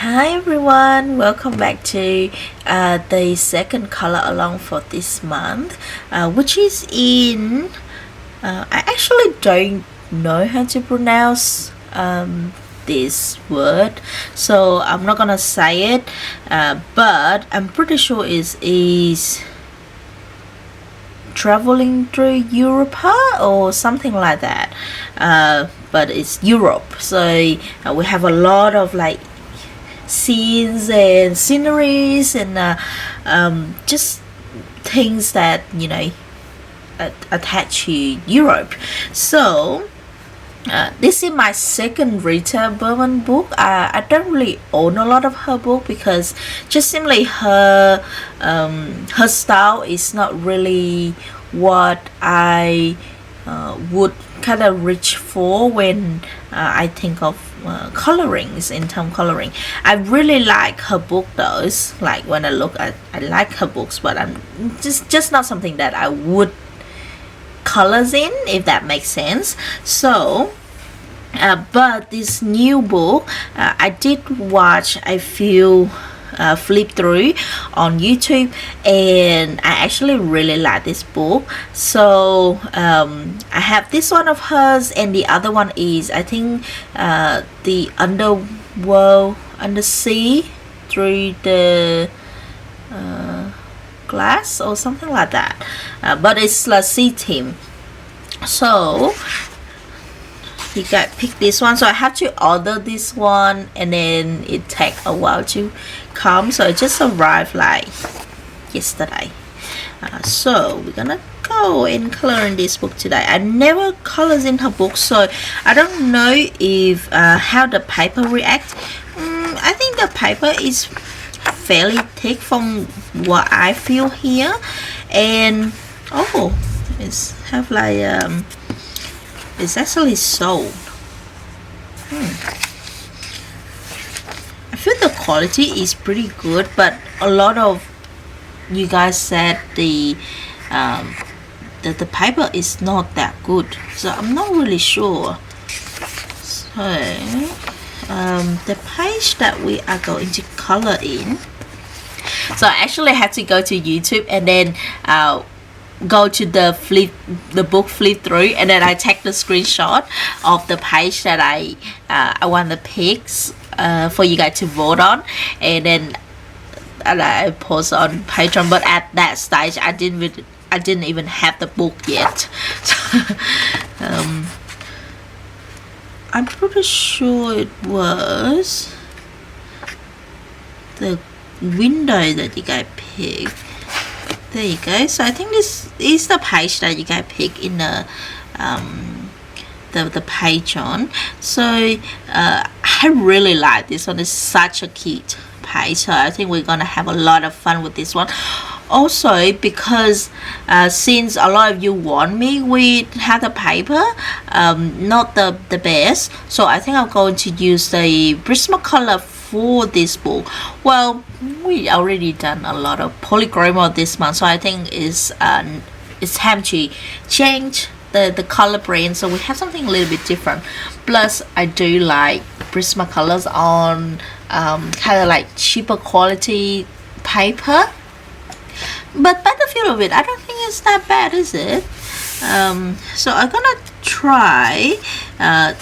Hi everyone, welcome back to the second color along for this month, which is in I actually don't know how to pronounce this word, so I'm not gonna say it, but I'm pretty sure it is traveling through Europa or something like that, but it's Europe, so we have a lot of like scenes and sceneries and just things that attach to Europe. So this is my second Rita Berman book. I don't really own a lot of her book because just simply her style is not really what I would kind of reach for when I think of colorings, in term coloring. I really like her book though. Like when I look at, I like her books, but I'm just not something that I would colors in, if that makes sense. So but this new book, I did watch a few flip through on YouTube, and I actually really like this book. So I have this one of hers, and the other one is I think the underworld, undersea through the glass or something like that, but it's a sea theme. So you guys pick this one, so I have to order this one, and then it take a while to come, so it just arrived like yesterday. So we're gonna go and color in this book today. I never colors in her book, so I don't know if how the paper reacts. I think the paper is fairly thick from what I feel here, and oh, it's have like it's actually sold. I feel the quality is pretty good, but a lot of you guys said the paper is not that good, so I'm not really sure. So the page that we are going to color in, so I actually had to go to YouTube and then go to the book flip through, and then I take the screenshot of the page that I want the pics for you guys to vote on, and then I post on Patreon. But at that stage I didn't even have the book yet. I'm pretty sure it was the window that you guys picked. There you go. So I think this is the page that you guys pick in the Patreon. So I really like this one. It's such a cute page, so I think we're gonna have a lot of fun with this one. Also because since a lot of you want me with have the paper not the best, so I think I'm going to use the Prismacolor for this book. Well, we already done a lot of polychroma this month, so I think it's time to change the color brand, so we have something a little bit different. Plus I do like Prismacolors on kind of like cheaper quality paper, but by the feel of it, I don't think it's that bad, is it? So I'm gonna try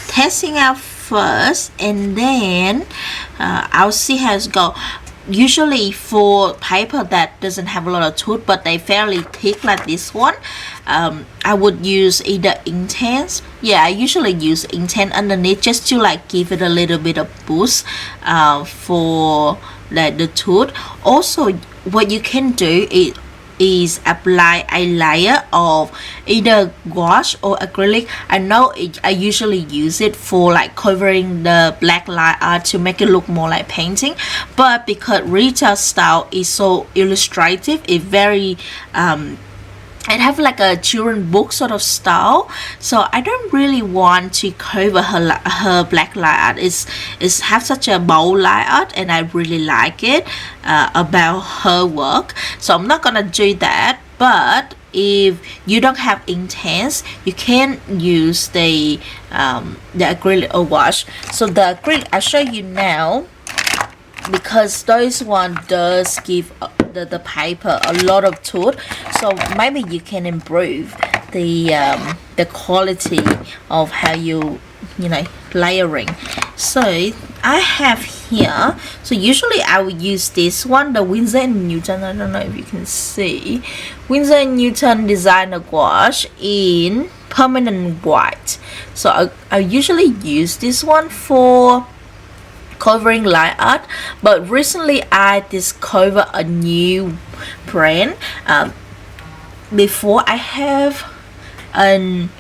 testing out first, and then I'll see how it goes. Usually for paper that doesn't have a lot of tooth but they fairly thick like this one, I would use either Intense. Yeah, I usually use Intense underneath just to like give it a little bit of boost for like the tooth. Also what you can do is apply a layer of either gouache or acrylic. I know I usually use it for like covering the black line art to make it look more like painting, but because Rita's style is so illustrative, it's very it have like a children book sort of style, so I don't really want to cover her black line art. It's have such a bold line art, and I really like it about her work, so I'm not gonna do that. But if you don't have Intense, you can use the acrylic or wash. So the acrylic I show you now because those one does give the paper a lot of tooth, so maybe you can improve the quality of how you know layering. So I have here, so usually I will use this one, the Winsor & Newton. I don't know if you can see, Winsor & Newton designer gouache in permanent white. So I usually use this one for covering line art, but recently I discovered a new brand. Before I have an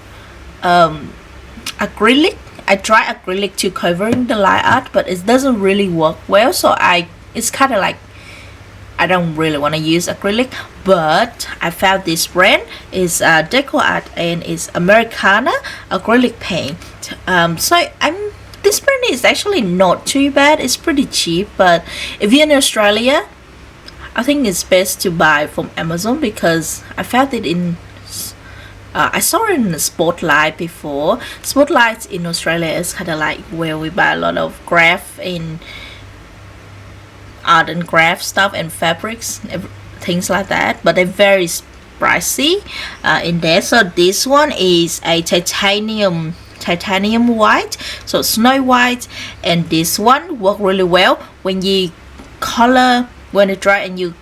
acrylic. I tried acrylic to covering the line art, but it doesn't really work well, so it's kind of like I don't really want to use acrylic. But I found this brand is Deco-art, and it's Americana acrylic paint. This brand is actually not too bad. It's pretty cheap, but if you're in Australia, I think it's best to buy from Amazon, because I found it in I saw it in the Spotlight before. Spotlight in Australia is kind of like where we buy a lot of craft and art and craft stuff and fabrics, things like that, but they're very pricey in there. So this one is a titanium white, so snow white, and this one work really well when you color, when it dry and you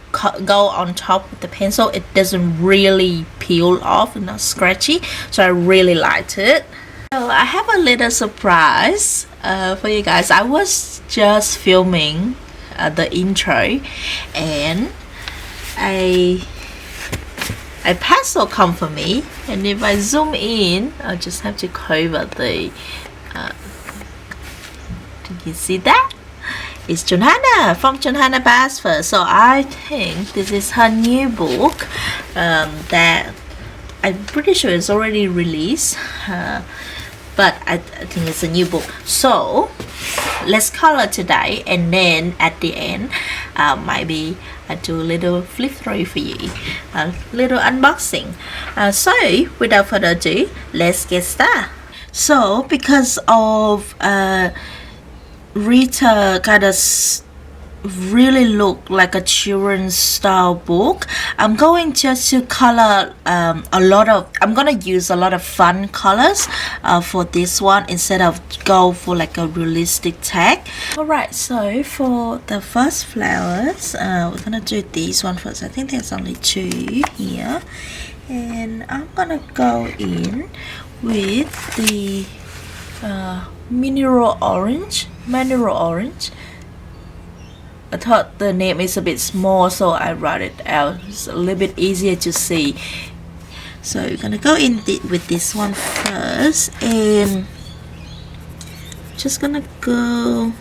go on top with the pencil, it doesn't really peel off and not scratchy, so I really liked it. So I have a little surprise for you guys. I was just filming the intro, and a pencil come for me, and if I zoom in, I just have to cover the do you see that? It's Junhana from Junhana Basfer. So I think this is her new book that I'm pretty sure it's already released, but I think it's a new book. So let's color today, and then at the end maybe I do a little flip through for you, a little unboxing. So without further ado, let's get started. So because of Rita kind of really look like a children's style book, I'm going just to color I'm gonna use a lot of fun colors for this one, instead of go for like a realistic tag. Alright, so for the first flowers, we're gonna do this one first. I think there's only two here, and I'm gonna go in with the mineral orange. I thought the name is a bit small, so I wrote it out. It's a little bit easier to see. So we're gonna go in with this one first, and just gonna go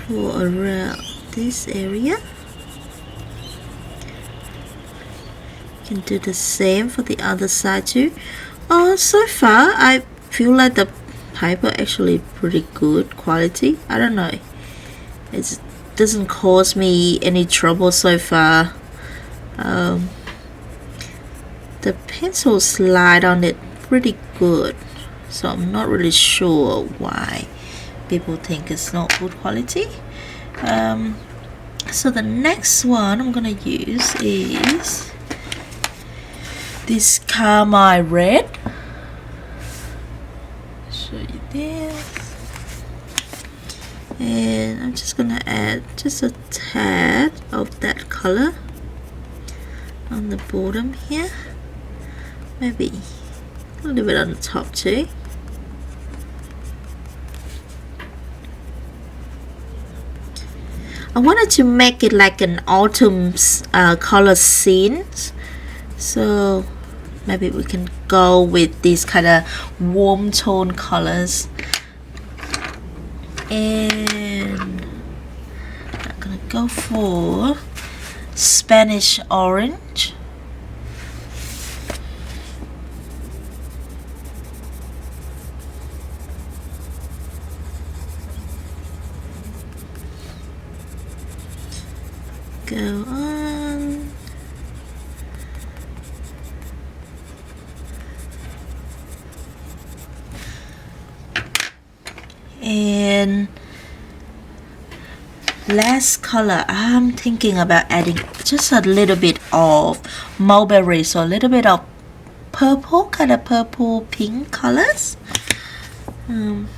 for around this area. Can do the same for the other side too. So far I feel like the paper actually pretty good quality. I don't know, it doesn't cause me any trouble so far. The pencil slide on it pretty good, so I'm not really sure why people think it's not good quality. So the next one I'm gonna use is this Carmine red. Show you this, and I'm just gonna add just a tad of that color on the bottom here, maybe a little bit on the top too. I wanted to make it like an autumn color scene, so maybe we can go with these kind of warm tone colors. And I'm gonna go for Spanish orange. Go on. And last color, I'm thinking about adding just a little bit of mulberry, so a little bit of purple, kind of purple pink colors.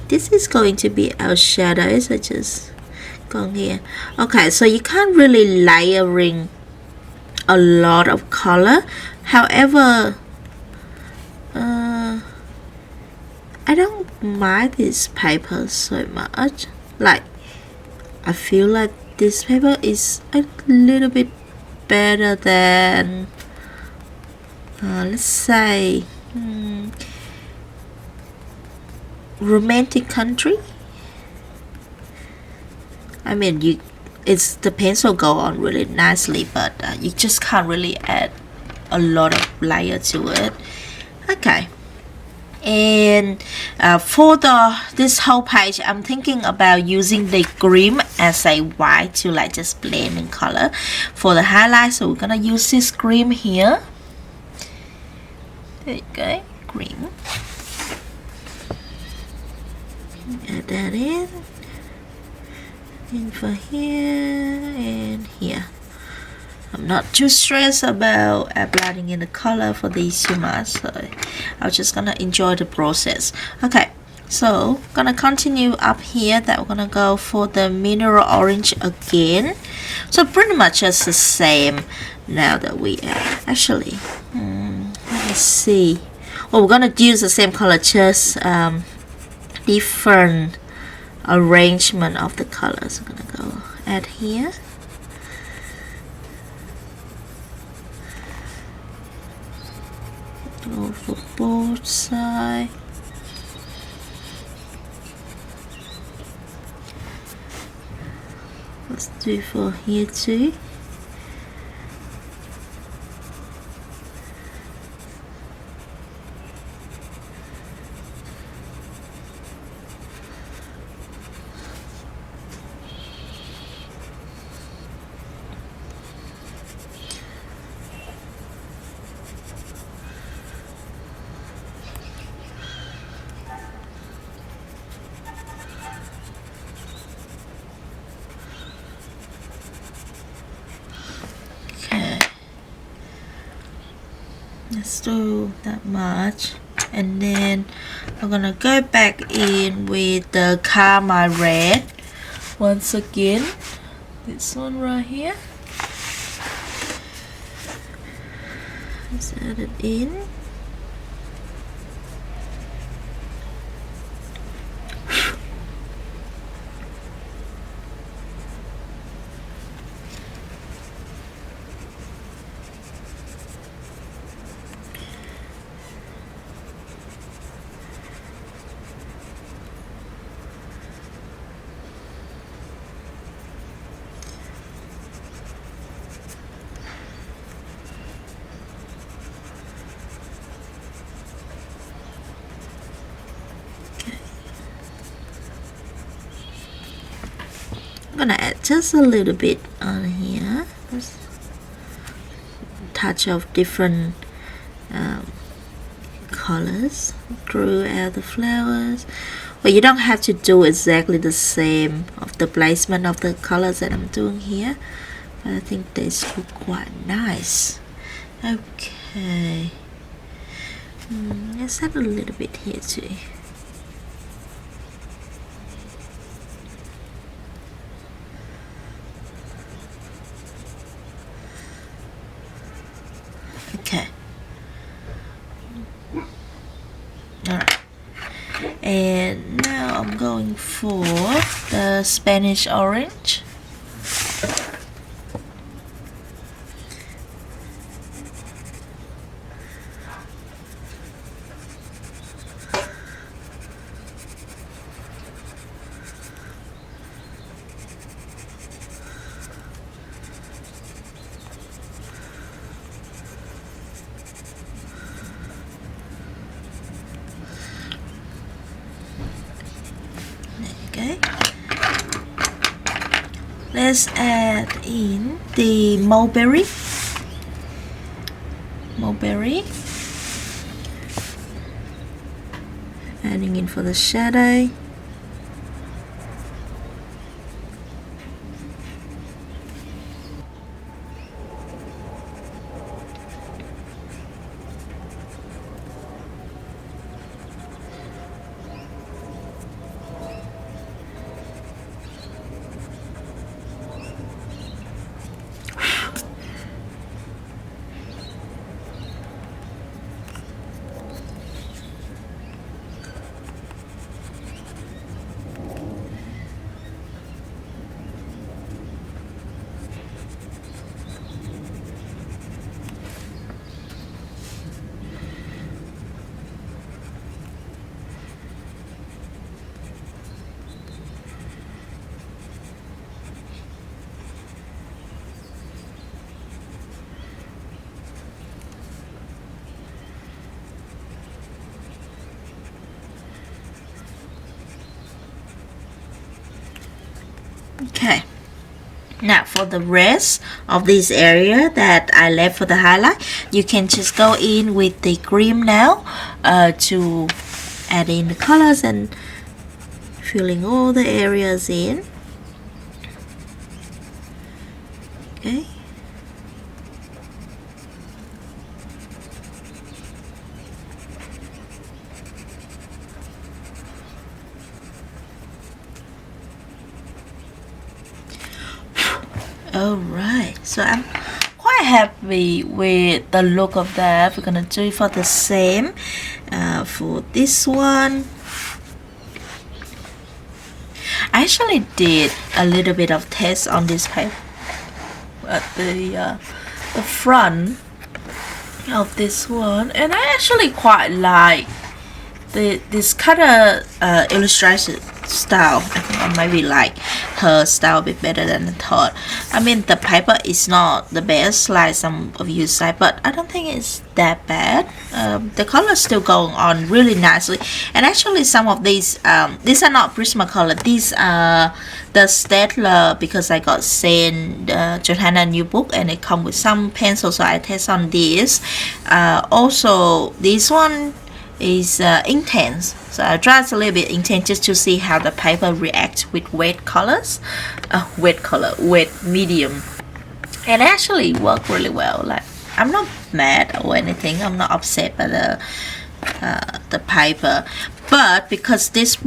This is going to be our shadow, so just go here. Okay, so you can't really layering a lot of color. However, I don't mind this paper so much. Like, I feel like this paper is a little bit better than let's say romantic country. I mean, it's the pencil go on really nicely, but you just can't really add a lot of layer to it. Okay, and for this whole page, I'm thinking about using the green as a white to like just blend in color for the highlight. So we're gonna use this green here. There you go, green. Add that in for here and here. I'm not too stressed about blending in the color for these too much, so I'm just gonna enjoy the process. Okay, so gonna continue up here. That we're gonna go for the mineral orange again. So pretty much just the same now that we actually let me see. Well, we're gonna use the same color, just different arrangement of the colors. I'm gonna go add here. Go for both sides. Let's do for here too. Let's do that much, and then I'm gonna go back in with the Carmine red once again. This one right here. Let's add it in. I'm gonna add just a little bit on here, just a touch of different colors throughout the flowers. Well, you don't have to do exactly the same of the placement of the colors that I'm doing here, but I think they look quite nice. Okay, let's add a little bit here too. Okay. Alright. And now I'm going for the Spanish orange. Let's add in the mulberry. Adding in for the shadow. Okay. Now for the rest of this area that I left for the highlight, you can just go in with the cream now to add in the colors and filling all the areas in. Okay. Alright, so I'm quite happy with the look of that. We're gonna do it for the same for this one. I actually did a little bit of test on this paper at the front of this one, and I actually quite like this kind of illustration style. I think I maybe like her style a bit better than I thought. I mean, the paper is not the best like some of you say, but I don't think it's that bad. The colors still going on really nicely, and actually some of these are not Prismacolor. These are the Staedtler, because I got sent Johanna new book and it come with some pencils, so I test on this. Also this one is intense, so I try a little bit intense just to see how the paper reacts with wet colors, wet medium, and actually worked really well. Like, I'm not mad or anything, I'm not upset by the paper, but because this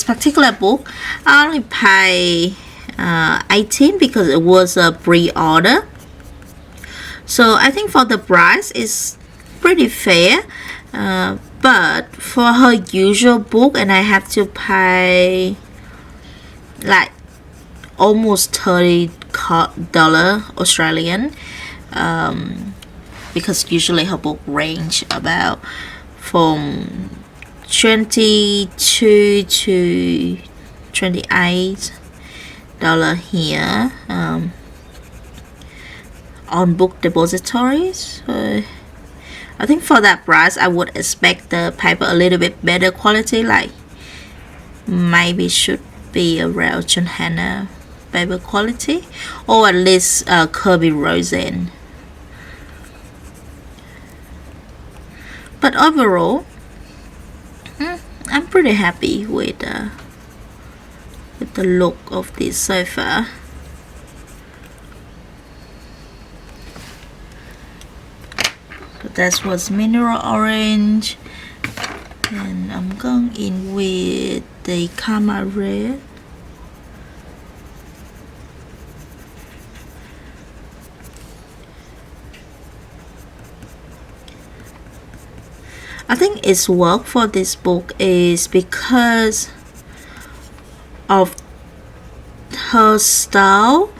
particular book I only pay 18 because it was a pre-order, so I think for the price is pretty fair, but for her usual book, and I have to pay like almost $30 Australian, because usually her book range about from 22 to $28 here on book depositories. So I think for that price I would expect the paper a little bit better quality, like maybe should be around Johanna paper quality, or at least Kirby Rosen. But overall I'm pretty happy with the look of this so far. So that was mineral orange, and I'm going in with the Carmine red. I think its work for this book is because of her style.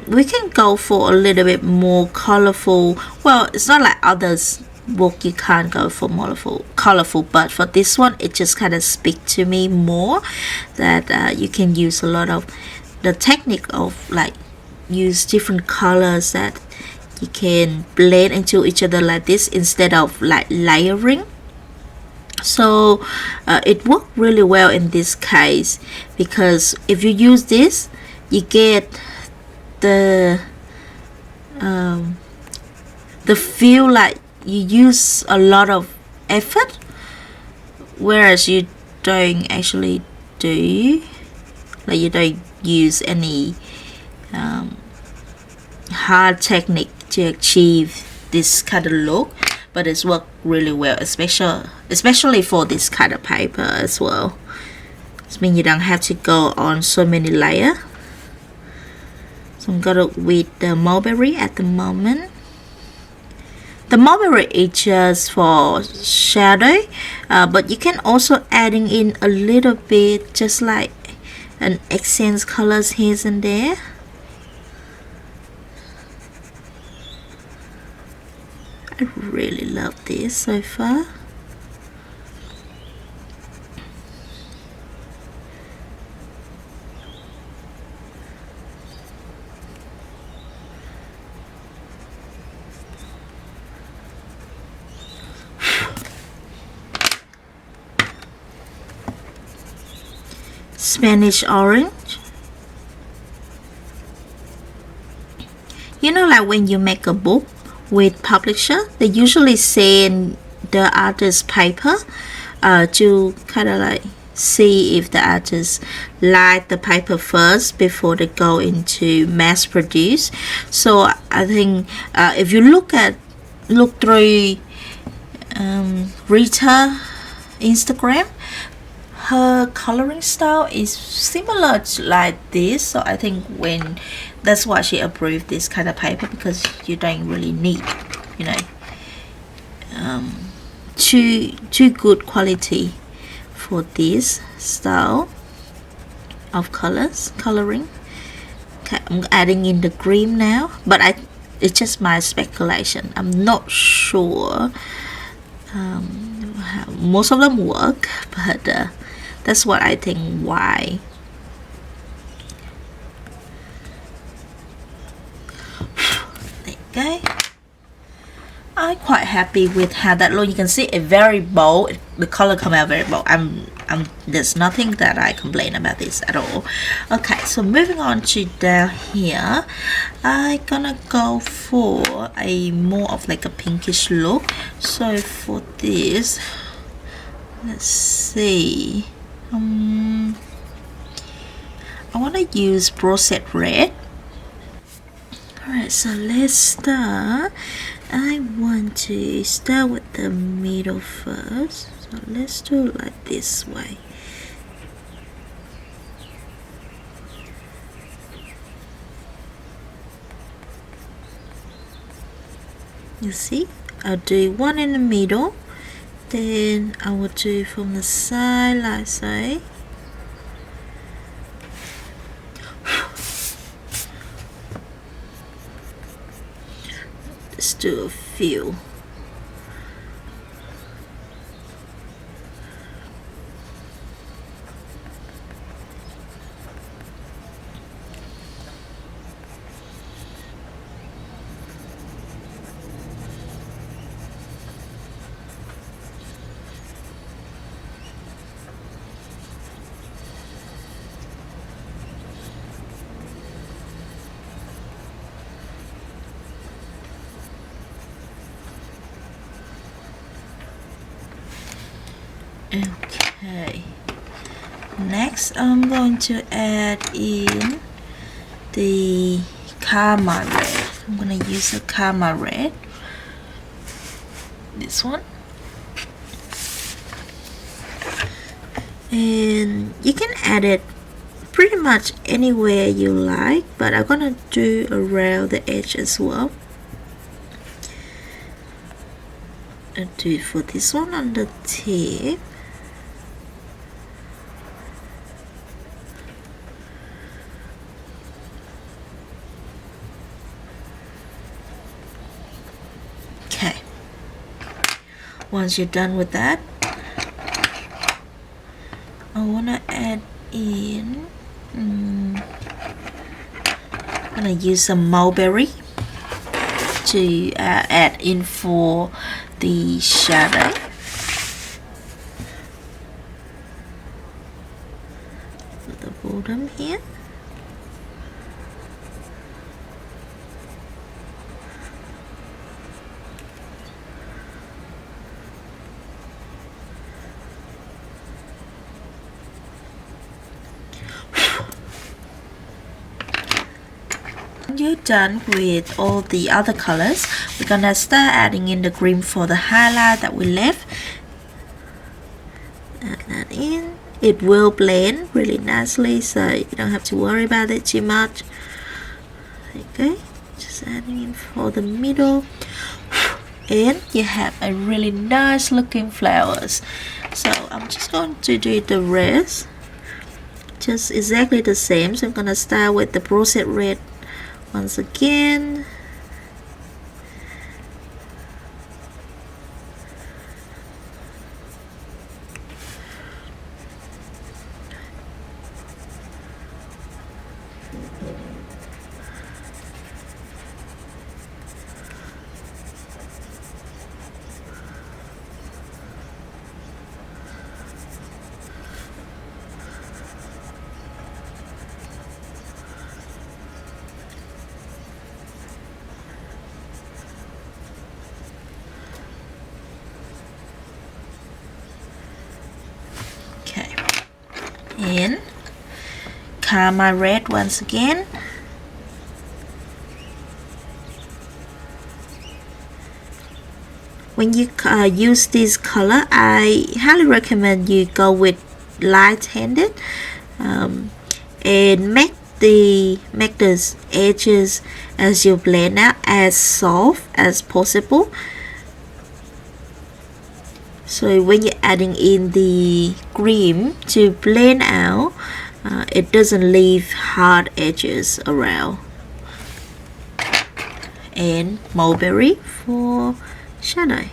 We can go for a little bit more colorful. Well, it's not like others book you can't go for more colorful, but for this one it just kind of speak to me more that you can use a lot of the technique of like use different colors that you can blend into each other like this instead of like layering. So it worked really well in this case, because if you use this you get the feel like you use a lot of effort, whereas you don't actually do, like you don't use any hard technique to achieve this kind of look, but it's worked really well, especially for this kind of paper as well. It means you don't have to go on so many layers. So I'm gonna with the Mulberry at the moment. The Mulberry is just for shadow, but you can also adding in a little bit, just like an accent colors here and there. I really love this so far. Spanish orange. You know, like when you make a book with publisher, they usually send the artist paper to kind of like see if the artist like the paper first before they go into mass produce. So I think if you look through Rita Instagram, her coloring style is similar to like this. So I think that's why she approved this kind of paper, because you don't really need, you know, too good quality for this style of coloring. Okay, I'm adding in the green now, but it's just my speculation. I'm not sure how most of them work, but that's what I think. Why? Okay, I'm quite happy with how that looks. You can see it very bold. The color come out very bold. There's nothing that I complain about this at all. Okay, so moving on to down here, I'm gonna go for a more of like a pinkish look. So for this, let's see, I want to use Prussian red. Alright, so let's start. I want to start with the middle first. So let's do it like this way. You see, I'll do one in the middle, then I will do from the side like so. Let's do a few. Okay, next I'm going to add in the Carmine red. I'm going to use the Carmine red, this one, and you can add it pretty much anywhere you like, but I'm going to do around the edge as well. I'll do it for this one on the tip. Once you're done with that, I want to add in, I'm going to use some mulberry to add in for the shadow. At the bottom here. You're done with all the other colors, we're gonna start adding in the green for the highlight that we left. Add that in. It will blend really nicely, so you don't have to worry about it too much. Okay, just adding in for the middle, and you have a really nice looking flowers. So I'm just going to do the rest just exactly the same. So I'm gonna start with the Prussian red once again. And Carmine red once again. When you use this color, I highly recommend you go with light-handed and make the edges as you blend out as soft as possible. So when you're adding in the cream to blend out, it doesn't leave hard edges around. And Mulberry for shadow.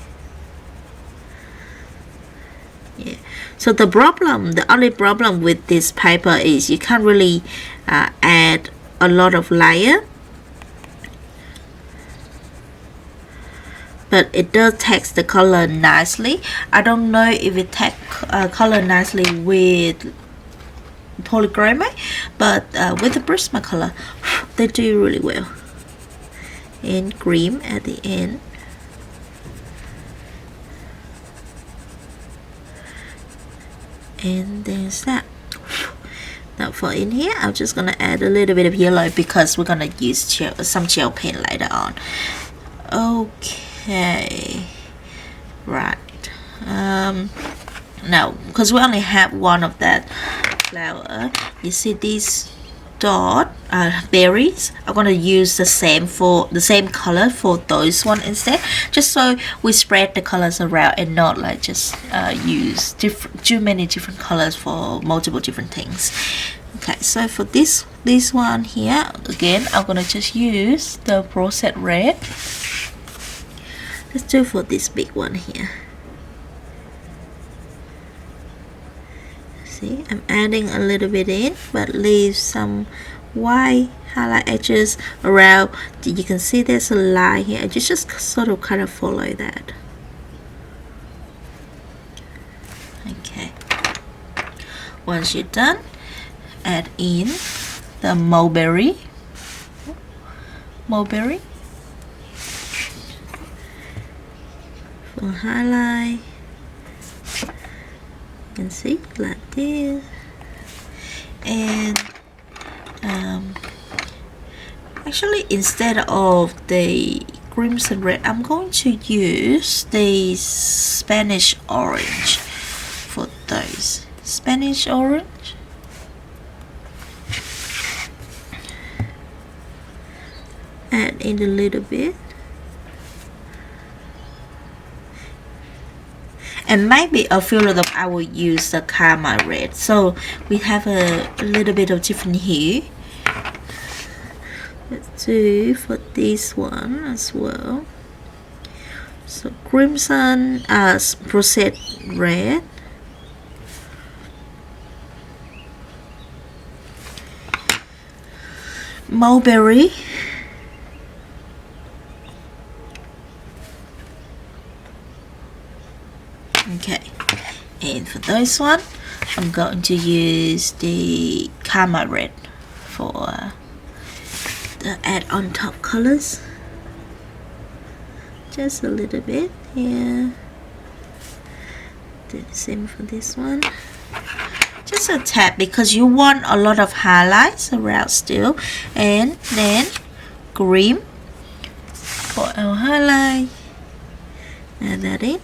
Yeah. So the only problem with this paper is you can't really add a lot of layer. But it does take the color nicely. I don't know if it takes color nicely with polychromate, but with the Prismacolor, they do really well. And cream at the end. And there's that. Now for in here, I'm just gonna add a little bit of yellow because we're gonna use some gel pen later on. Okay, right. Now because we only have one of that flower, you see these dot berries, I'm gonna use the same color for those one instead, just so we spread the colors around and not like just use too many different colors for multiple different things. Okay, so for this one here, again I'm gonna just use the Prussian red. Let's do for this big one here. See, I'm adding a little bit in, but leave some white highlight edges around. You can see there's a line here. You just sort of kind of follow that. Okay. Once you're done, add in the mulberry. For highlight. You can see like this, and actually instead of the crimson red, I'm going to use the Spanish orange for those. Spanish orange. Add in a little bit. And maybe a few of them I will use the Carmine red, so we have a little bit of different hue. Let's do for this one as well. So crimson, Prussian red, mulberry, okay, and for this one I'm going to use the Carmine red for the add on top colors, just a little bit here. Do the same for this one, just a tap because you want a lot of highlights around still. And then green for our highlight, add that in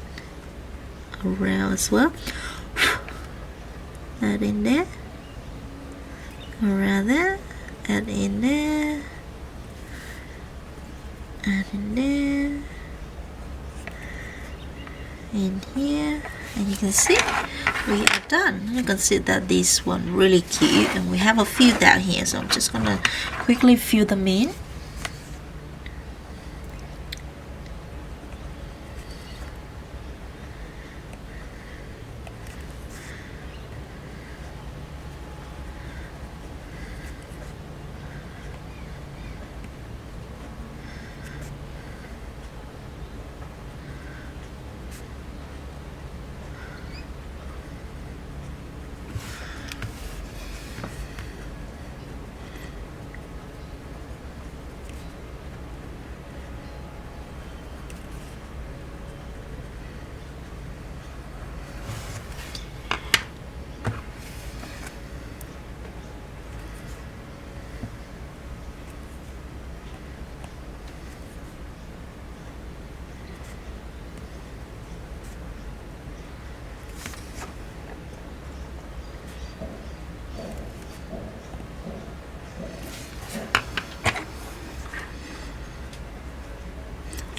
around as well. Add in there, around there, add in there, add in there, in here, and you can see we are done. You can see that this one really cute, and we have a few down here, so I'm just gonna quickly fill them in.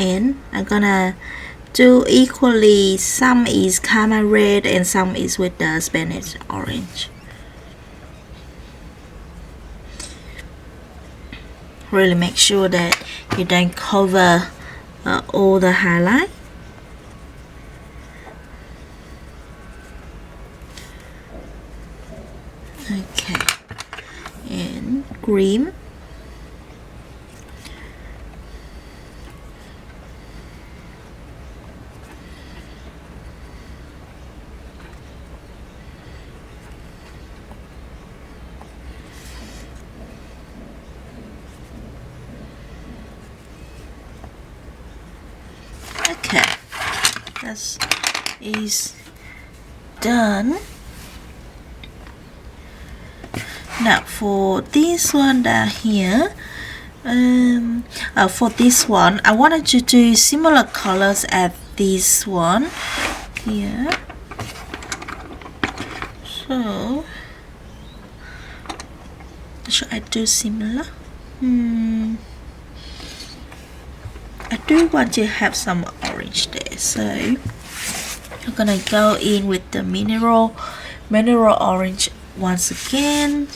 and I'm gonna do equally. Some is Carmine red and some is with the Spanish orange. Really make sure that you don't cover all the highlight. Okay, and green. Okay, that is done. Now for this one down here, for this one I wanted to do similar colors as this one here. So should I do similar? I do want to have some orange there, so I'm gonna go in with the mineral orange once again.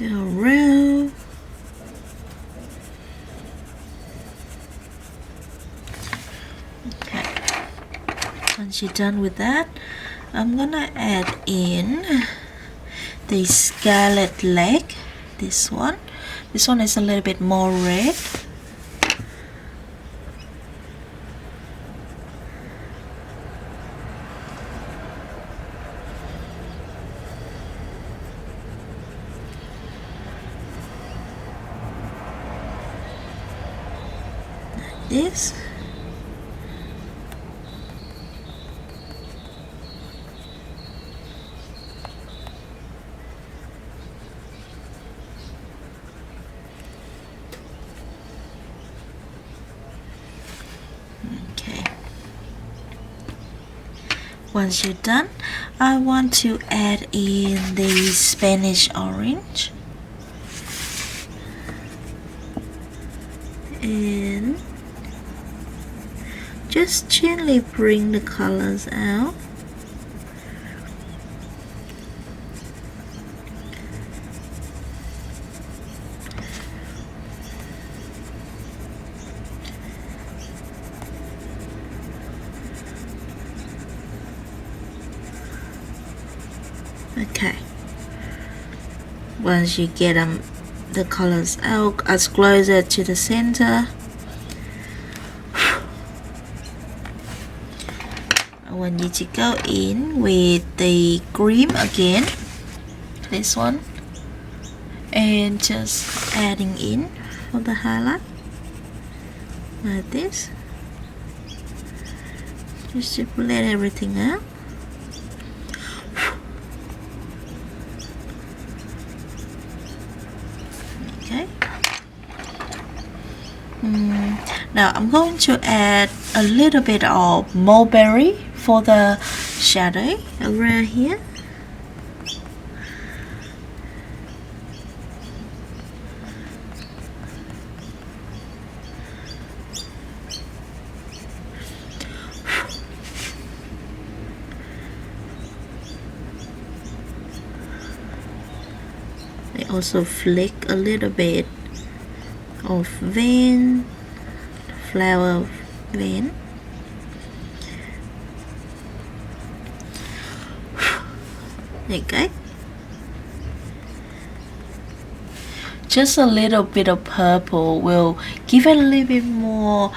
Go around. Okay, once you're done with that, I'm gonna add in the scarlet leg. This one is a little bit more red. This. Okay. Once you're done, I want to add in the Spanish orange. And just gently bring the colors out. Okay, once you get the colors out as closer to the center, I want you to go in with the green again, this one, and just adding in for the highlight like this, just to blend everything out. Okay. Now I'm going to add a little bit of mulberry for the shadow around here. I also flick a little bit of vein, flower vein. Okay. Just a little bit of purple will give it a little bit more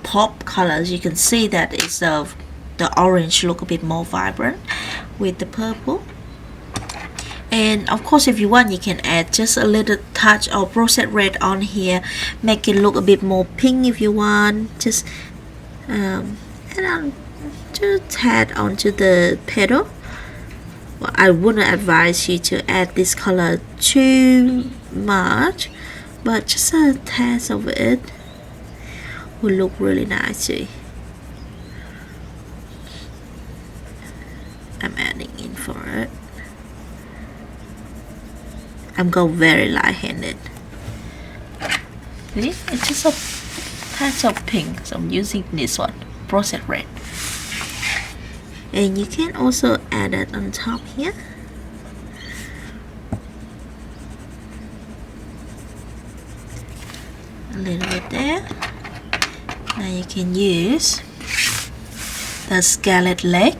pop colors. You can see that it's the orange look a bit more vibrant with the purple. And of course, if you want, you can add just a little touch of rosette red on here, make it look a bit more pink if you want. Just add on to add onto the petal. Well, I wouldn't advise you to add this color too much, but just a tad of it will look really nice too. I'm adding in for it. I'm going very light-handed. See? It's just a touch of pink, so I'm using this one, processed red. And you can also add it on top here. A little bit there. Now you can use the scarlet leg.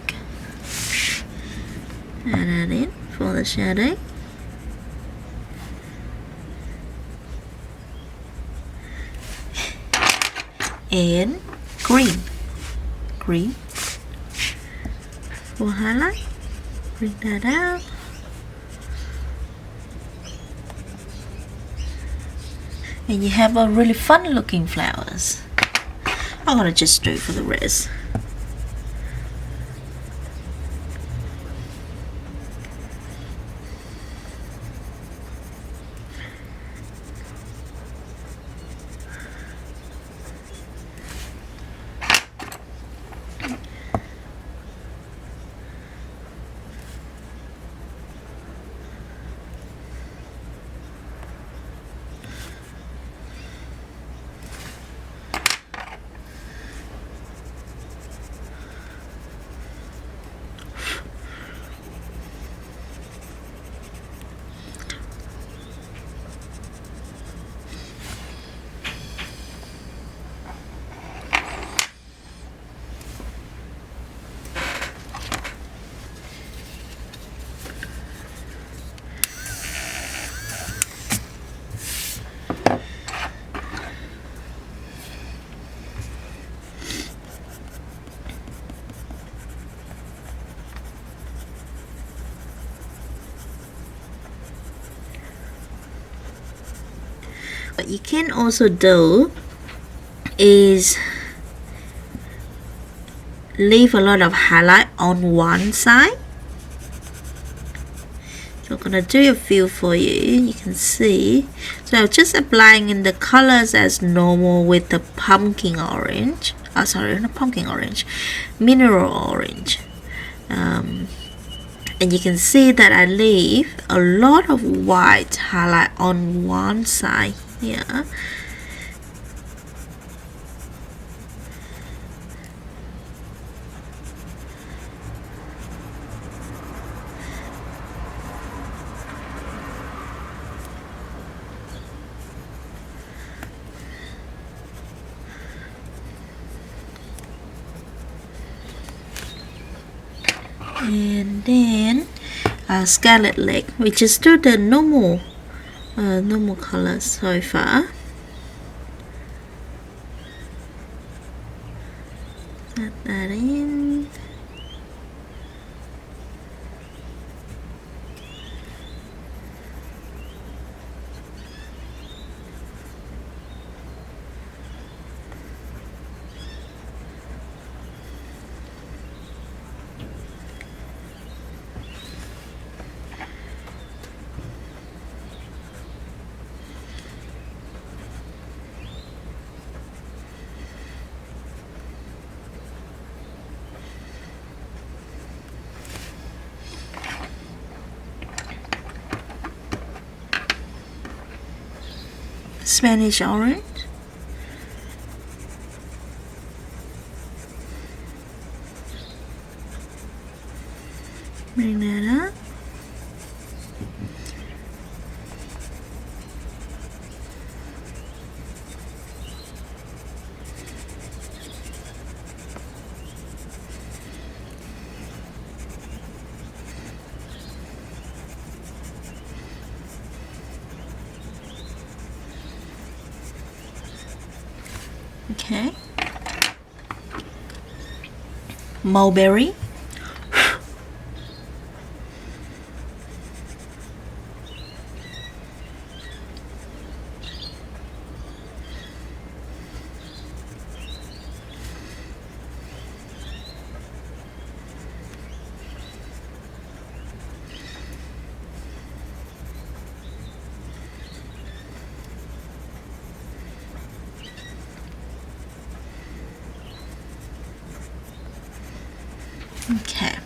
Add that in for the shading. And green for highlight. Bring that out. And you have a really fun looking flowers. I'm gonna just do it for the rest. What you can also do is leave a lot of highlight on one side. So I'm gonna do a few for you. You can see. So just applying in the colors as normal with the pumpkin orange. Oh, sorry, not pumpkin orange, mineral orange. And you can see that I leave a lot of white highlight on one side here. And then scarlet leg, we just do the normal colors so far. Add that in. Spanish orange. Bring that up. Okay. Mulberry. Okay.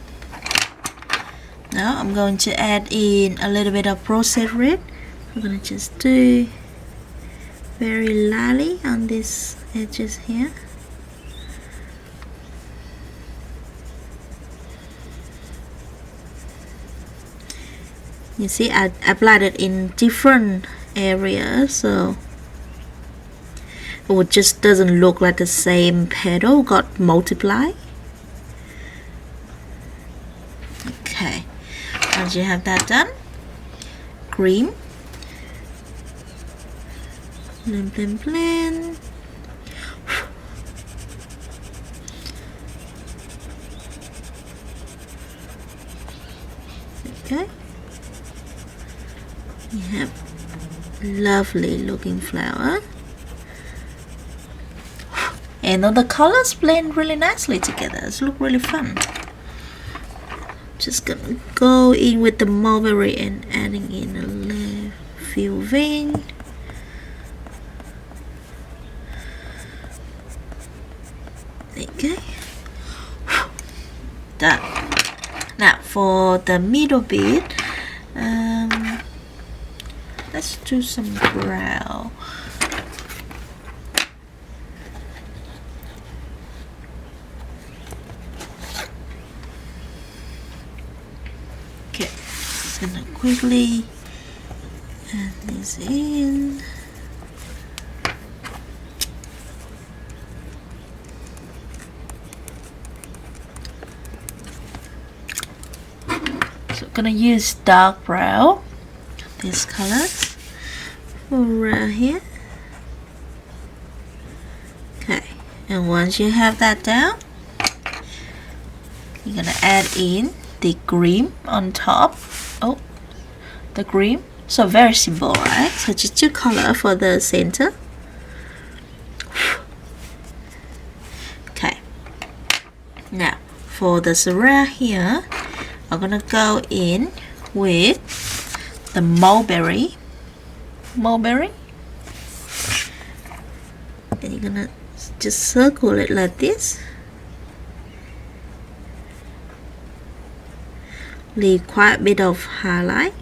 Now I'm going to add in a little bit of processed red. I'm going to just do very lightly on these edges here. You see, I applied it in different areas, so it just doesn't look like the same petal got multiplied. Okay, once you have that done, cream, blend, blend, blend. Okay, you have lovely looking flower, and all the colors blend really nicely together. It's look really fun. Just gonna go in with the mulberry and adding in a little few veins. Okay, done. Now for the middle bit, let's do some brown. Okay, just gonna quickly add this in. So I'm gonna use dark brown, this color, around here. Okay, and once you have that down, you're gonna add in the green on top. Oh, the green. So very simple, right? So just two color for the center. Okay. Now for the surround here, I'm gonna go in with the mulberry. And you're gonna just circle it like this. Leave quite a bit of highlight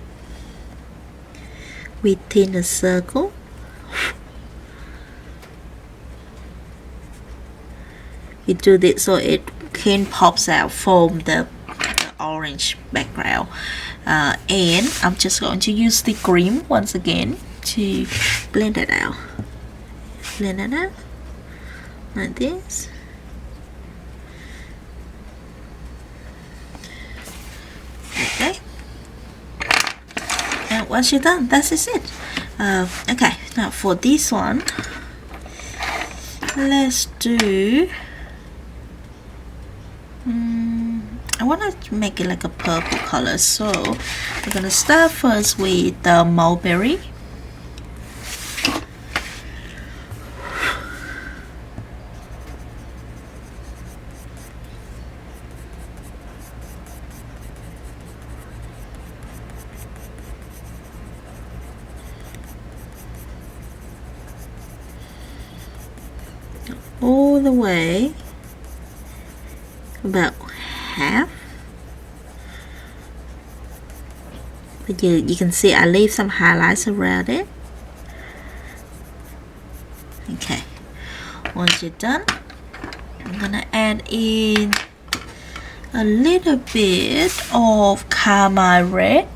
within the circle. You do this so it can pops out from the orange background, and I'm just going to use the green once again to blend it out. Blend it out like this. Okay, and once you're done, that's it. Okay, now for this one, let's do I want to make it like a purple color, so we're gonna start first with the mulberry. All the way about half. But you can see I leave some highlights around it. Okay, once you're done, I'm gonna add in a little bit of Carmine red.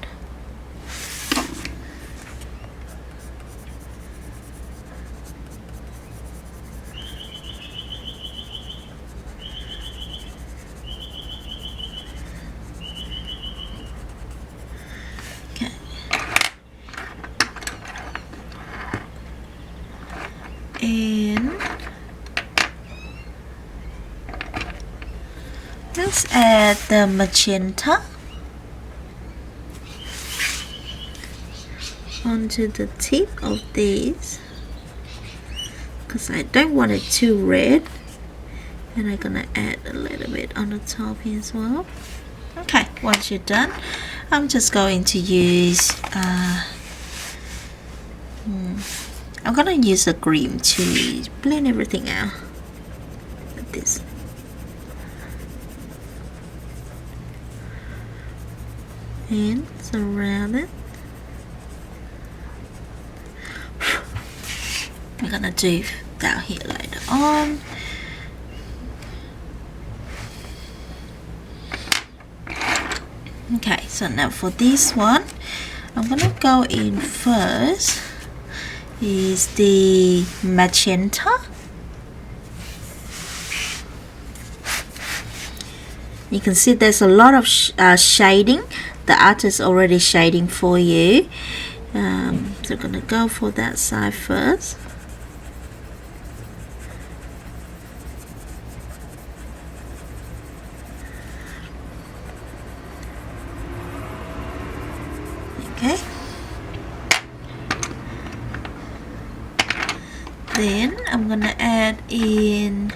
And let's add the magenta onto the tip of this, because I don't want it too red, and I'm gonna add a little bit on the top here as well. Okay, once you're done, I'm just going to use I'm gonna use a green to blend everything out like this. and surround it. We're gonna do down here later on. Okay, so now for this one, I'm gonna go in first is the magenta. You can see there's a lot of shading. The artist already shading for you. So I'm gonna go for that side first. Okay. Then I'm gonna add in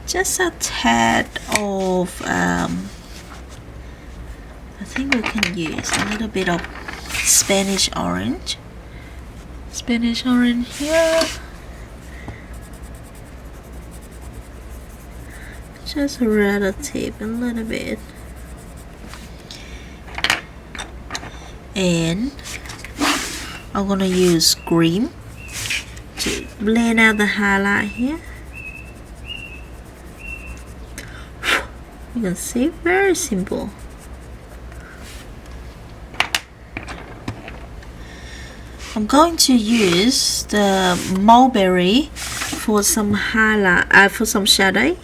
just a tad of I think we can use a little bit of Spanish orange here, just around the tip a little bit, and I'm gonna use green to blend out the highlight here. You can see, very simple. I'm going to use the mulberry for some highlight, for some shadow.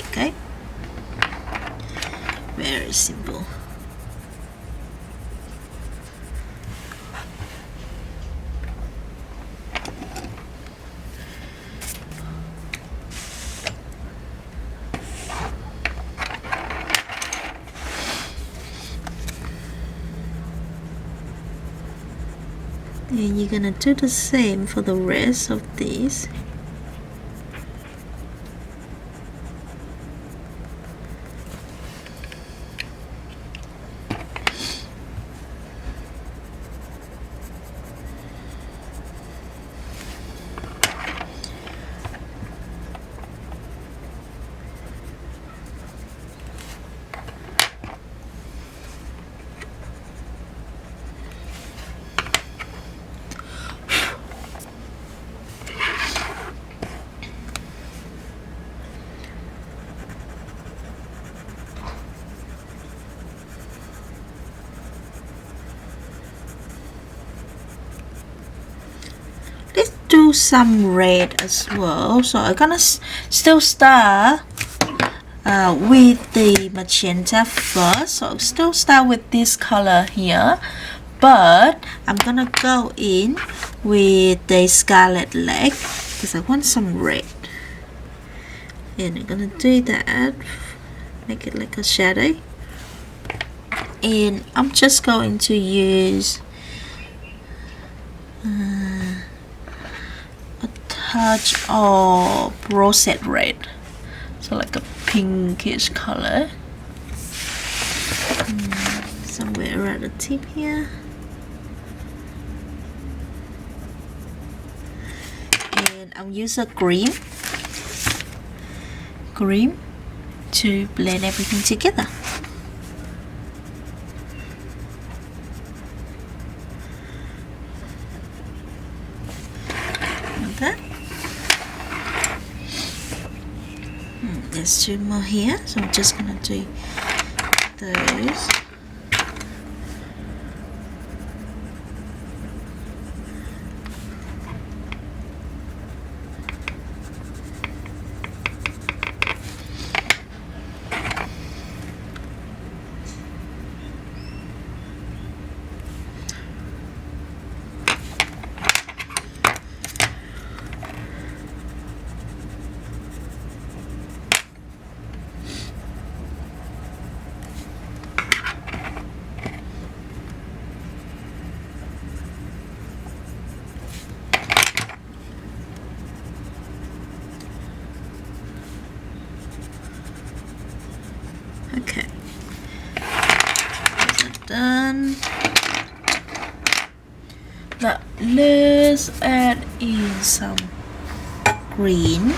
Okay, very simple. And you're gonna do the same for the rest of these. Do some red as well, so I'm gonna still start with the magenta first. So I'll still start with this color here, but I'm gonna go in with the scarlet leg because I want some red, and I'm gonna do that, make it like a shadow, and I'm just going to use touch of rosette red, so like a pinkish color, somewhere around the tip here, and I'll use a green to blend everything together. Like that. There's two more here, so I'm just gonna do those. Okay, that's done. Now let's add in some green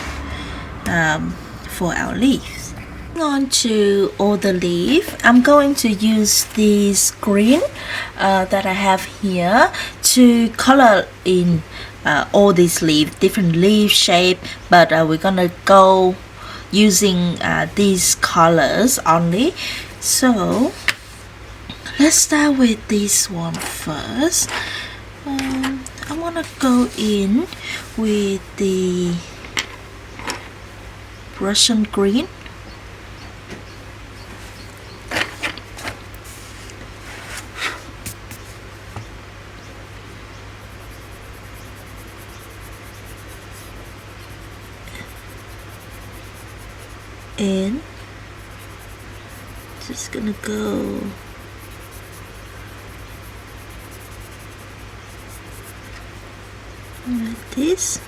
for our leaves. On to all the leaf, I'm going to use this green that I have here to color in all these leaves, different leaf shape, but we're gonna go using these colors only. So let's start with this one first. I want to go in with the Prussian green. And just gonna go like this.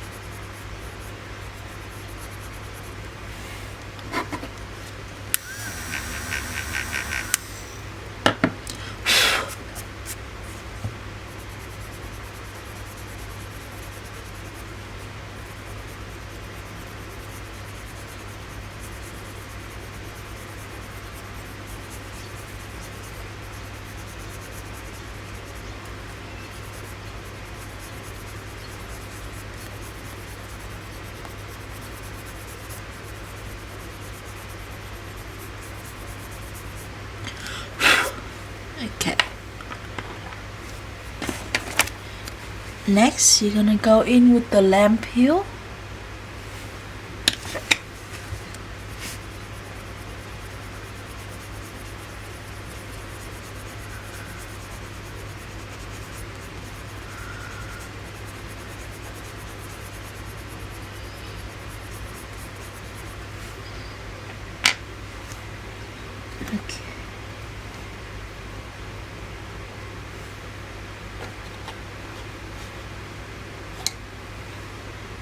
Okay. Next, you're gonna go in with the limepeel. Okay.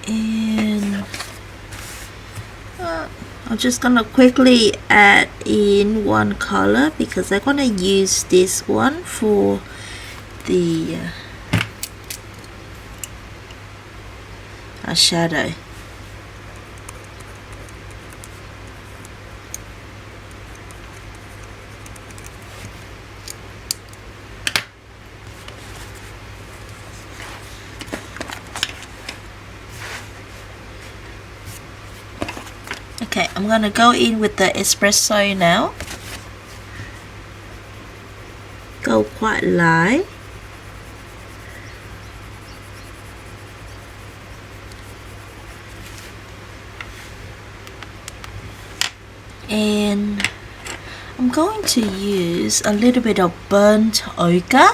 And I'm just gonna quickly add in one color because I'm gonna use this one for the shadow. Okay, I'm gonna go in with the espresso now. Go quite light. And I'm going to use a little bit of burnt ochre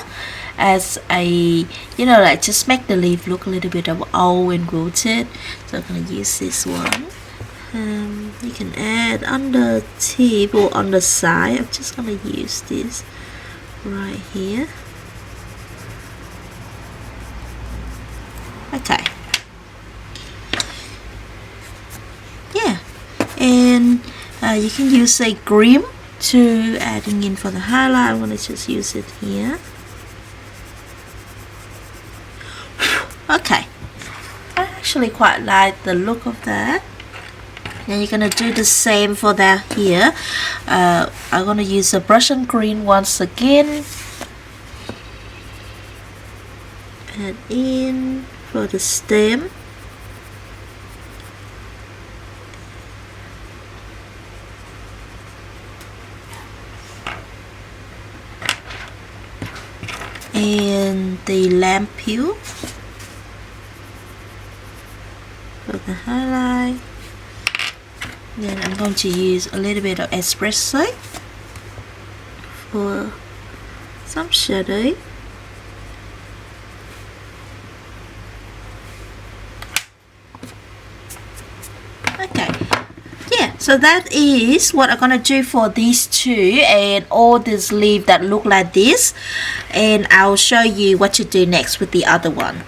as a, like just make the leaf look a little bit of old and rooted. So I'm gonna use this one. You can add on the tip or on the side. I'm just gonna use this right here. Okay. Yeah, and you can use a green to adding in for the highlight. I'm gonna just use it here. Okay, I actually quite like the look of that. Then you're gonna do the same for that here. I'm gonna use a Prussian green once again. Add in for the stem. And the limepeel for the highlight. Then I'm going to use a little bit of espresso for some shadow. Okay, yeah, so that is what I'm gonna do for these two and all these leaves that look like this, and I'll show you what to do next with the other one.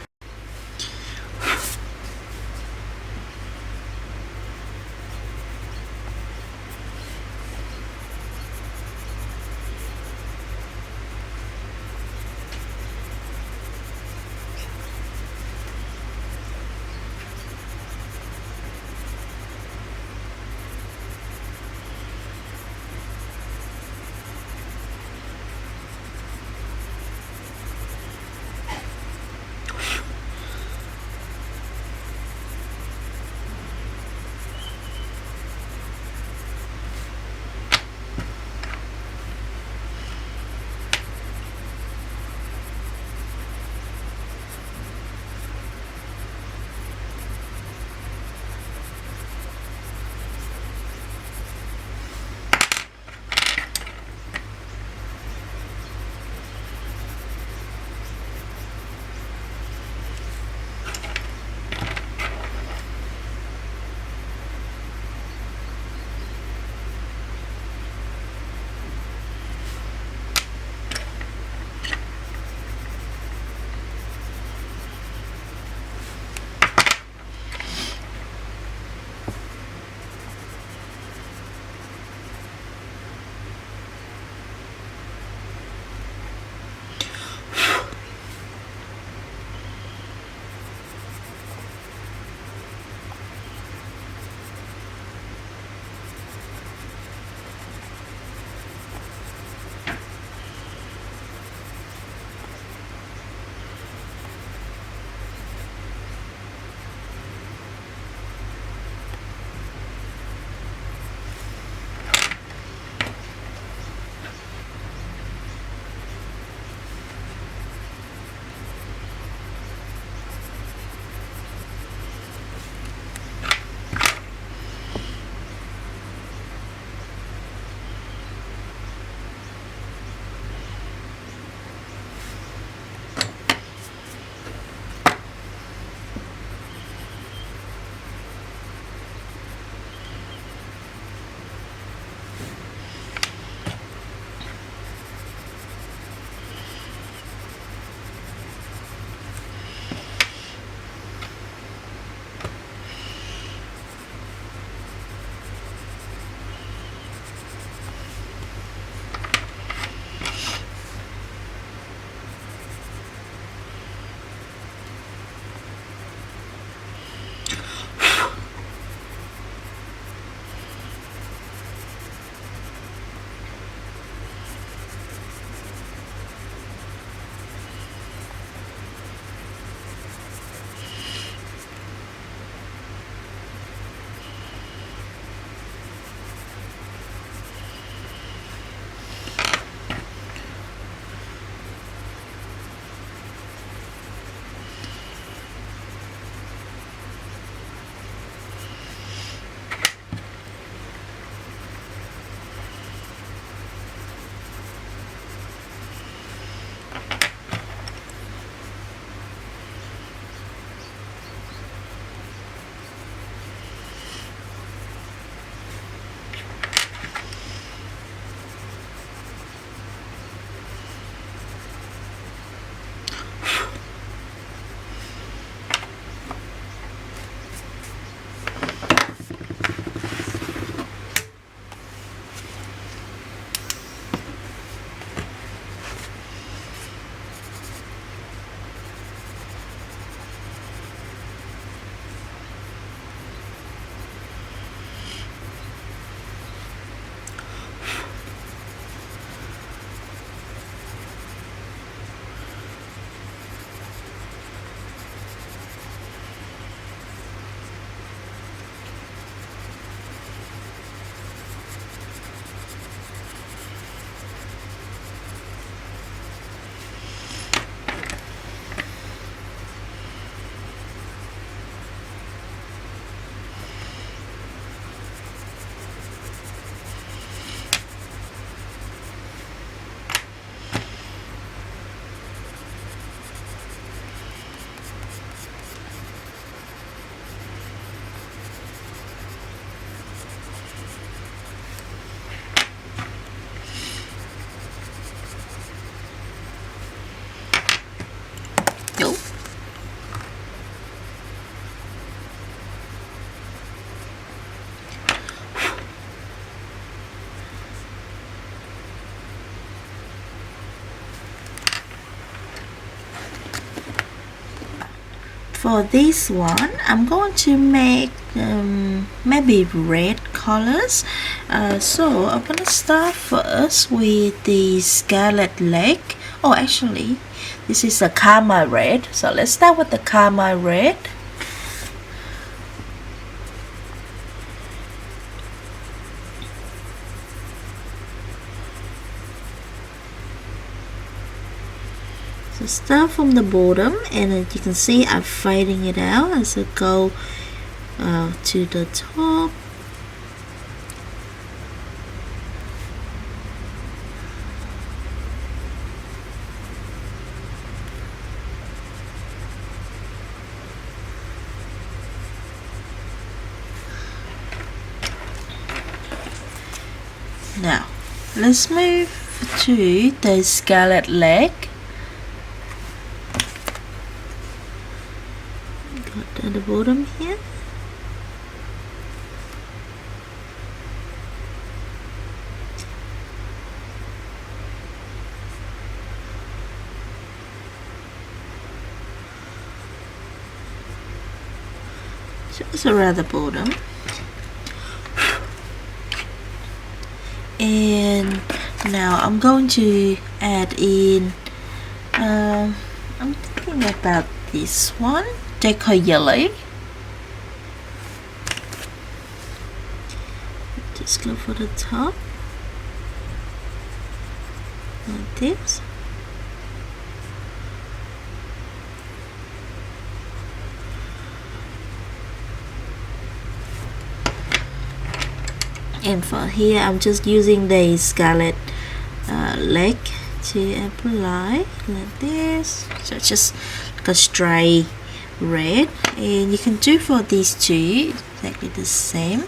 for this one, I'm going to make maybe red colors. So I'm gonna start first with the scarlet lake. Oh, actually, this is a Carmine red. So let's start with the Carmine red. So start from the bottom, and as you can see, I'm fading it out as I go to the top. Now let's move to the scarlet leg. Got at the bottom here. Just around the bottom. And now I'm going to add in I'm thinking about this one, deco yellow. Just go for the top like this. And for here, I'm just using the scarlet leg to apply like this. So just like a stray red, and you can do for these two exactly the same.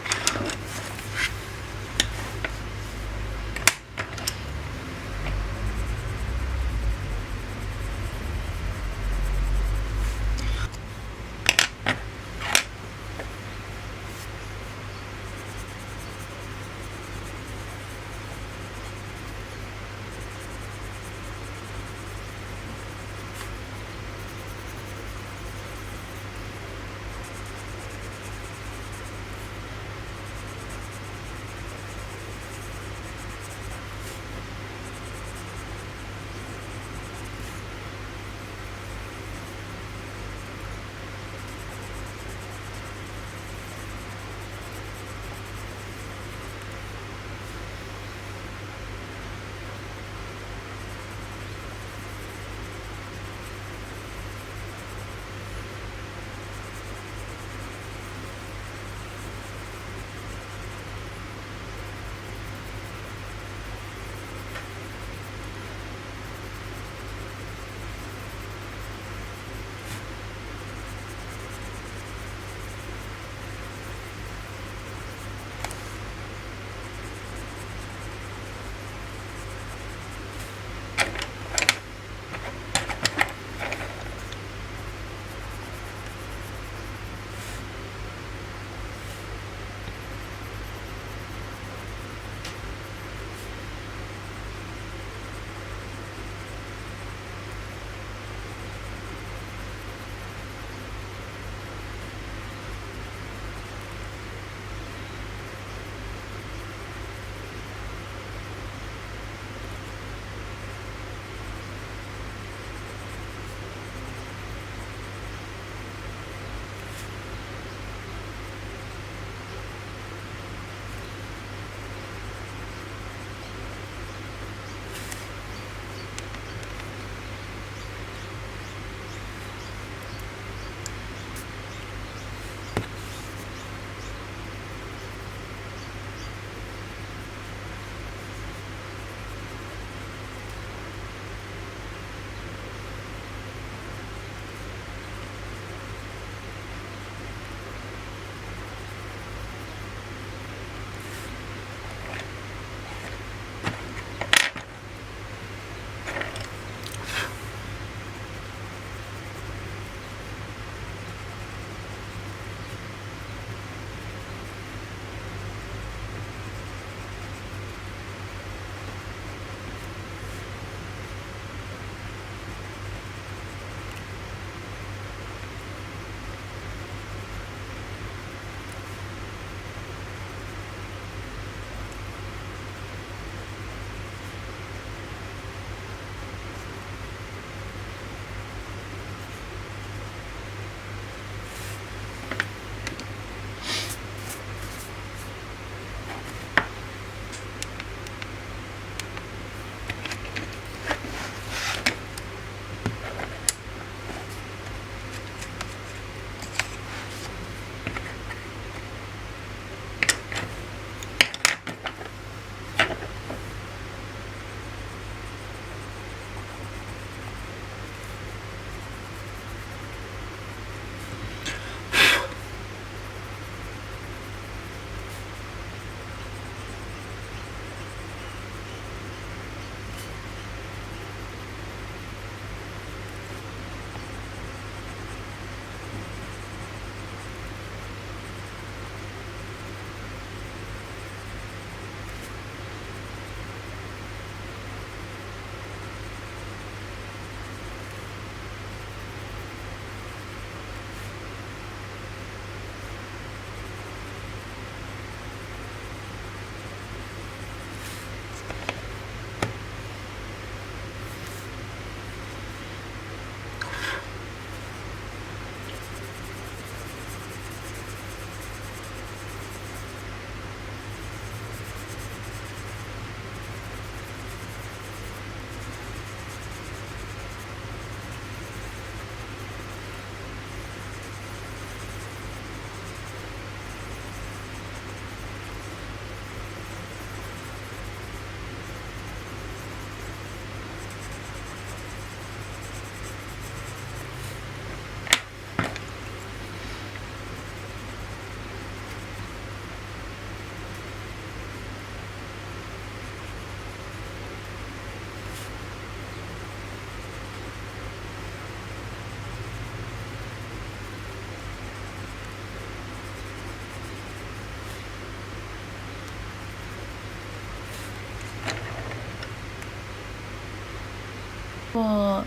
For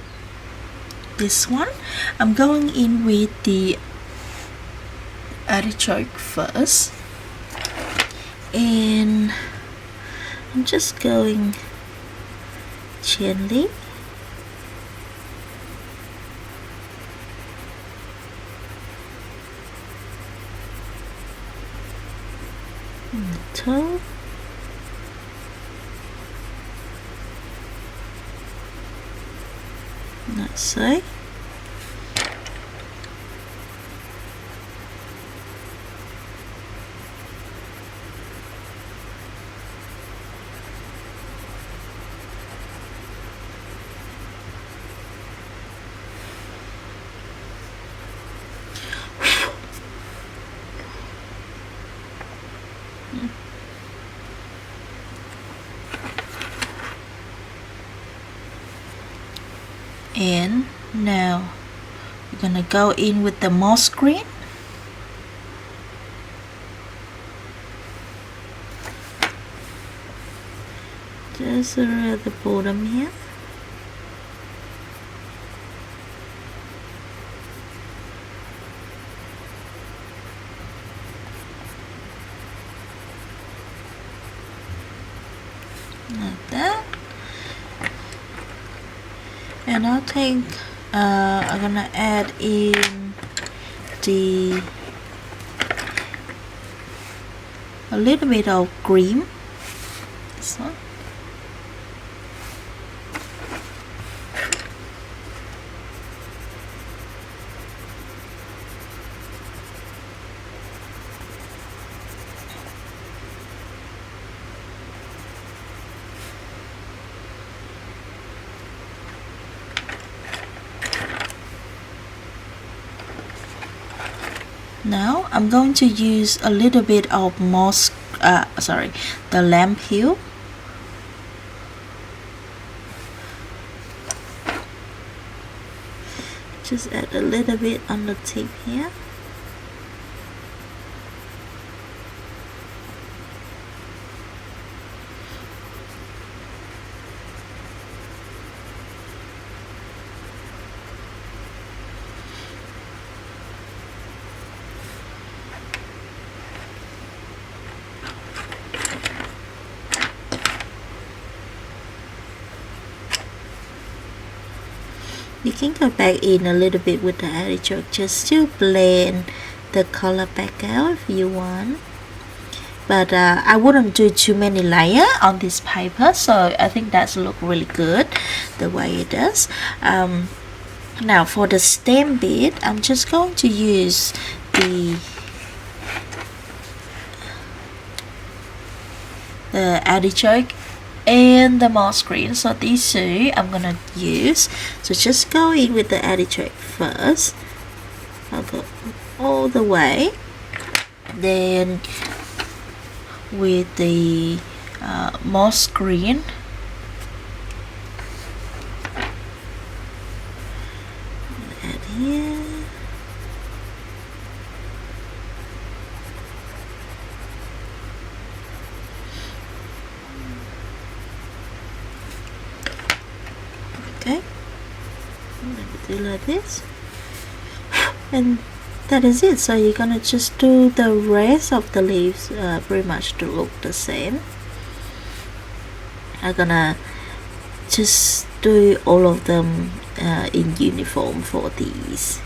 this one, I'm going in with the artichoke first, and I'm just going gently. On the toe. Like so. And now we're gonna go in with the moss green. Just around the bottom here. Like that. And I think I'm gonna add in a little bit of green. This one. Now I'm going to use a little bit of the limepeel. Just add a little bit on the tip here. You can go back in a little bit with the artichoke just to blend the color back out if you want. But I wouldn't do too many layers on this paper, so I think that's look really good the way it does. Now for the stem bit, I'm just going to use the artichoke and the moss green. So these two I'm gonna use. So just go in with the artichoke first. I'll go all the way. Then with the moss green, add here. Okay, do like this, and that is it. So you're gonna just do the rest of the leaves pretty much to look the same. I'm gonna just do all of them in uniform for these.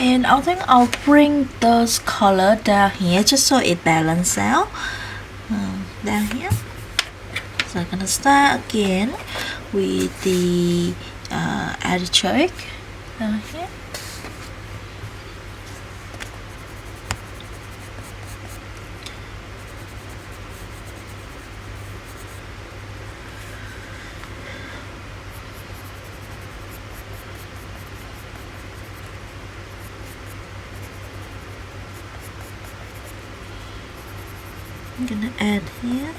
And I think I'll bring those color down here just so it balances out down here. So I'm gonna start again with the artichoke down here. I'm gonna add here.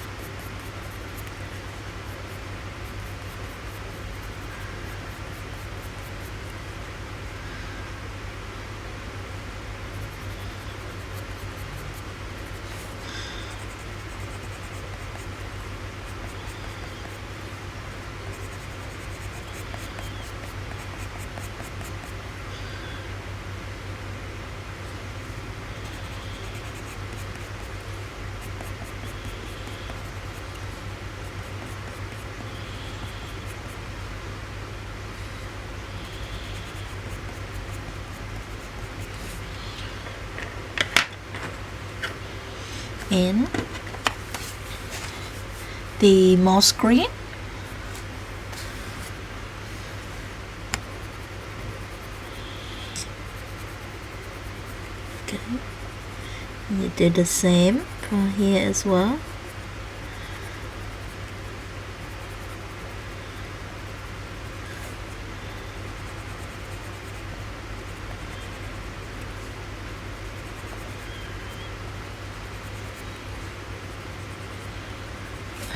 In the moss green. Okay, you do the same for here as well.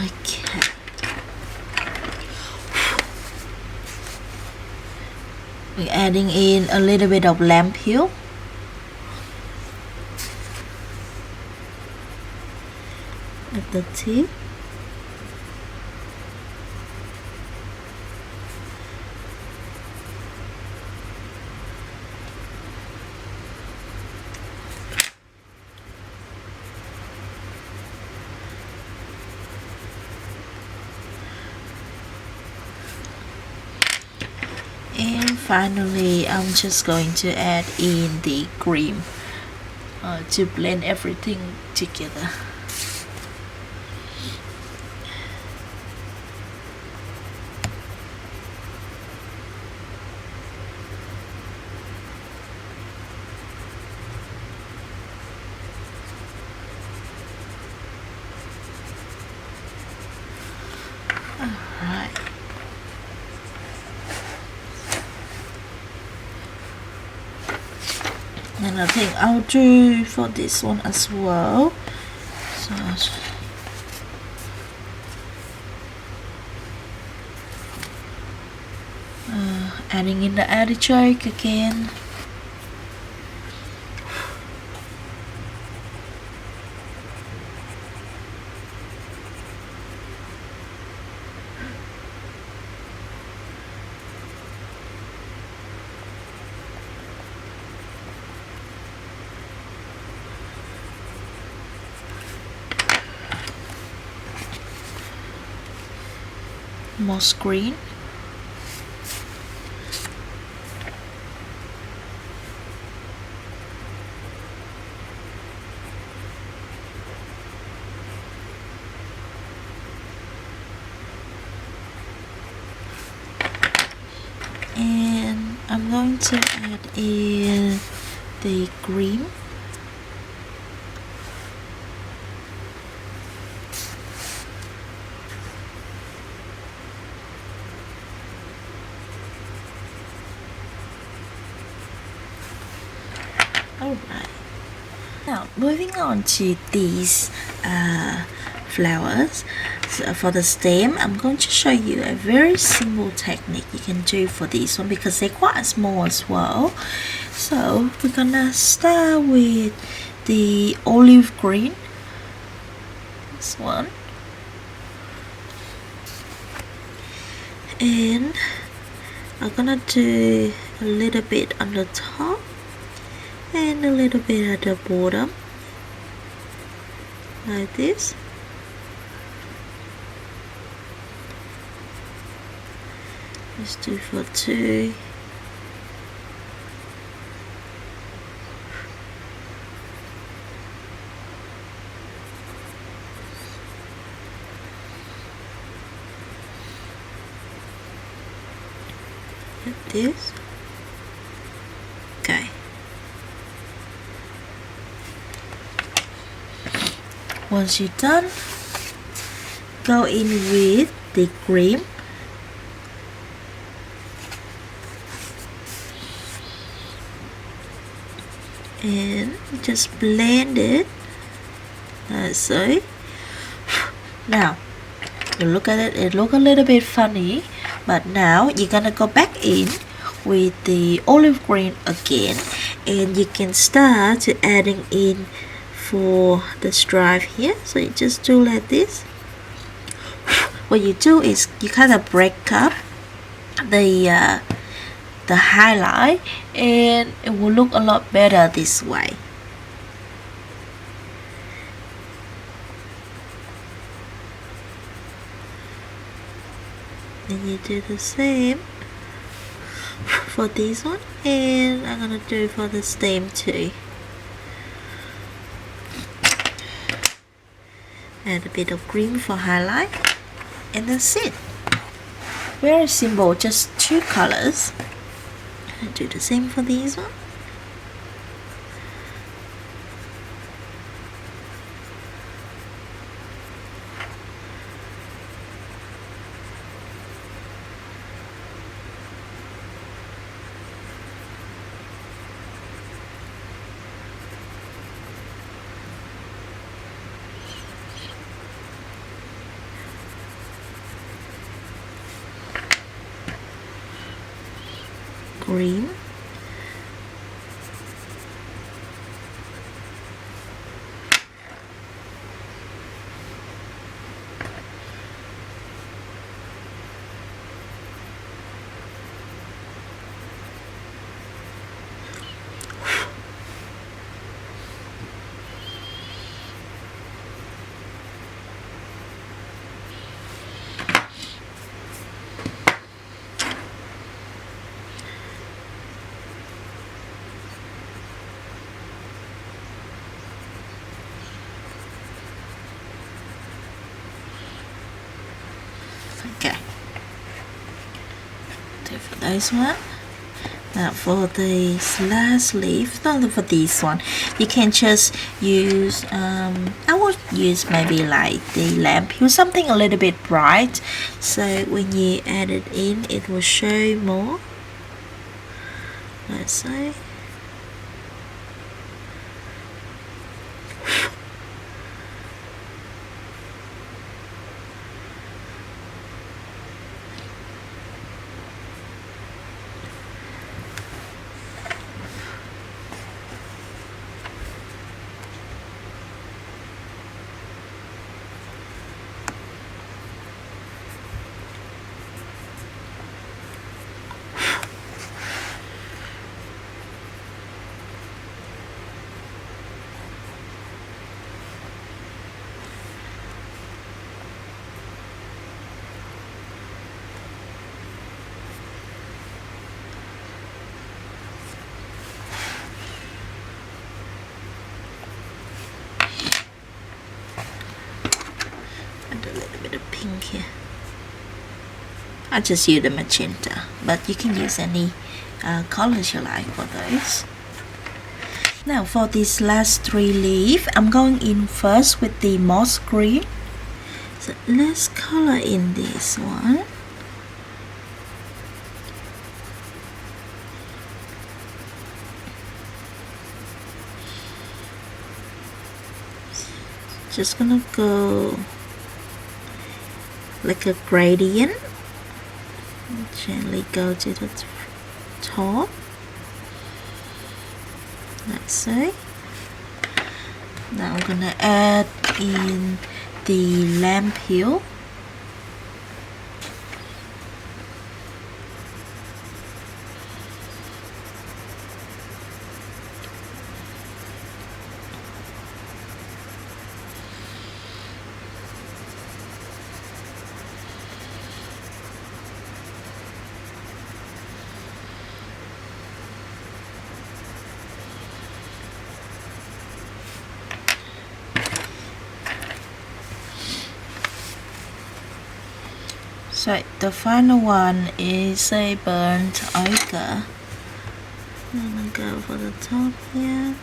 Okay. We're adding in a little bit of limepeel. At the tip. And finally, I'm just going to add in the cream to blend everything together. Alright. And I think I'll do for this one as well. So adding in the artichoke again. Moss green. And I'm going to add in the green. Alright, now moving on to these flowers. So for the stem, I'm going to show you a very simple technique you can do for this one because they're quite small as well. So we're gonna start with the olive green, this one, and I'm gonna do a little bit on the top and a little bit at the bottom, like this. Let's do for two. like this. Okay. Once you're done, go in with the cream. And just blend it like so. Now you look at it, it looks a little bit funny, but now you're gonna go back in with the olive green again, and you can start to adding in for the stripe here. So you just do like this. What you do is you kind of break up the highlight, and it will look a lot better this way. Then you do the same for this one, and I'm gonna do it for the stem too. Add a bit of green for highlight, and that's it. Very simple, just 2 colors. And do the same for these one. Green. Okay, do for this one. Now for the last leaf, not for this one, you can just use I would use maybe like the limepeel, something a little bit bright, so when you add it in it will show more. Let's say pink here. I just use the magenta, but you can use any colors you like for those. Now for these last 3 leaves, I'm going in first with the moss green. So let's color in this one. Just gonna go like a gradient, gently go to the top, like so. Now I'm gonna add in the limepeel. So the final one is a burnt ochre. I'm gonna go for the top here.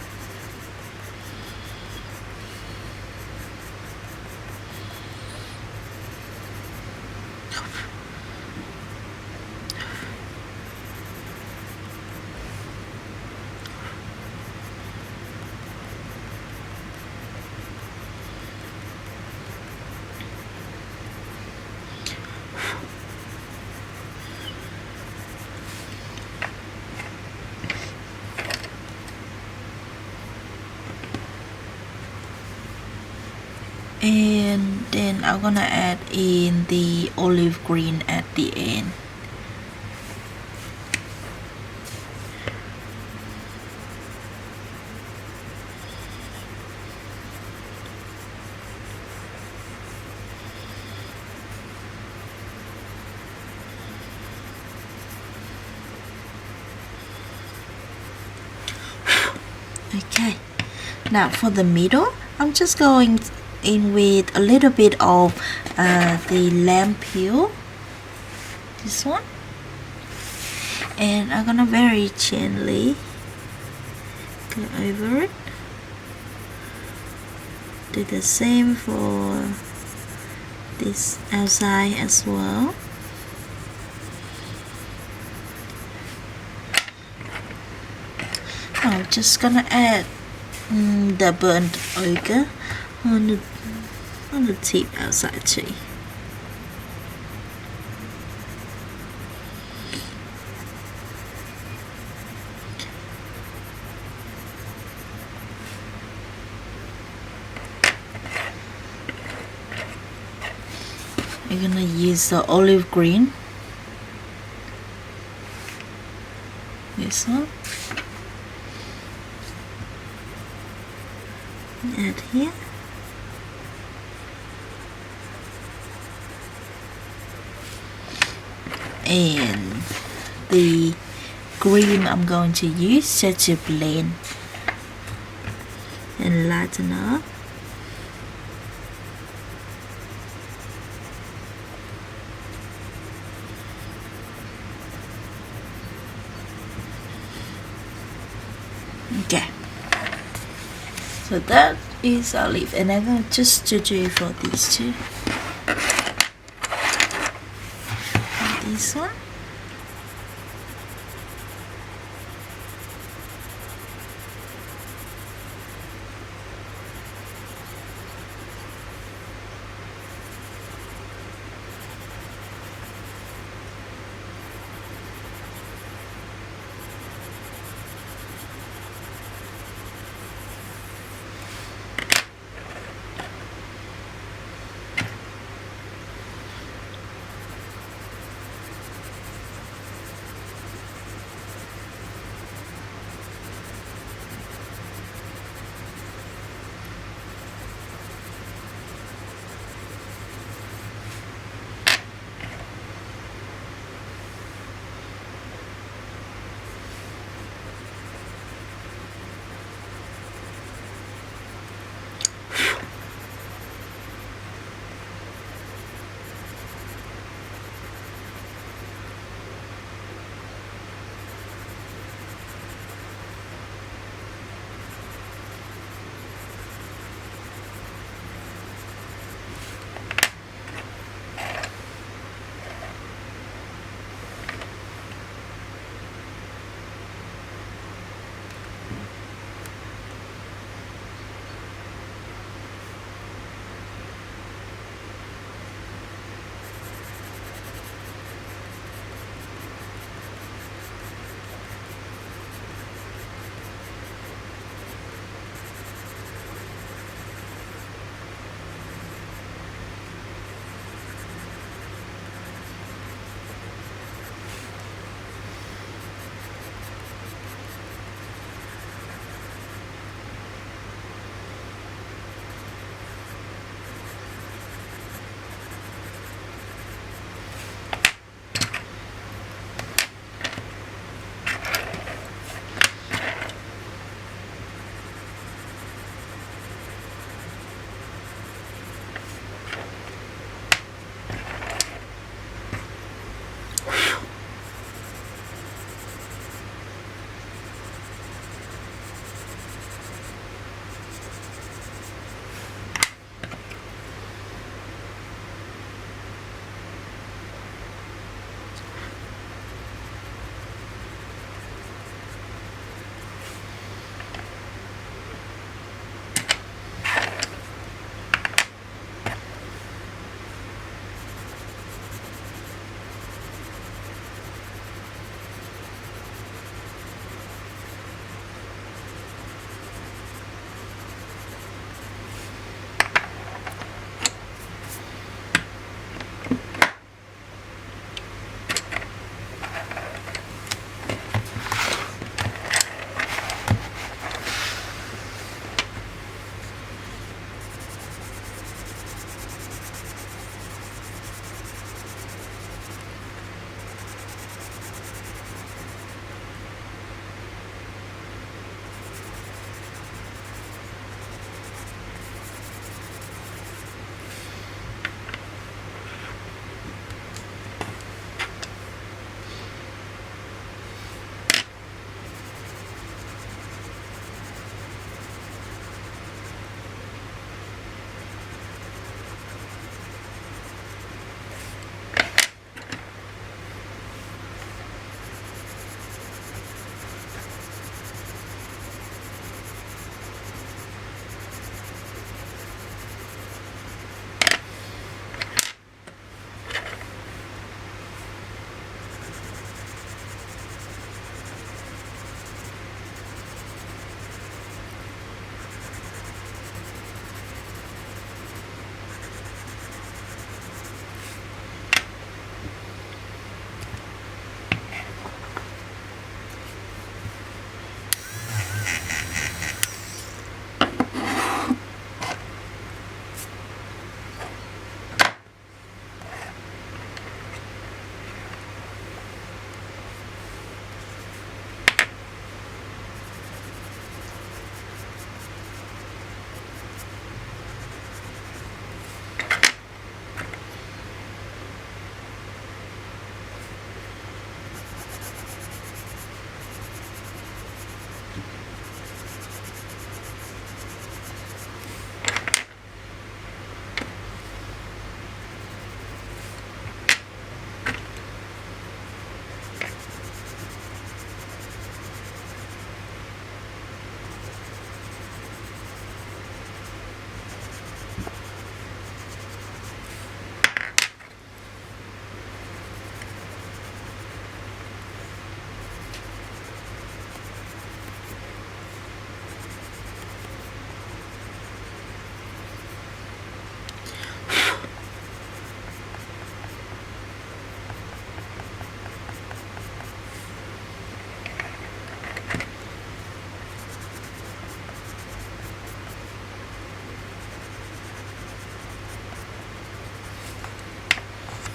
And then I'm gonna add in the olive green at the end. Okay, now for the middle, I'm just going in with a little bit of the limepeel, this one, and I'm gonna very gently go over it. Do the same for this outside as well. I'm just gonna add the burnt ochre on the tip outside too. We're gonna use the olive green, this one, add here. And the green I'm going to use just to blend and lighten up. Okay, so that is our leaf, and I'm going to just do for these two. This one.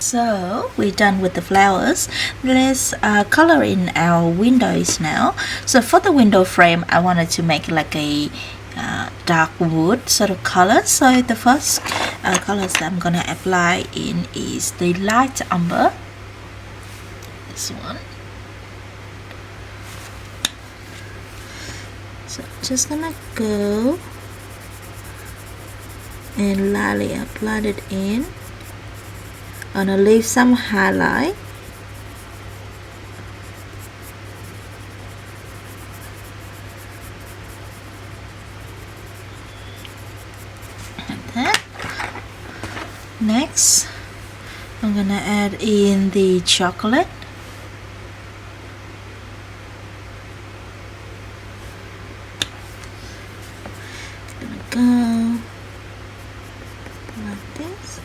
So we're done with the flowers. Let's color in our windows now. So for the window frame, I wanted to make like a dark wood sort of color. So the first colors that I'm gonna apply in is the light umber. This one. So just gonna go and lightly apply it in. I'm gonna leave some highlight. Like that. Next, I'm gonna add in the chocolate. Gonna go like this.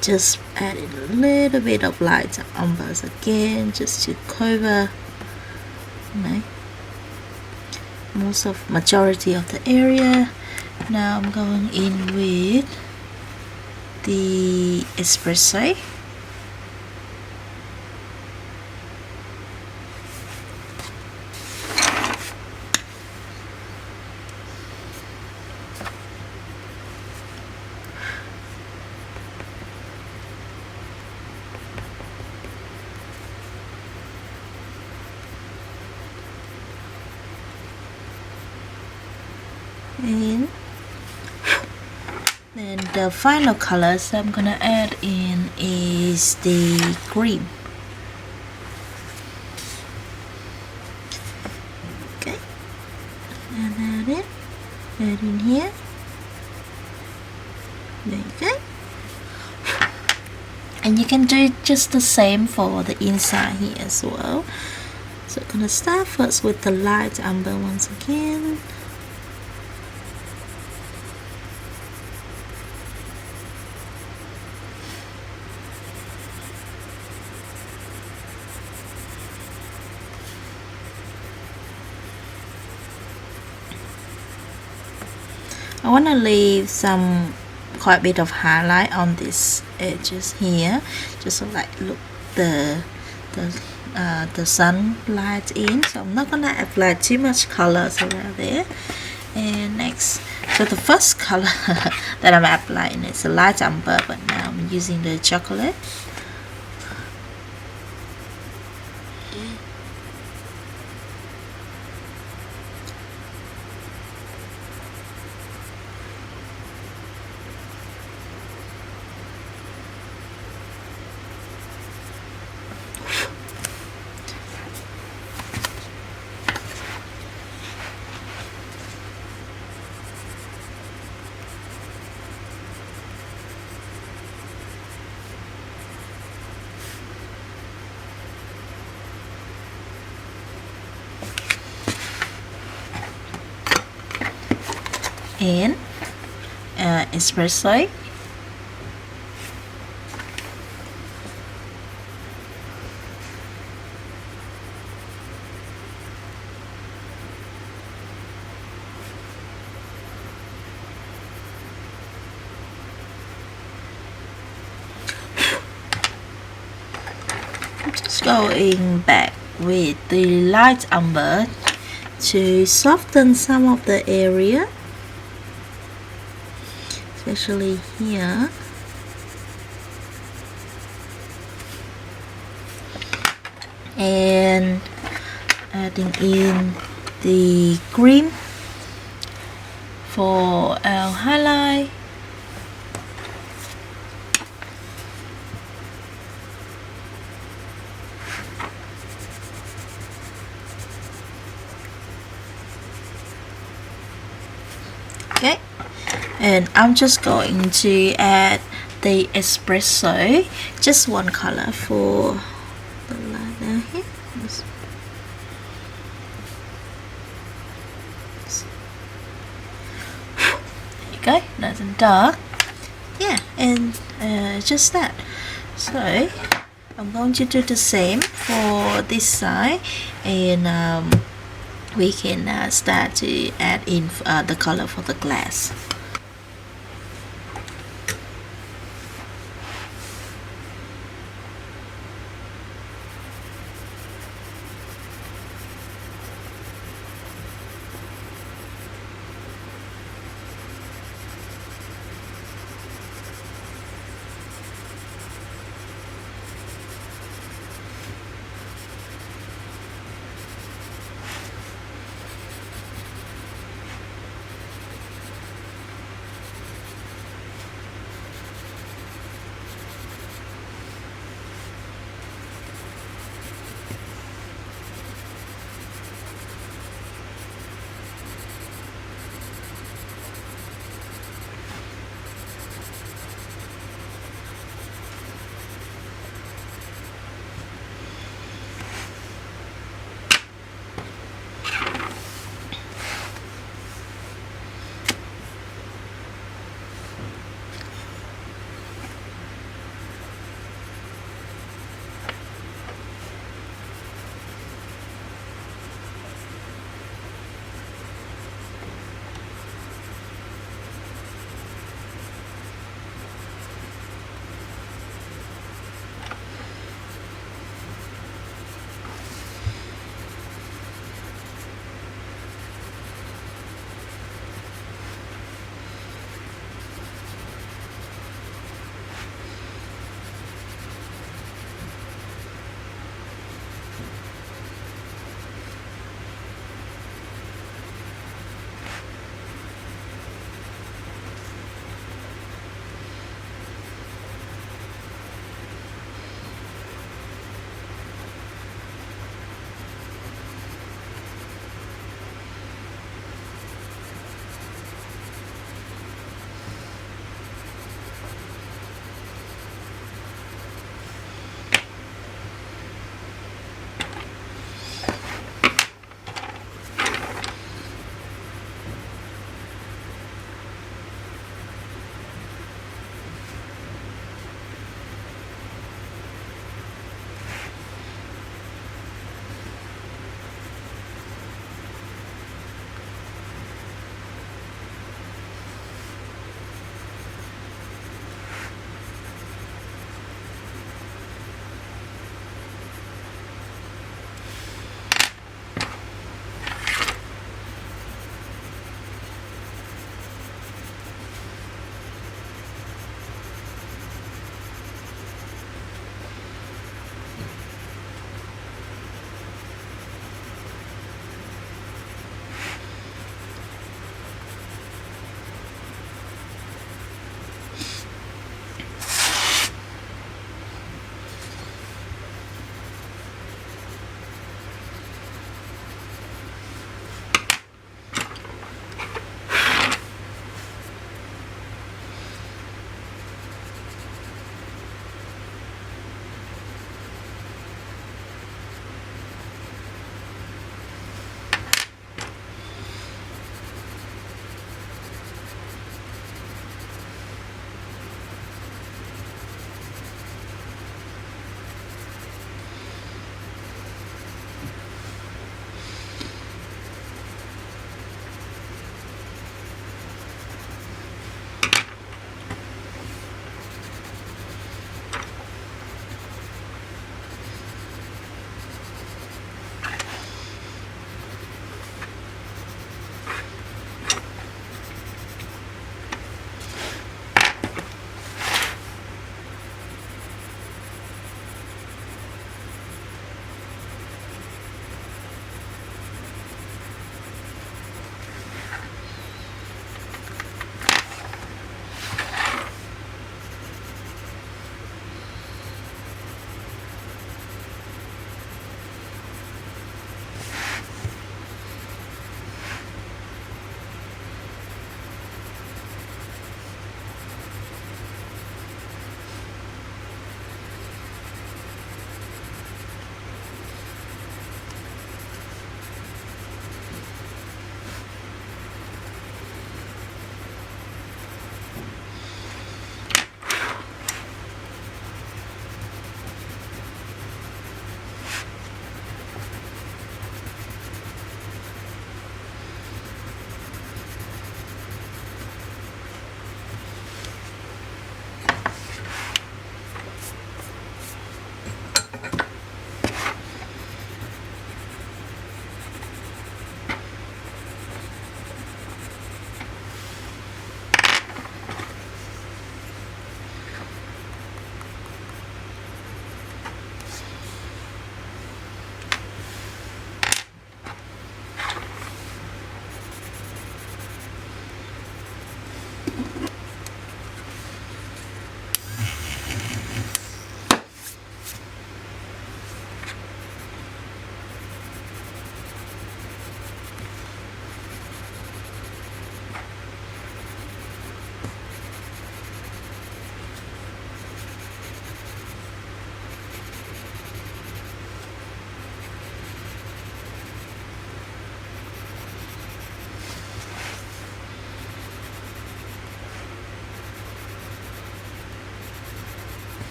Just adding a little bit of light umbers again, just to cover, you know, majority of the area. Now I'm going in with the espresso. And then the final colors I'm gonna add in is the cream. Okay, and add in here. There you go. And you can do just the same for the inside here as well. So I'm gonna start first with the light umber once again. I want to leave some quite a bit of highlight on these edges here, just so like look the sunlight in. So I'm not gonna apply too much colors around there. And next, so the first color that I'm applying is a light umber, but now I'm using the chocolate. And espresso. I'm just going back with the light umber to soften some of the area, especially here. And adding in the cream for our highlight. Okay, and I'm just going to add the espresso, just one color for the liner here. There you go, nice and dark. Yeah, and just that. So I'm going to do the same for this side, and we can start to add in the color for the glass.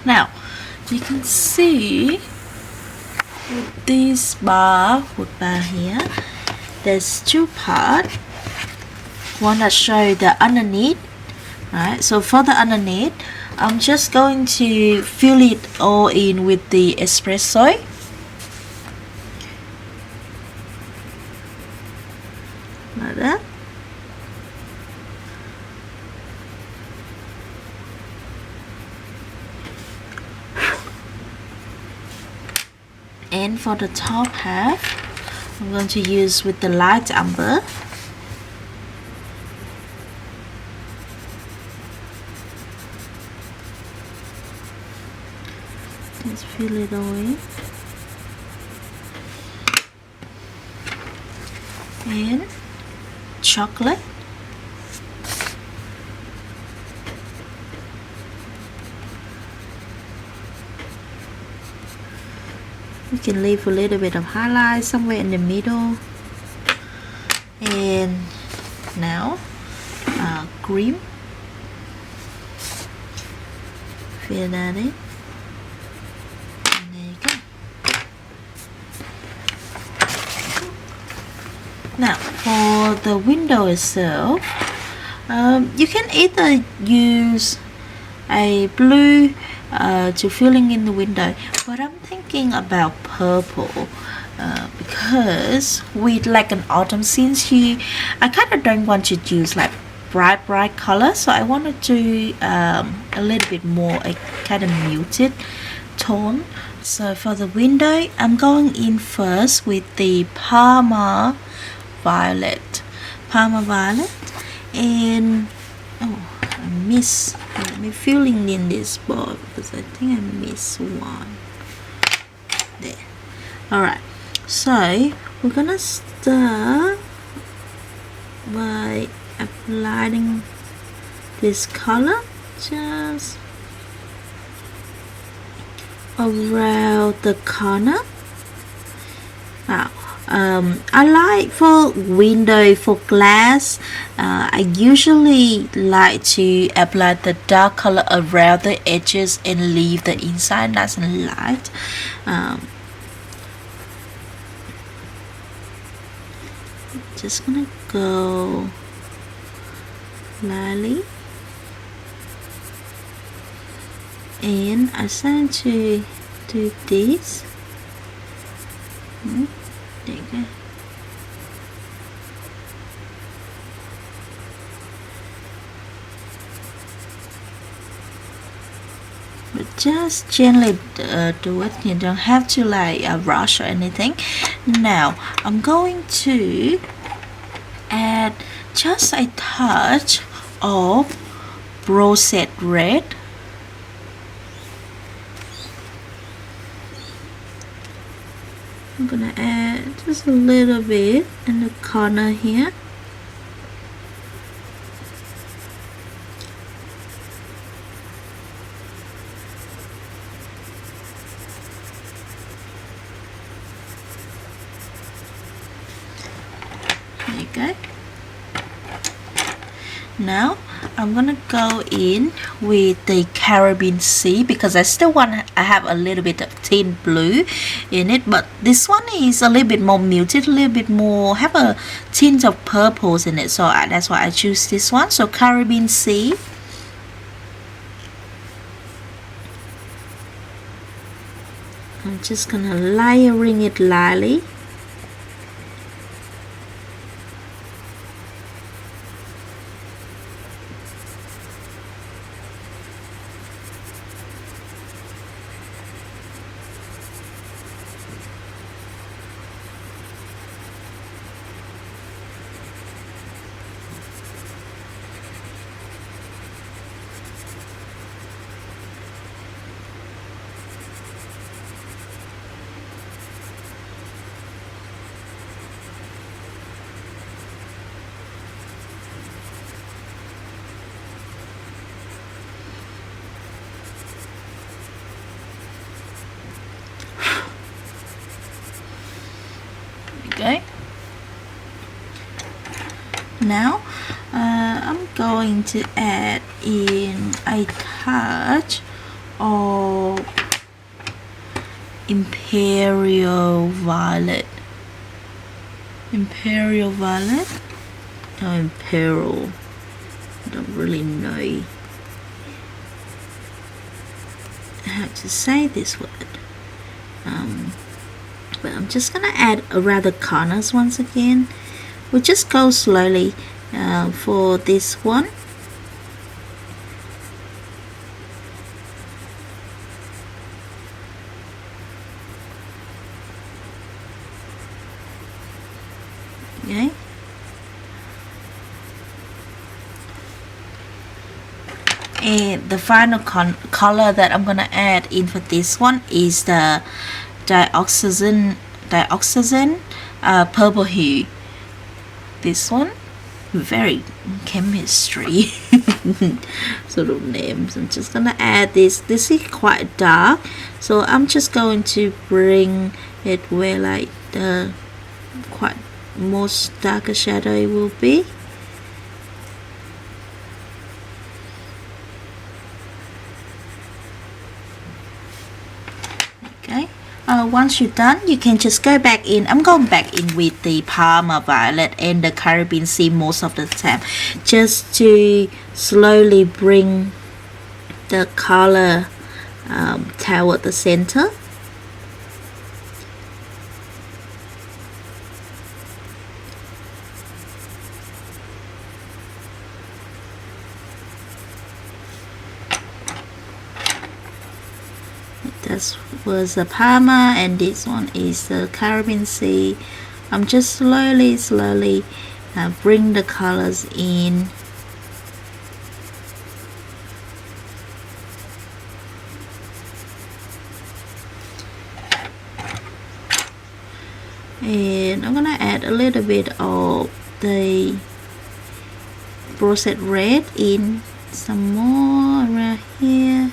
Now you can see with this wood bar here, there's two parts. One that show the underneath, right? So for the underneath, I'm just going to fill it all in with the espresso. Like that. And for the top half, I'm going to use with the light amber. Let's fill it all in. And chocolate. We can leave a little bit of highlight somewhere in the middle. And now cream. Fill that in. And there you go. Now for the window itself, you can either use a blue to filling in the window, but I'm thinking about purple because with like an autumn scene here, I kind of don't want to use like bright color, so I want to do a little bit more a kind of muted tone. So for the window, I'm going in first with the Parma Violet, and I miss. Let me filling in this ball because I think I missed one. There. Alright, so we're gonna start by applying this color just around the corner. Now I like for window, for glass, I usually like to apply the dark color around the edges and leave the inside nice and light. Just gonna go lightly, and I start to do this. There you go. But just gently do it. You don't have to like rush or anything. Now I'm going to add just a touch of rosette red. I'm gonna add just a little bit in the corner here. There you go. Now I'm gonna go in with the Caribbean Sea because I still I have a little bit of tint blue in it, but this one is a little bit more muted, a little bit more, have a tint of purples in it, so that's why I choose this one. So Caribbean Sea. I'm just gonna layering it lightly. Okay. Now I'm going to add in a touch of Imperial Violet. Imperial Violet? No, Imperial. I don't really know how to say this word. But I'm just gonna add around the corners once again. We'll just go slowly for this one. Okay. And the final color that I'm gonna add in for this one is the dioxazine purple hue. This one, very chemistry sort of names. I'm just gonna add this. This is quite dark, so I'm just going to bring it where like the quite most darker shadow it will be. Okay. Once you're done, you can just go back in. I'm going back in with the Parma Violet and the Caribbean Sea most of the time, just to slowly bring the color toward the center. This was the Parma and this one is the Caribbean Sea. I'm just slowly bring the colors in. And I'm gonna add a little bit of the Prussian red in, some more around here.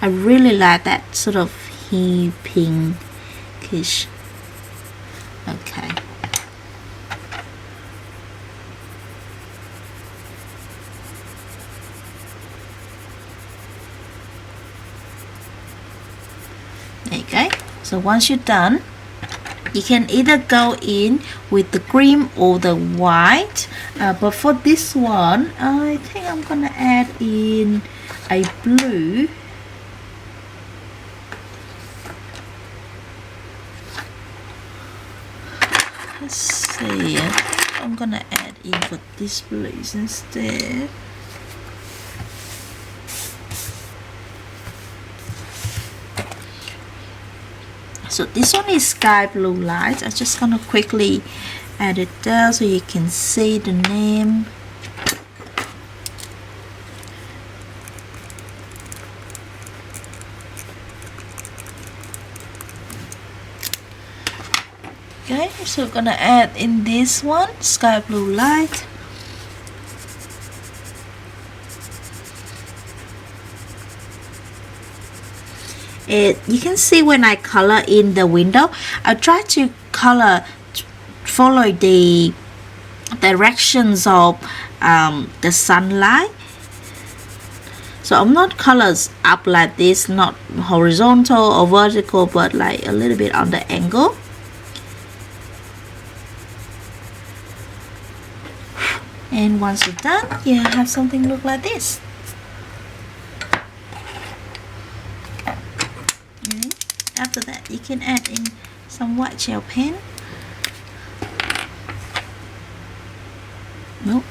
I really like that sort of pinkish. Okay. There you go. So once you're done, you can either go in with the cream or the white. But for this one, I think I'm gonna add in a blue. Let's see, I'm gonna add in for this blues instead. So this one is sky blue light. I'm just gonna quickly add it down so you can see the name. Okay, so we're gonna add in this one, sky blue light. You can see when I color in the window, I try to follow the directions of the sunlight. So I'm not colors up like this, not horizontal or vertical, but like a little bit on the angle. And once you're done, you have something look like this. And after that, you can add in some white gel pen. Nope.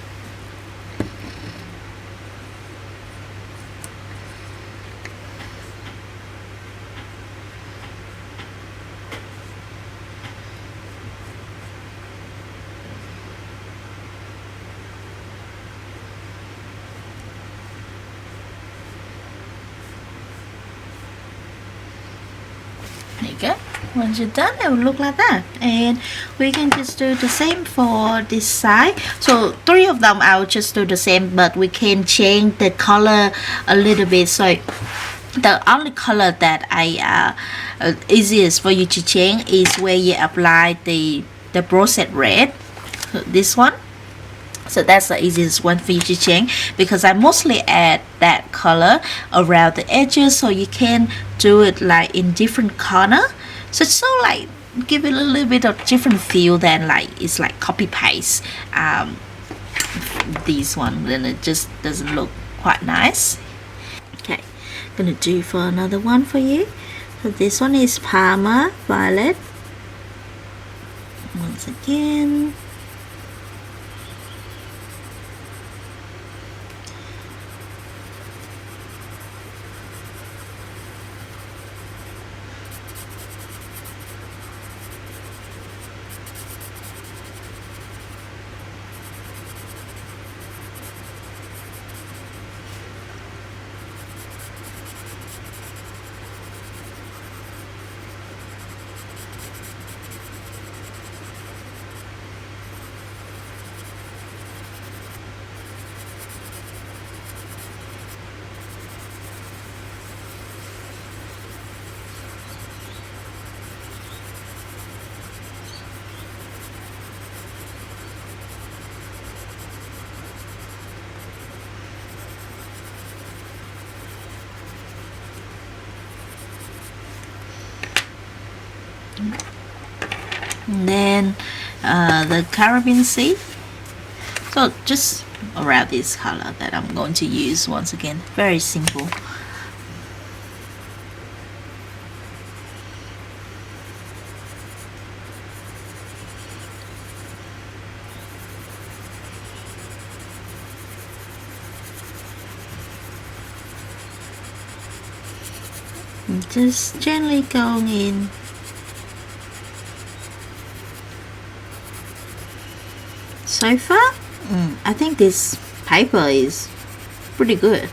There you go. Once you're done, it will look like that. And we can just do the same for this side. So 3 of them I'll just do the same, but we can change the color a little bit. So the only color that I easiest for you to change is where you apply the Prussian red, this one. So that's the easiest one for you to change, because I mostly add that color around the edges, so you can do it like in different corner. So it's so like give it a little bit of different feel than like it's like copy paste this one, then it just doesn't look quite nice. Okay, gonna do for another one for you. So this one is Parma Violet. Once again, and then the carabin seed. So just around this color that I'm going to use. Once again, very simple. And just gently going in. So far, I think this paper is pretty good.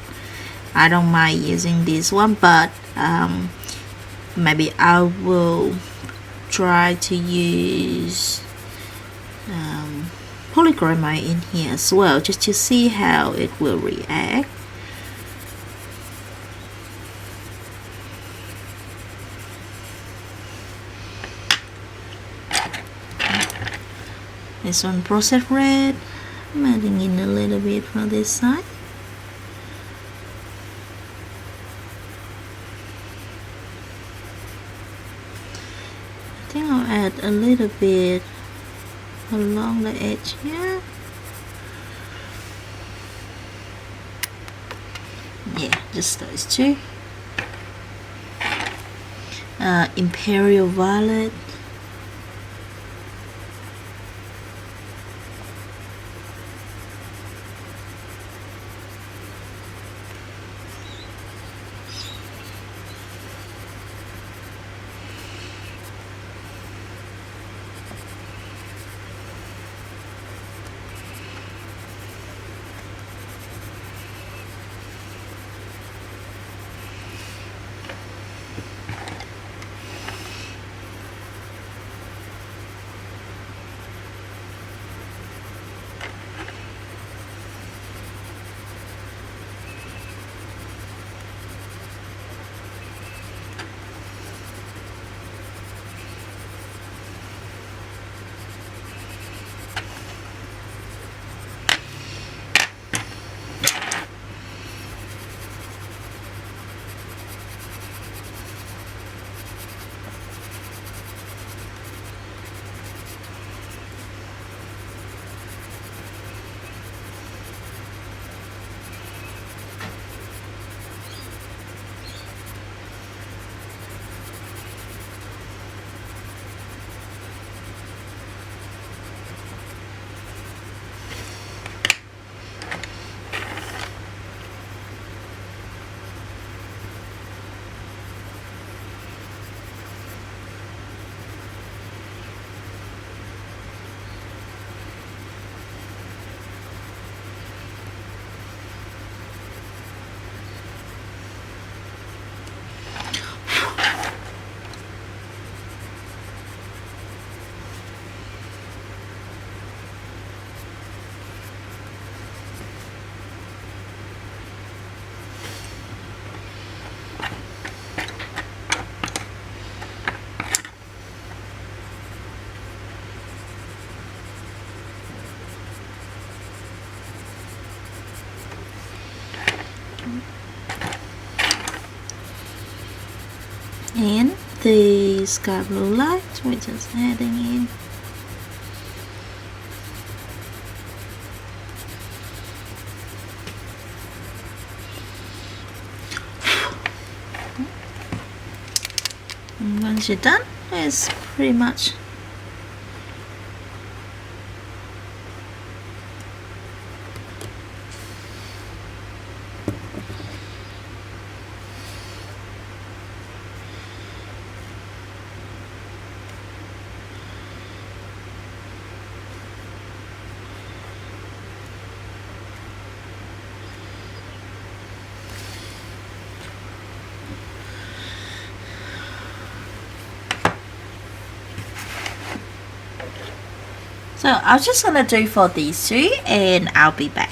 I don't mind using this one, but maybe I will try to use polychromate in here as well, just to see how it will react. This one, processed red. I'm adding in a little bit from this side. I think I'll add a little bit along the edge here. Yeah, just those two. Imperial Violet. the sky blue light, we're just adding in. And once you're done, it's pretty much so I'm just gonna do for these two and I'll be back.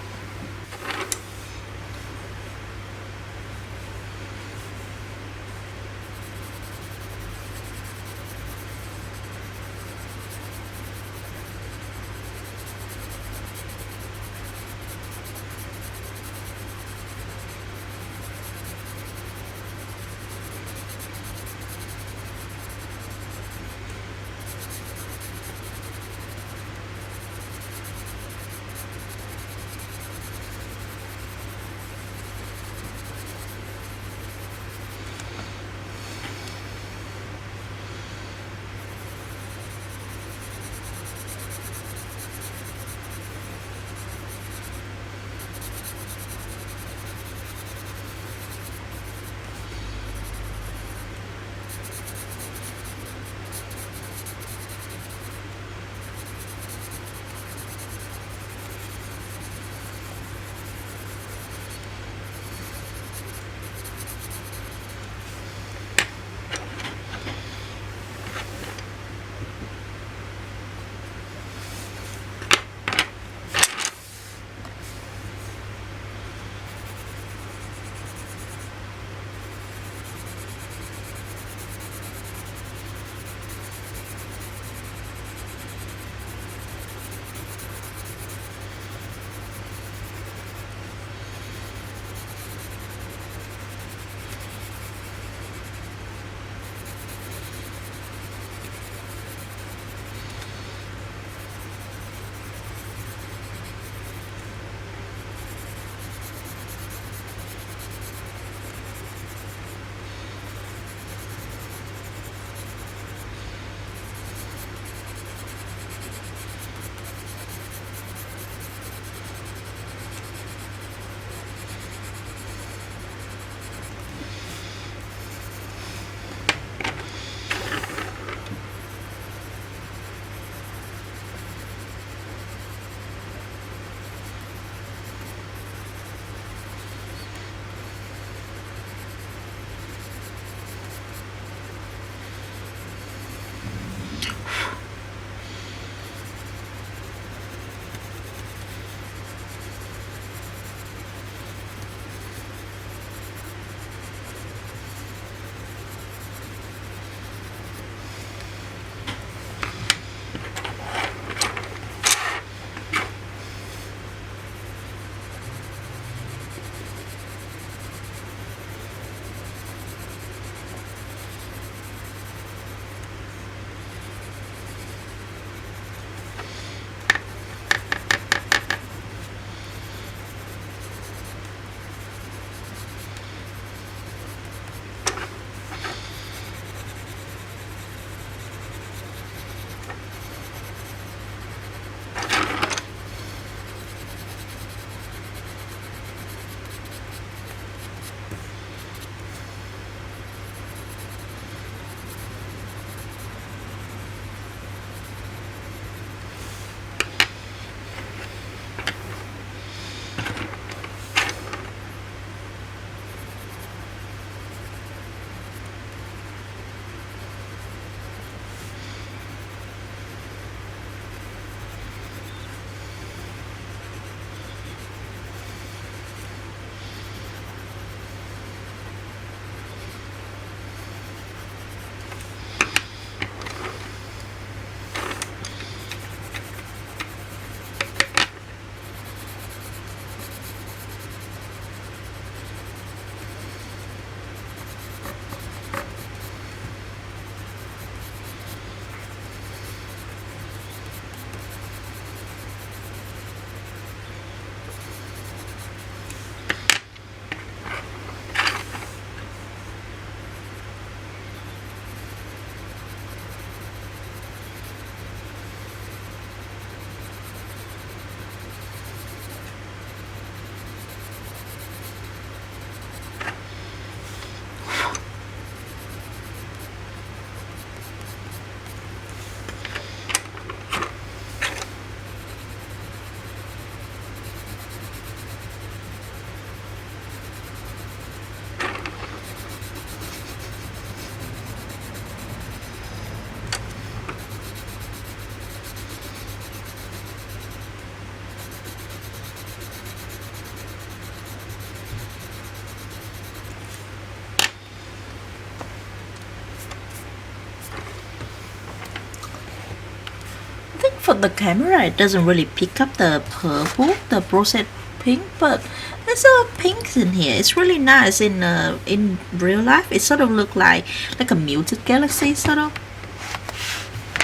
for the camera it doesn't really pick up the purple, the processed pink, but there's a pink in here. It's really nice. In real life it sort of look like a muted galaxy sort of,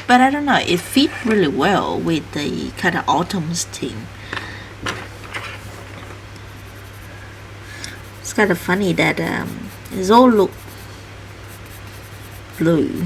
but I don't know, it fit really well with the kind of autumn theme. It's kind of funny that it's all look blue.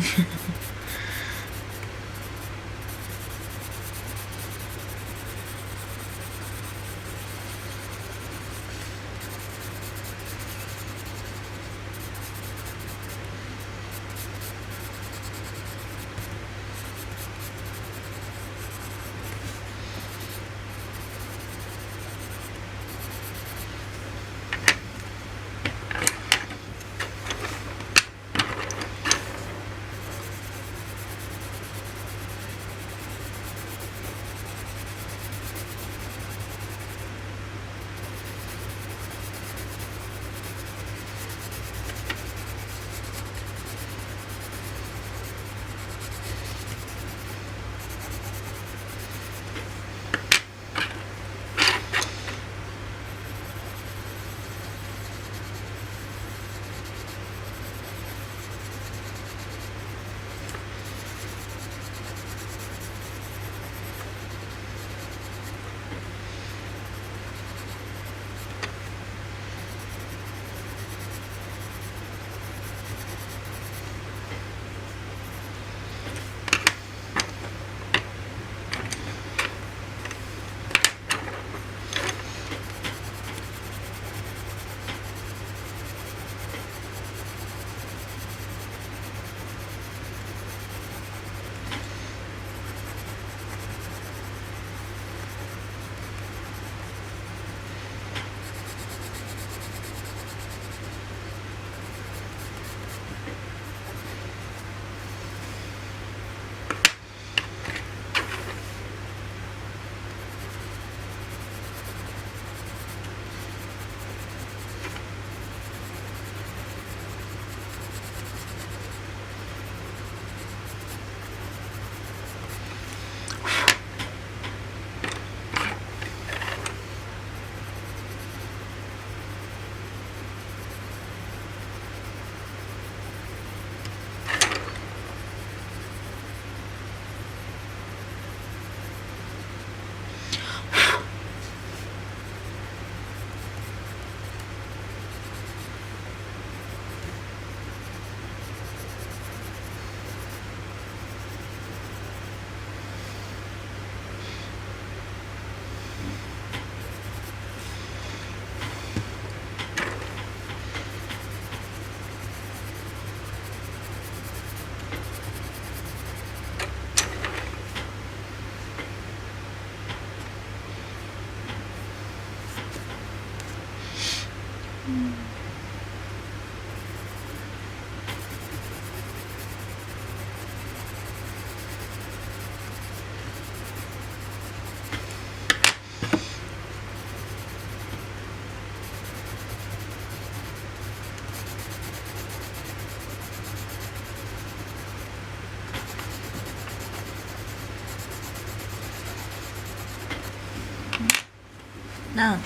No.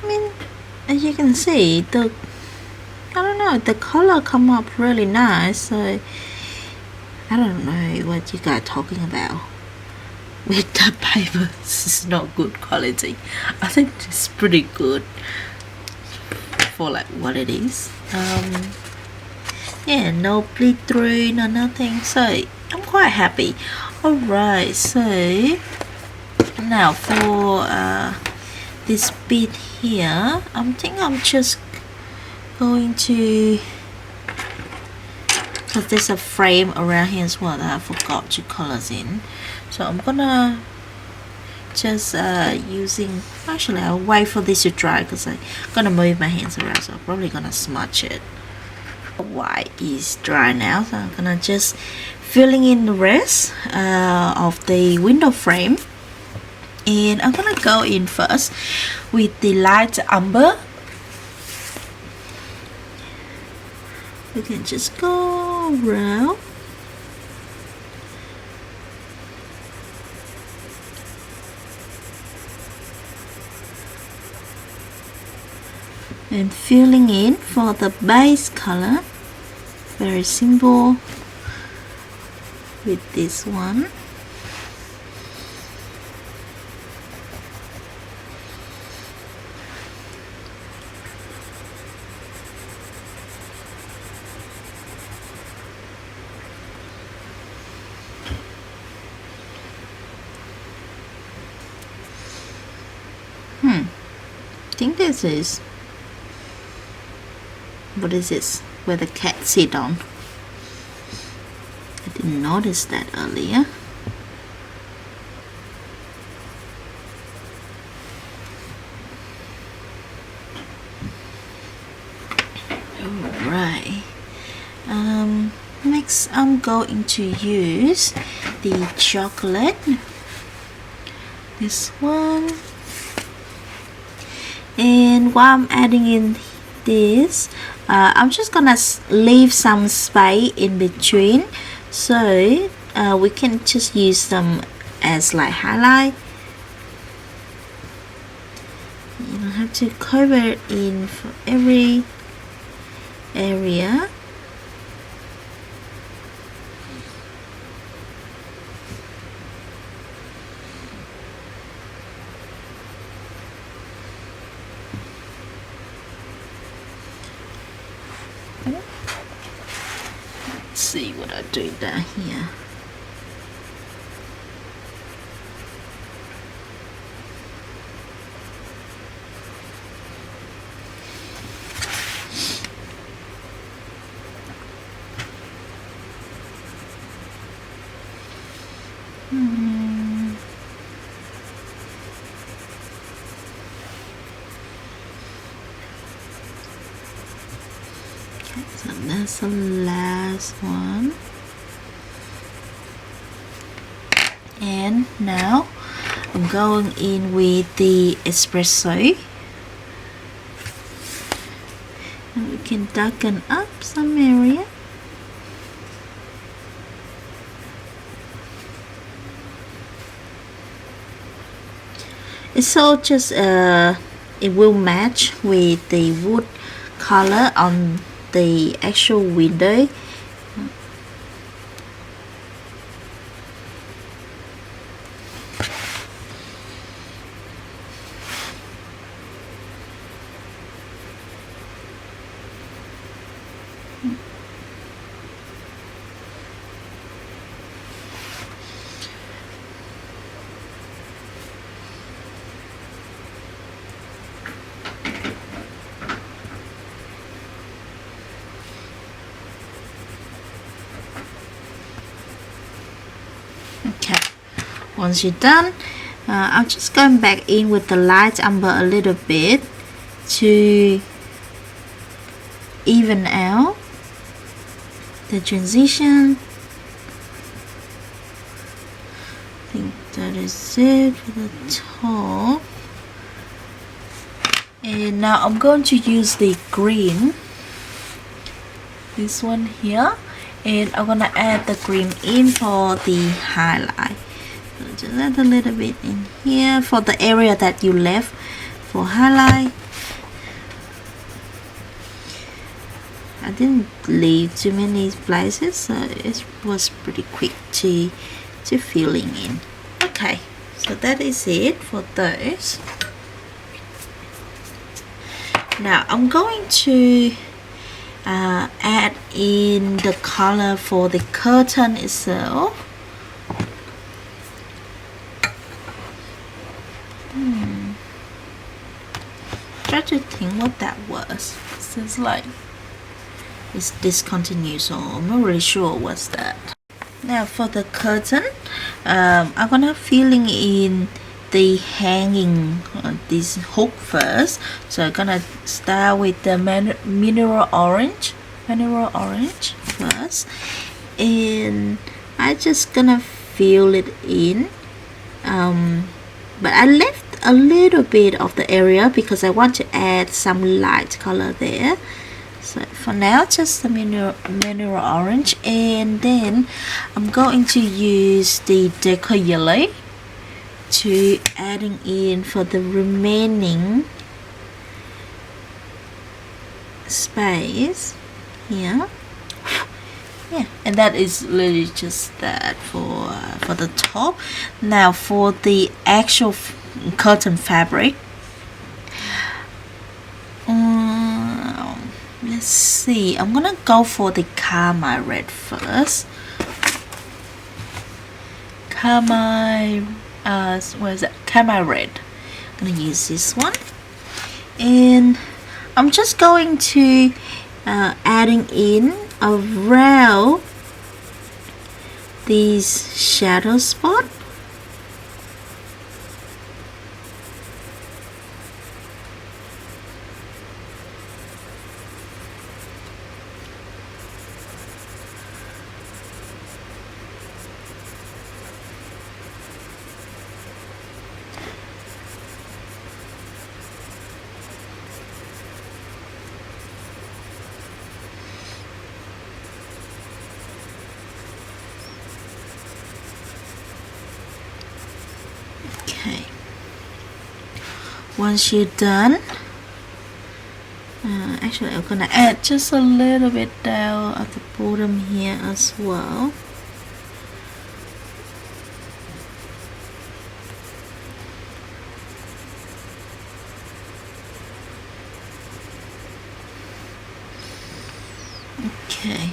I mean, as you can see, I don't know, the color come up really nice, so I don't know what you guys talking about with the paper. This is not good quality. I think it's pretty good for like what it is. Yeah, no bleed through, no nothing, so I'm quite happy. Alright, so now for this bit here, I think I'm just going to, because there's a frame around here as well that I forgot to colors in, so I'm gonna just using, actually I'll wait for this to dry because I'm gonna move my hands around, so I'm probably gonna smudge it. The white is dry now, so I'm gonna just filling in the rest of the window frame, and I'm gonna go in first with the light umber. We can just go around. And filling in for the base color, very simple with this one. I think this is, what is this, where the cat sit on? I didn't notice that earlier. Alright, next I'm going to use the chocolate, this one. And while I'm adding in this, I'm just gonna leave some space in between, so we can just use them as like highlight. You don't have to cover it in for every area. See what I do down here. So that's the last one, and now I'm going in with the espresso, and we can darken up some area. It's all just it will match with the wood color on the actual window. Okay, once you're done, I'm just going back in with the light umber a little bit to even out the transition. I think that is it for the top. And now I'm going to use the green, this one here, and I'm gonna add the green in for the highlight. So just add a little bit in here for the area that you left for highlight. I didn't leave too many places, so it was pretty quick to filling in. Okay, so that is it for those. Now I'm going to add in the color for the curtain itself. Try to think what that was. It's like it's discontinued, so I'm not really sure what's that. Now for the curtain, I'm gonna filling in the hanging this hook first. So I'm gonna start with the mineral orange first, and I just gonna fill it in, but I left a little bit of the area because I want to add some light color there. So for now, just the mineral orange, and then I'm going to use the deco yellow to adding in for the remaining space here. Yeah, and that is really just that for the top. Now for the actual cotton fabric, let's see, I'm gonna go for the Carmine red first. Carmine, what is it? Carmine red. I'm gonna use this one, and I'm just going to adding in around these shadow spot. Okay, once you're done, actually I'm gonna add just a little bit down at the bottom here as well. Okay,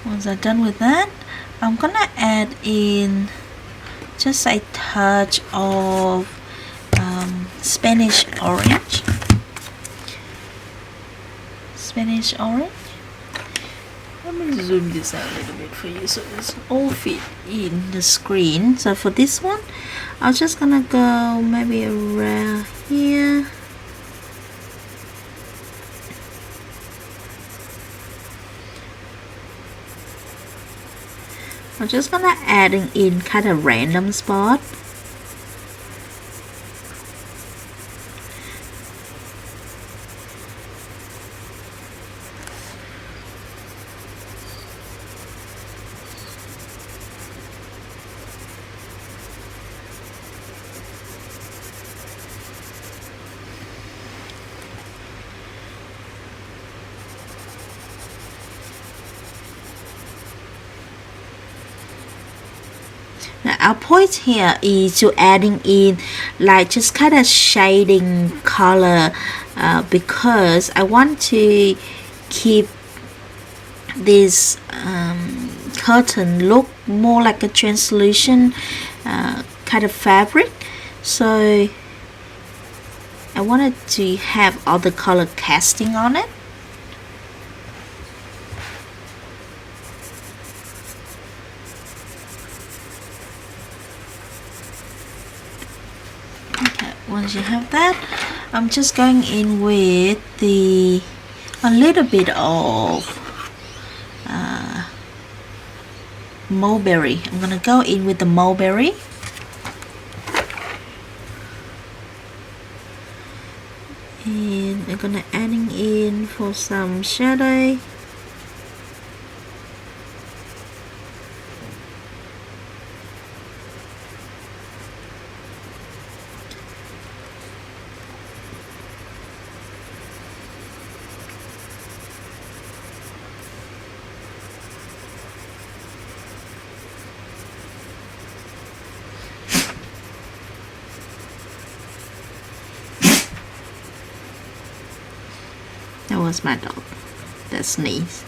once I'm done with that, I'm gonna add in just a touch of Spanish orange. Let me zoom this out a little bit for you so it's all fit in the screen. So for this one, I'm just gonna go maybe around here. I'm just gonna adding in kind of random spot. Now our point here is to adding in like just kind of shading color, because I want to keep this curtain look more like a translucent kind of fabric. So I wanted to have all the color casting on it. Once you have that, I'm just going in with a little bit of mulberry. I'm gonna go in with the mulberry, and I'm gonna adding in for some shadow. That was my dog that sneezed.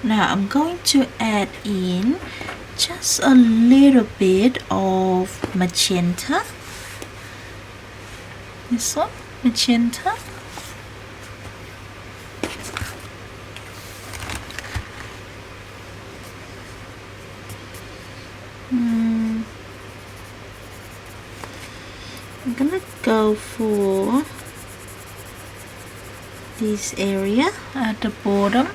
Now I'm going to add in just a little bit of magenta. This one, magenta. I'm gonna go for this area at the bottom.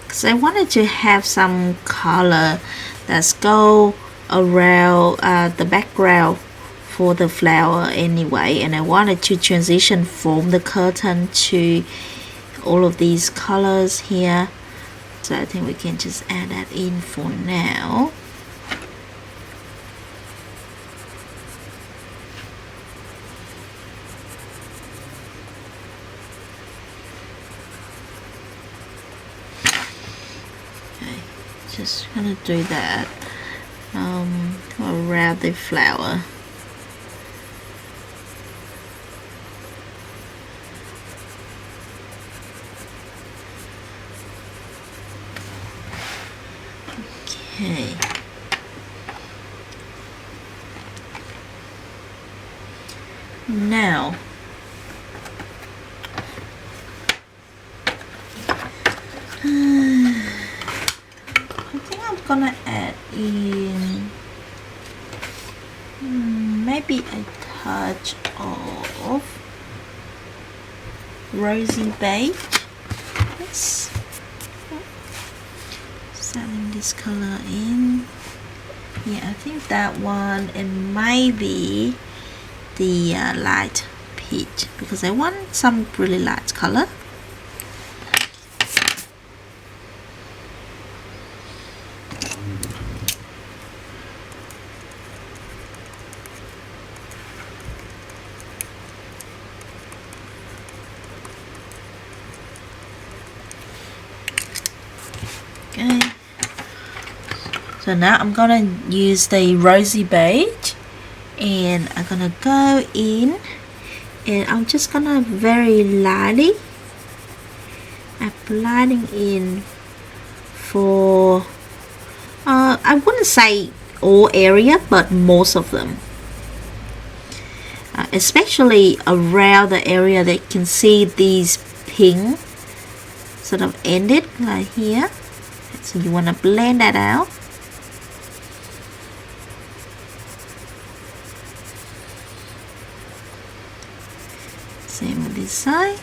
Because I wanted to have some color that's go around the background for the flower anyway, and I wanted to transition from the curtain to all of these colors here, so I think we can just add that in for now. Just gonna do that around the flower. Okay. Now gonna add in maybe a touch of rosy beige. Yes. Setting this color in. Yeah, I think that one, and maybe the light peach, because I want some really light color. Okay, so now I'm gonna use the rosy beige, and I'm gonna go in, and I'm just gonna very lightly applying in for I wouldn't say all area, but most of them, especially around the area that you can see these pink sort of ended like here. So you want to blend that out. Same with this side.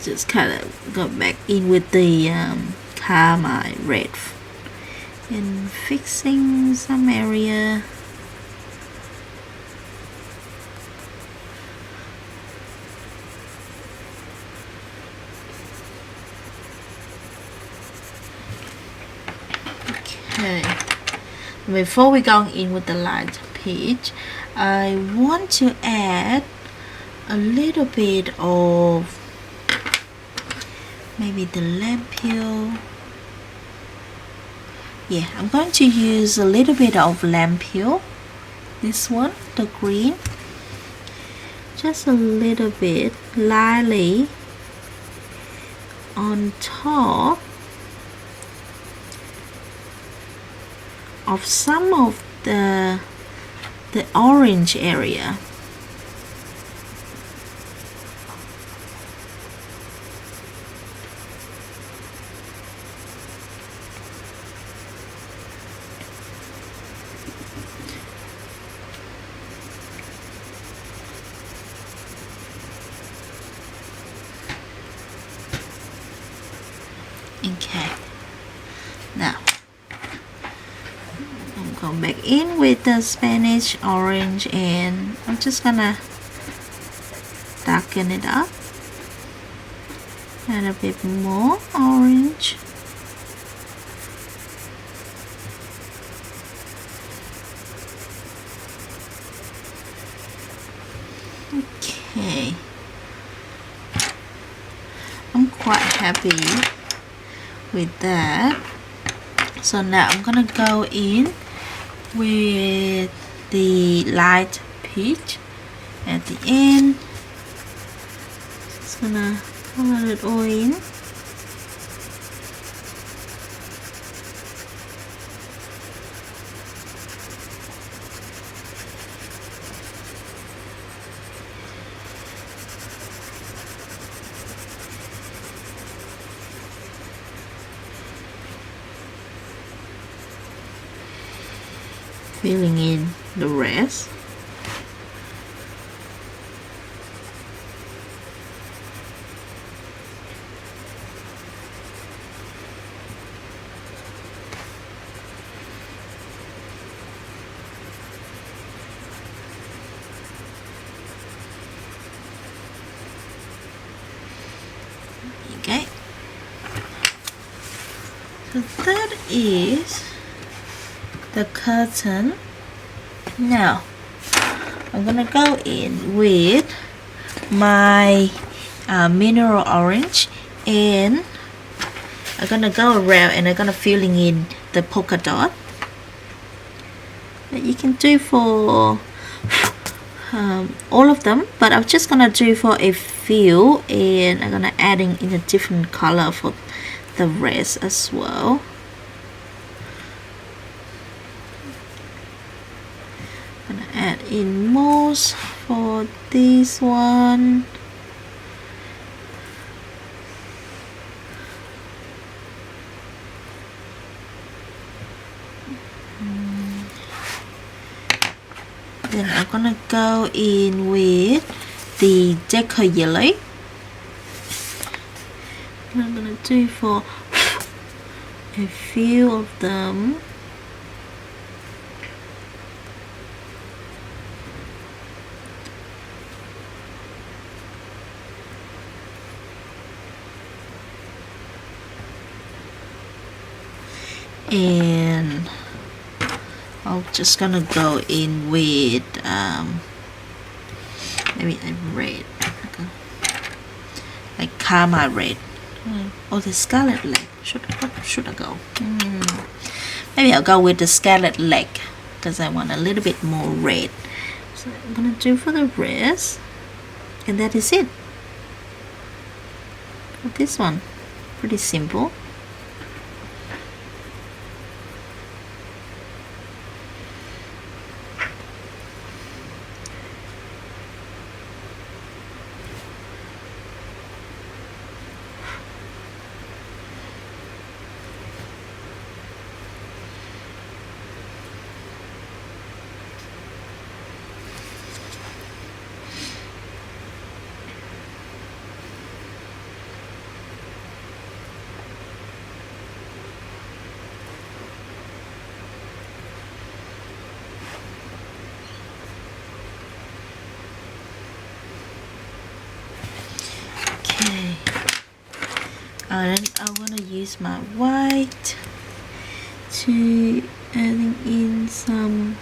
Just kind of go back in with the Carmine red and fixing some area. Okay, before we go in with the light peach, I want to add a little bit of maybe the limepeel. Yeah, I'm going to use a little bit of limepeel. This one, the green, just a little bit lightly on top of some of the the orange area. Okay, now I'm going back in with the Spanish orange, and I'm just gonna darken it up, add a bit more orange. Okay, I'm quite happy with that. So now I'm gonna go in with the light peach at the end. Just gonna color it all in. Filling in the rest. Okay, so that is the curtain. Now I'm gonna go in with my mineral orange, and I'm gonna go around and I'm gonna filling in the polka dot that you can do for all of them, but I'm just gonna do for a few, and I'm gonna adding in a different color for the rest as well. Gonna add in moss for this one. Then I'm gonna go in with the deco yellow. I'm gonna do for a few of them. And I'm just gonna go in with maybe a red, like Carmine red, or the scarlet leg. What should I go? Maybe I'll go with the scarlet leg because I want a little bit more red. So I'm gonna do for the rest, and that is it for this one. Pretty simple. And I want to use my white to adding in some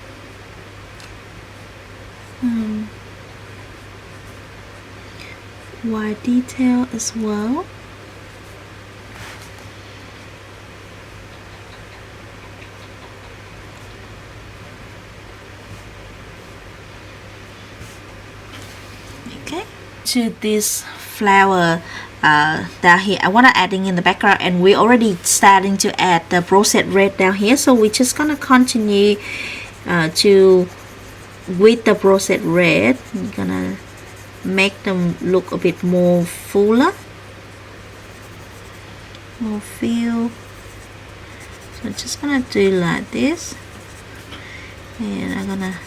white detail as well. Okay, to this flower down here, I want to adding in the background, and we're already starting to add the processed red down here, so we're just gonna continue to with the processed red, I'm gonna make them look a bit more fuller, more feel. So I'm just gonna do like this, and I'm gonna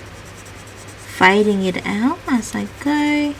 fading it out as I go.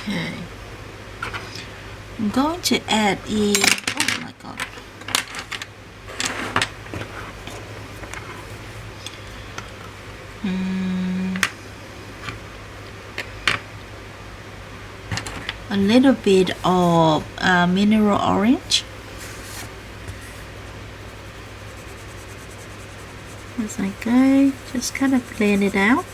Okay, I'm going to add in, oh my god, a little bit of mineral orange as I go, just kind of blend it out.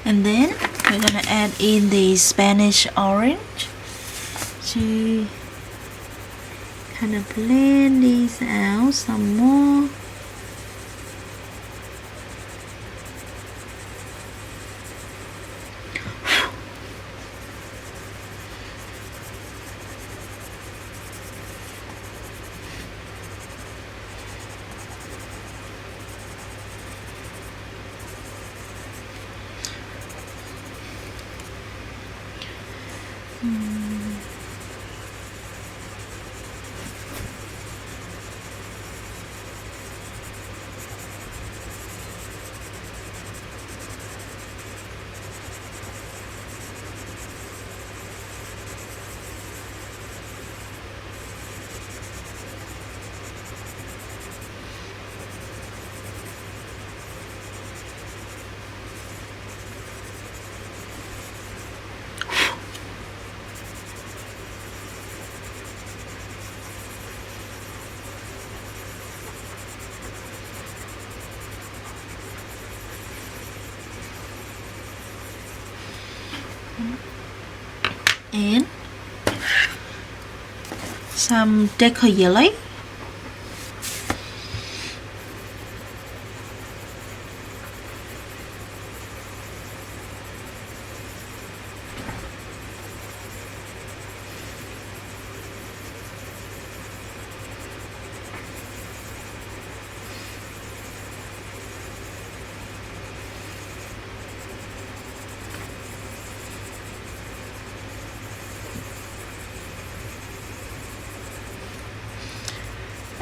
And then we're gonna add in the Spanish orange to kind of blend these out some more. And some deco yellow.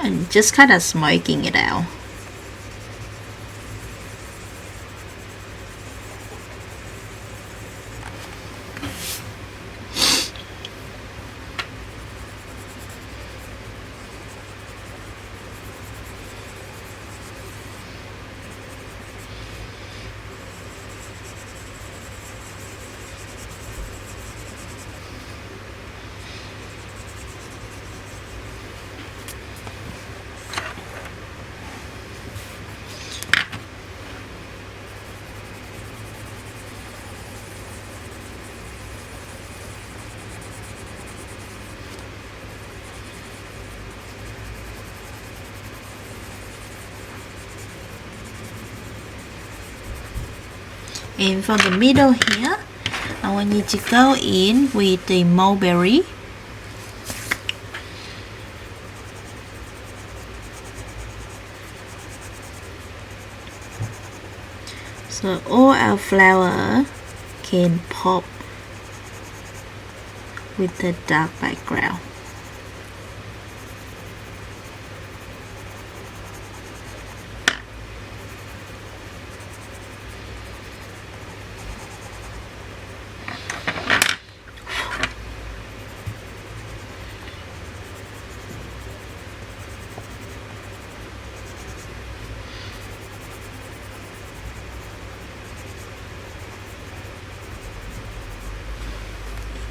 and just kind of smoking it out. And for the middle here, I want you to go in with the mulberry. So all our flower can pop with the dark background.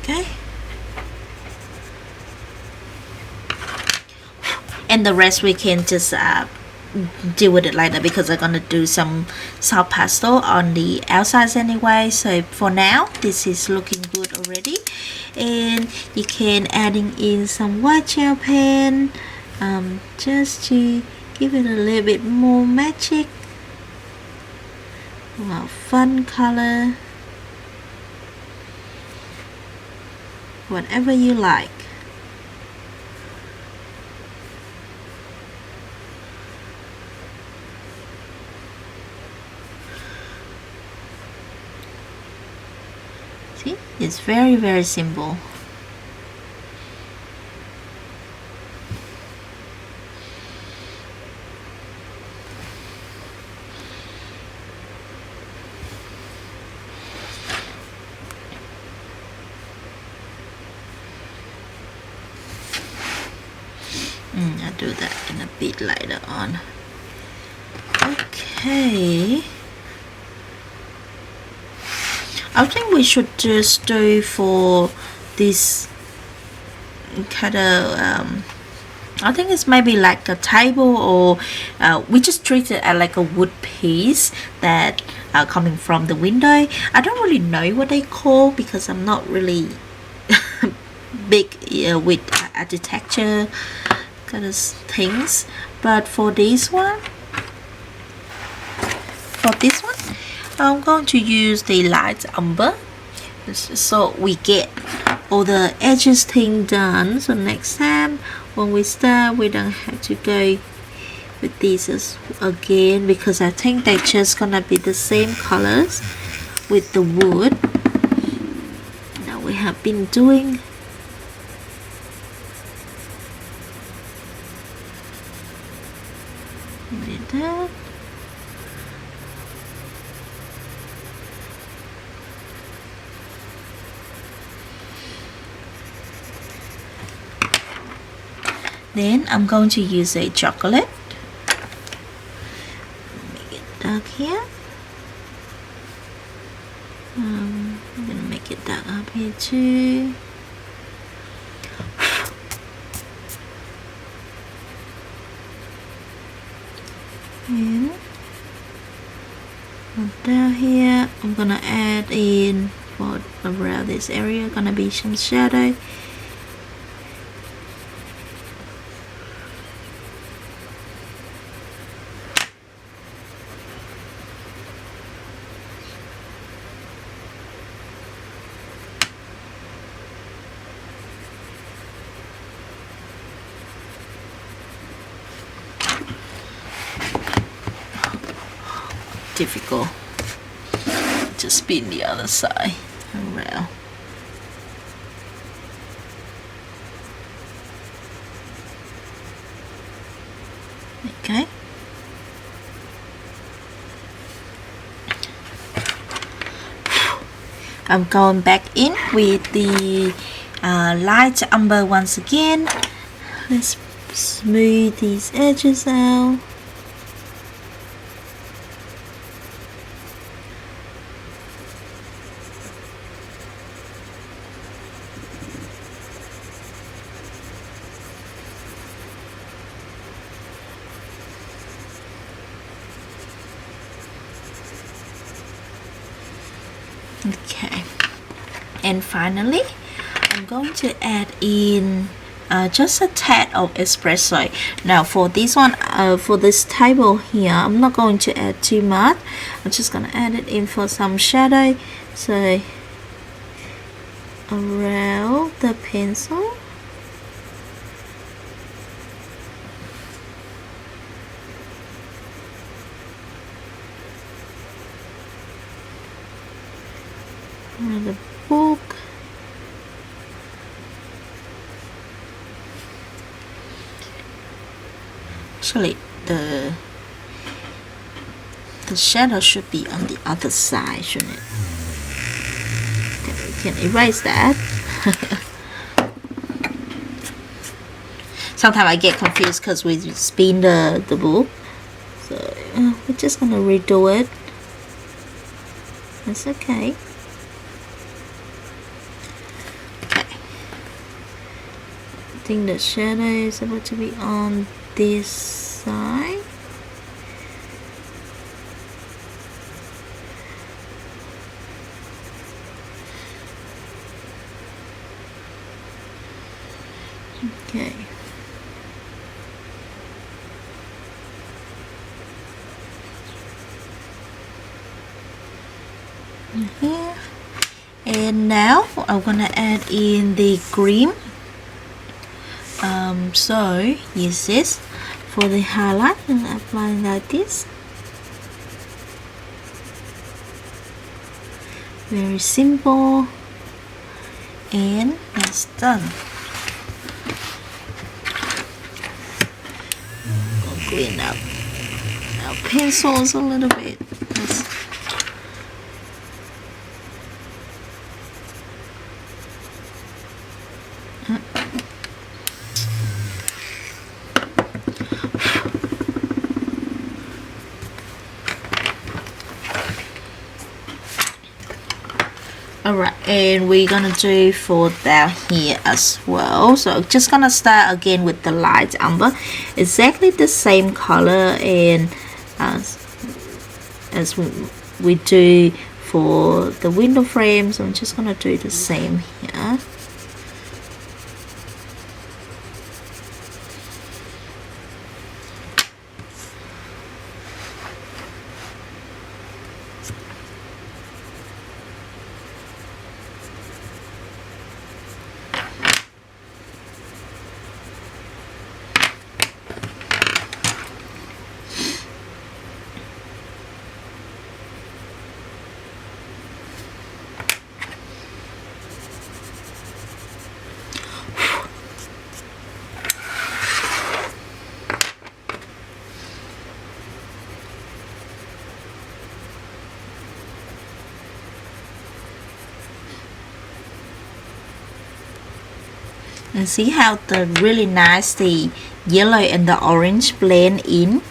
Okay, and the rest we can just deal with it later, because I'm gonna do some soft pastel on the outsides anyway. So for now, this is looking good already, and you can adding in some white gel pen just to give it a little bit more magic. Wow, fun color. Whatever you like. See, it's very, very simple. I'll do that in a bit later on. Okay, I think we should just do for this kind of I think it's maybe like a table, or we just treat it as like a wood piece that coming from the window. I don't really know what they call, because I'm not really big with architecture kind of things. But for this one, I'm going to use the light umber, so we get all the edges thing done. So next time when we start, we don't have to go with these again, because I think they're just gonna be the same colors with the wood that we have been doing. Like that. Then I'm going to use a chocolate. Make it dark here. I'm gonna make it dark up here too. And down here, I'm gonna add in for around this area, gonna be some shadow. Difficult to spin the other side around. I'm going back in with the light umber once again. Let's smooth these edges out. Okay, and finally I'm going to add in just a tad of espresso. Now for this one, for this table here, I'm not going to add too much. I'm just gonna add it in for some shadow, so around the pencil. The book. Actually, the shadow should be on the other side, shouldn't it? Okay, we can erase that. Sometimes I get confused because we spin the book, so we're just gonna redo it. That's okay. I think the shadow is about to be on this side. Okay. Here. And now I'm gonna add in the green. So use this for the highlight and apply like this. Very simple, and that's done. Go clean up our pencils a little bit. Alright, and we're gonna do for down here as well. So just gonna start again with the light umber, exactly the same color and as we do for the window frames. I'm just gonna do the same here. And see how the really nice the yellow and the orange blend in.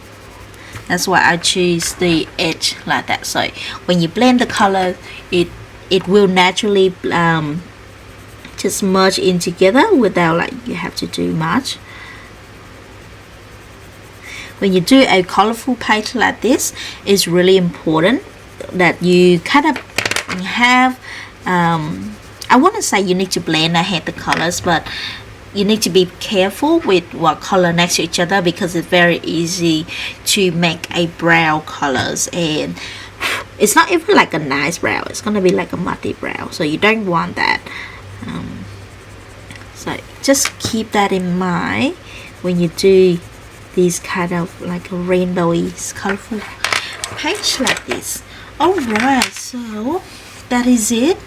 That's why I choose the edge like that. So when you blend the color, it will naturally just merge in together without like you have to do much. When you do a colorful page like this, it's really important that you kind of have I want to say you need to blend ahead the colors, but you need to be careful with what color next to each other, because it's very easy to make a brown colors, and it's not even like a nice brown. It's gonna be like a muddy brown, so you don't want that. So just keep that in mind when you do these kind of like a rainbowy colorful page like this. Alright, so that is it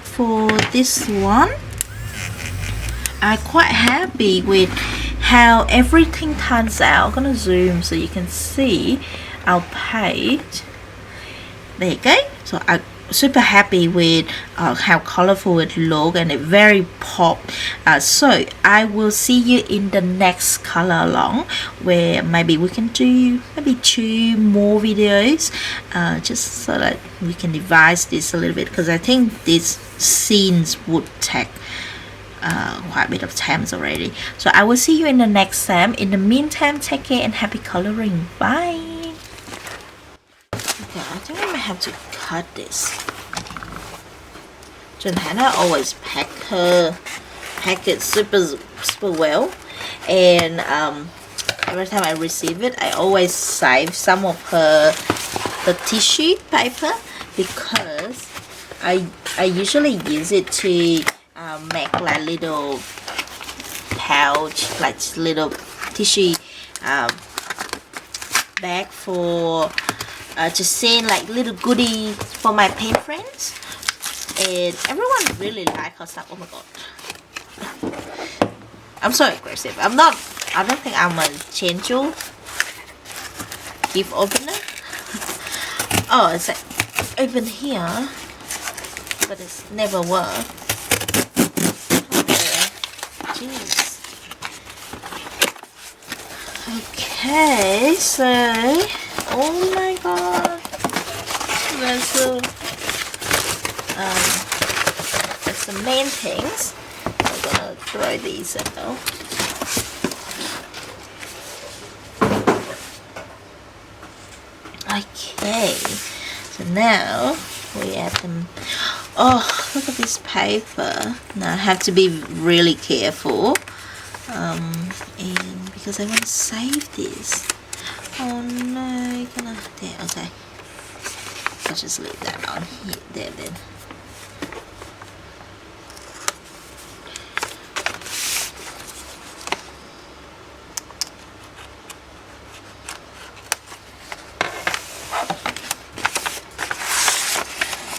for this one. I'm quite happy with how everything turns out. I'm gonna zoom so you can see our page. There you go. So I super happy with how colorful it look, and it very pop. So I will see you in the next color along, where maybe we can do maybe 2 more videos, just so that we can devise this a little bit, because I think these scenes would take quite a bit of time already. So I will see you in the next time. In the meantime, take care and happy coloring. Bye. Okay, I think I might have to cut this. Hannah always pack it super well, and every time I receive it, I always save some of the tissue paper, because I usually use it to make like little pouch, like little tissue bag for just saying like little goodie for my pen friends, and everyone really like her stuff. Oh my god, I'm so aggressive. I don't think I'm a gentle gift opener. Oh, it's like open here, but it's never worked. Jeez. Okay, so oh my god, that's the main things. I'm gonna throw these out. Okay, so now we add them. Oh, look at this paper. Now I have to be really careful, and because I want to save this. Oh no, gonna there. Okay, I'll just leave that on here, there then.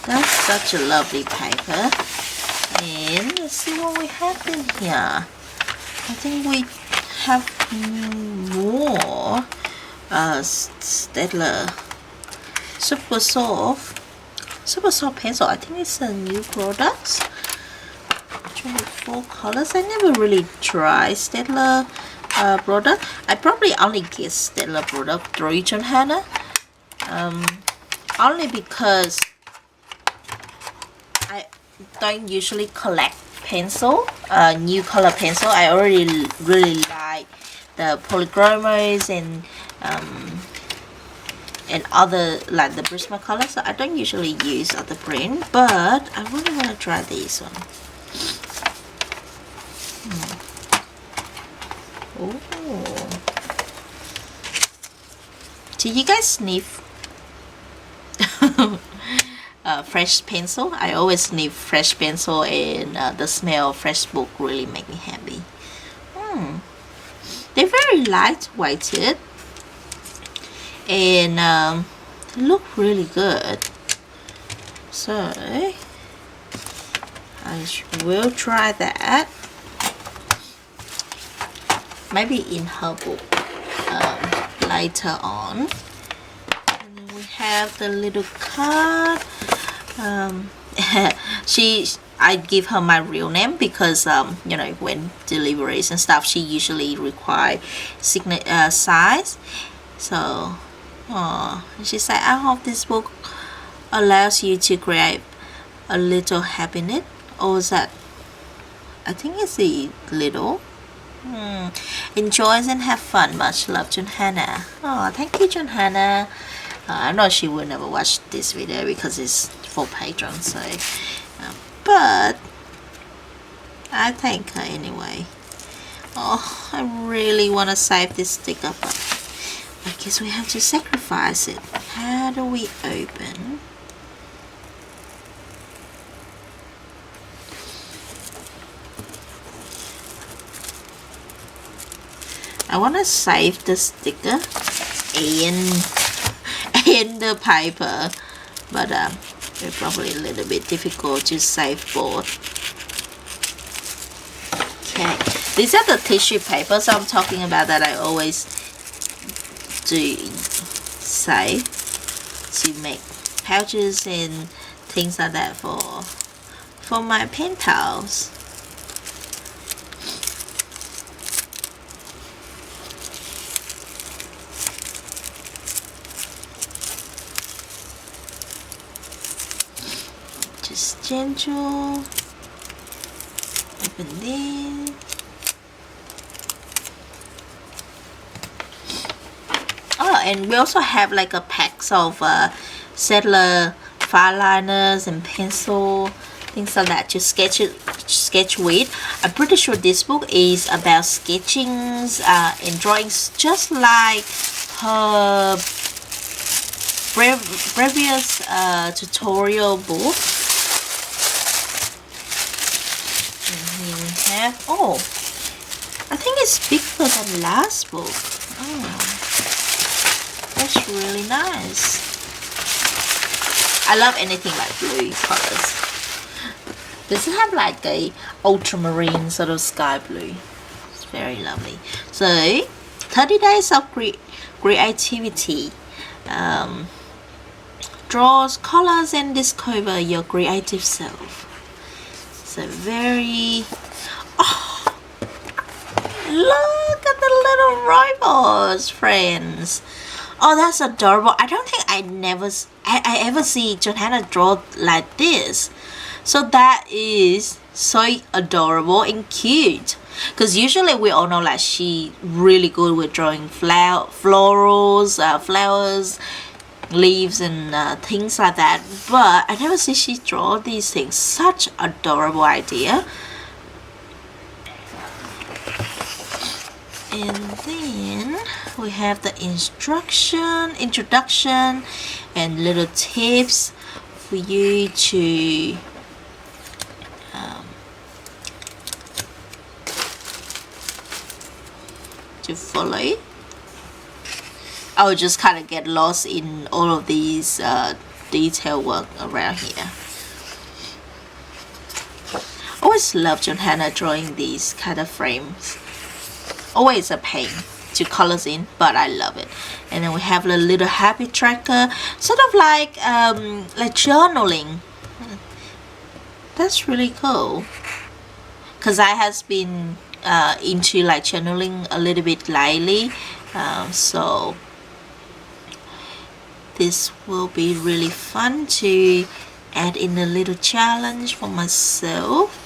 That's such a lovely paper. And let's see what we have in here. I think we have more Staedtler super soft pencil. I think it's a new product. 24 colors. I never really tried Staedtler product. I probably only get Staedtler product through Hannah, only because I don't usually collect pencil, new color pencil. I already really like the polychromos and other like the Prismacolor, so I don't usually use other brand, but I really want to try this one. Oh, do you guys sniff fresh pencil? I always sniff fresh pencil, and the smell of fresh book really make me happy. They're very lightweighted and look really good. So I will try that. Maybe in her book later on. And then we have the little card. I give her my real name because you know, when deliveries and stuff, she usually require size. So she said, I hope this book allows you to create a little happiness. Or is that, I think it's a little. Enjoy and have fun. Much love, Hannah. Oh, thank you, Hannah. I know she will never watch this video because it's for patrons, so but I thank her anyway. Oh, I really want to save this sticker, but I guess we have to sacrifice it. How do we open? I want to save the sticker and the paper, but it's probably a little bit difficult to save both. Okay, these are the tissue papers I'm talking about that I always do save to make pouches and things like that for my pen pals. Just gentle. Open this. Oh, and we also have like a packs of settler file liners and pencil, things like that to sketch with. I'm pretty sure this book is about sketchings and drawings, just like her previous tutorial book. And here we have, oh, I think it's bigger than last book. Oh, that's really nice. I love anything like blue colors. Does it have like a ultramarine sort of sky blue? It's very lovely. So 30 days of creativity. Draws colors and discover your creative self. So very, oh, look at the little robots, friends. Oh, that's adorable. I don't think I ever see Johanna draw like this. So that is so adorable and cute. Because usually we all know like she really good with drawing florals, flowers, leaves and things like that. But I never see she draw these things. Such adorable idea. And then we have the introduction and little tips for you to follow. I will just kind of get lost in all of these detail work around here. Always love Johanna drawing these kind of frames. Always a pain to colors in, but I love it. And then we have a little happy tracker, sort of like journaling. That's really cool. Cause I has been into like journaling a little bit lately, so this will be really fun to add in a little challenge for myself.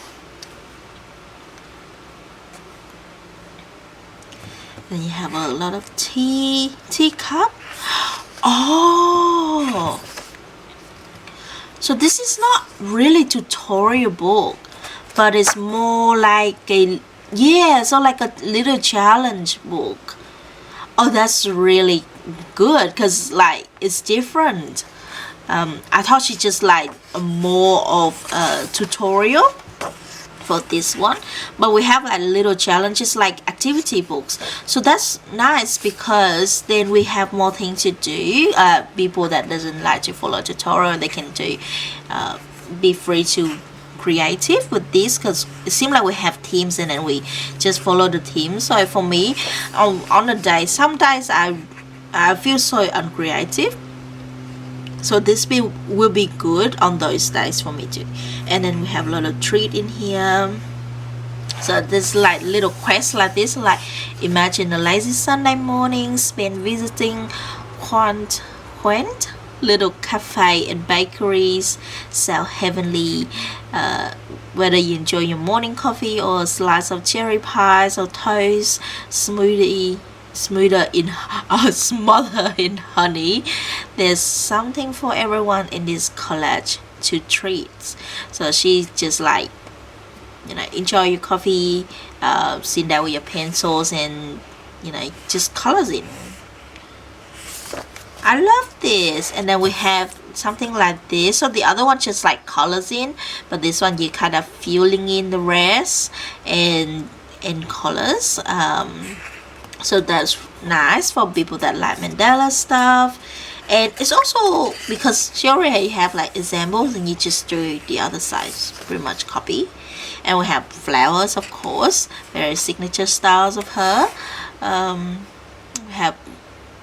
Then you have a lot of teacup. Oh, so this is not really tutorial book, but it's more like a, yeah, so like a little challenge book. Oh, that's really good because like it's different. I thought she just like more of a tutorial for this one, but we have like little challenges like activity books, so that's nice because then we have more things to do. People that doesn't like to follow tutorial, they can do be free to creative with this, because it seems like we have themes and then we just follow the theme. So for me, on a day, sometimes I feel so uncreative, so this will be good on those days for me too. And then we have a lot of treat in here. So this like little quest like this, like imagine a lazy Sunday morning spent visiting quaint little cafe and bakeries, sell heavenly, whether you enjoy your morning coffee or a slice of cherry pies or toast, smoother in honey. There's something for everyone in this collage to treats. So she just like, you know, enjoy your coffee, sit down with your pencils and, you know, just colors in. I love this. And then we have something like this. So the other one just like colors in, but this one you kind of filling in the rest and colors. So that's nice for people that like mandala stuff. And it's also because she already have like examples and you just do the other side, pretty much copy. And we have flowers, of course, very signature styles of her. We have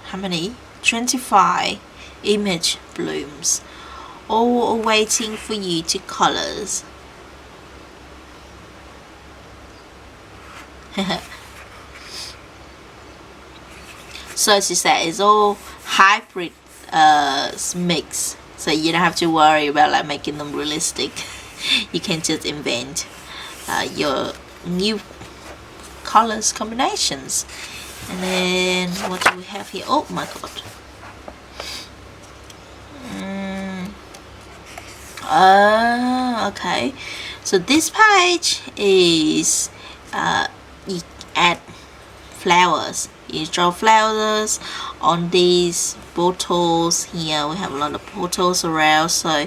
how many? 25 image blooms. all waiting for you to colors. So as you said, it's all hybrid mix, so you don't have to worry about like making them realistic. You can just invent your new colors combinations. And then what do we have here? Oh my god. Okay, so this page is you add flowers. You draw flowers on these bottles. Here we have a lot of bottles around, so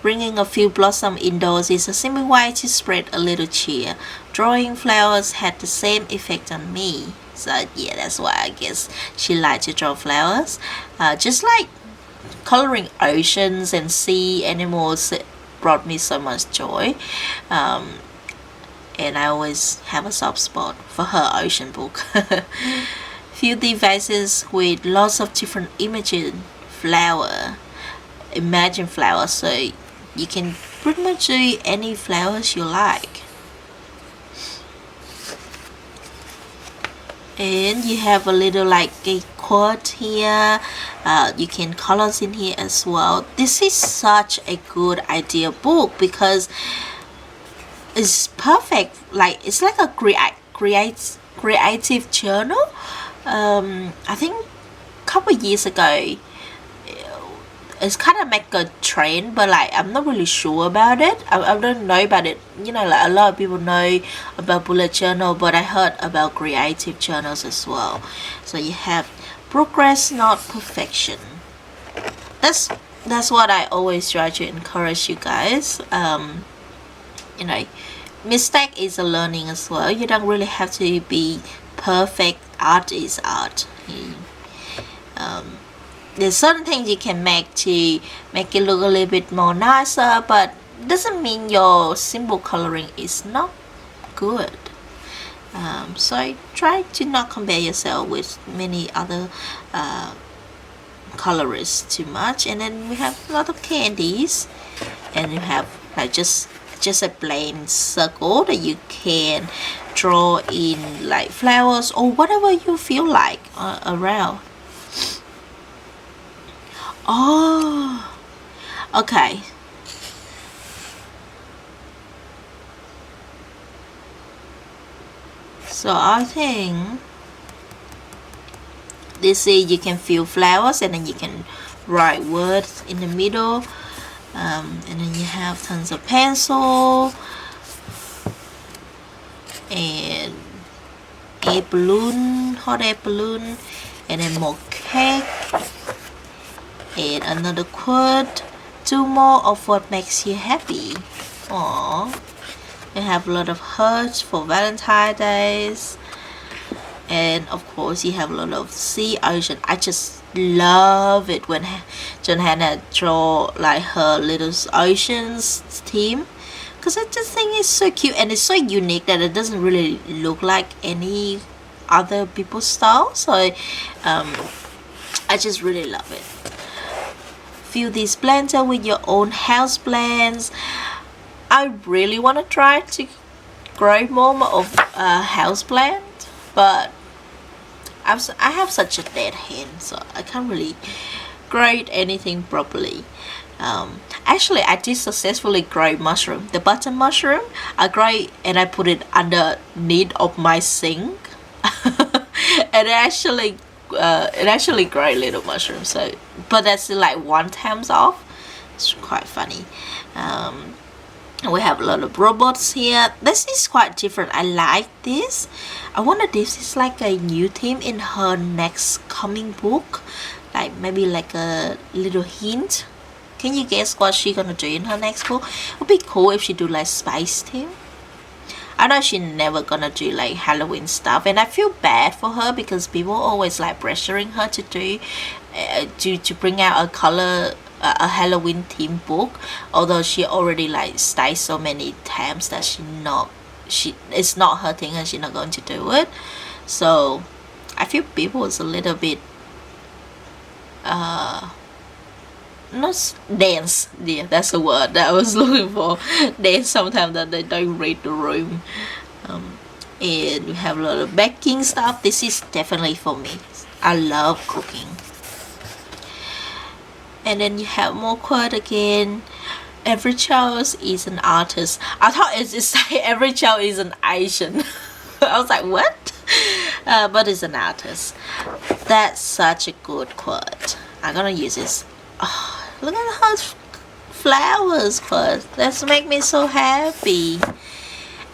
bringing a few blossom indoors is a simple way to spread a little cheer. Drawing flowers had the same effect on me, so yeah, that's why I guess she liked to draw flowers. Just like coloring oceans and sea animals, it brought me so much joy. And I always have a soft spot for her ocean book. Fill the vases with lots of different imagine flowers, so you can pretty much do any flowers you like. And you have a little like a quote here. You can colors in here as well. This is such a good idea book because it's perfect. Like it's like a creative journal. I think a couple years ago it's kind of make a trend, but like I'm not really sure about it. I don't know about it. You know, like a lot of people know about bullet journal, but I heard about creative journals as well. So you have progress, not perfection. That's what I always try to encourage you guys. You know, mistake is a learning as well. You don't really have to be perfect. Art is art. There's certain things you can make to make it look a little bit more nicer, but doesn't mean your symbol coloring is not good. So try to not compare yourself with many other colorists too much. And then we have a lot of candies, and you have like just a plain circle that you can draw in like flowers or whatever you feel like around. Oh, okay. So I think this is you can fill flowers and then you can write words in the middle. And then you have tons of pencil and a balloon, hot air balloon, and then more cake and another quote. Do more of what makes you happy. Aww. You have a lot of hearts for Valentine's Days, and of course you have a lot of sea ocean. I just love it when John Hannah draw like her little oceans theme, because I just think it's so cute and it's so unique that it doesn't really look like any other people's style. So I just really love it. Fill this blender with your own house plants. I really want to try to grow more of house plant, but I have such a dead hand, so I can't really grow anything properly. Actually, I did successfully grow mushroom, the button mushroom. I grow and I put it underneath of my sink, and it actually grow little mushrooms. So, but that's like one times off. It's quite funny. We have a lot of robots here. This is quite different. I like this. I wonder if this is like a new theme in her next coming book, like maybe like a little hint. Can you guess what she's gonna do in her next book? It would be cool if she do like spice theme. I know she's never gonna do like Halloween stuff, and I feel bad for her because people always like pressuring her to do to bring out a Halloween theme book, although she already like stated so many times that it's not her thing and she's not going to do it. So I feel people is a little bit dance. Yeah, that's the word that I was looking for. Dance sometimes that they don't read the room. And we have a lot of baking stuff. This is definitely for me. I love cooking. And then you have more quote again. Every child is an artist. I thought it's just like every child is an Asian. I was like, what? But it's an artist. That's such a good quote. I'm gonna use this. Oh, look at how flowers quote. That's make me so happy.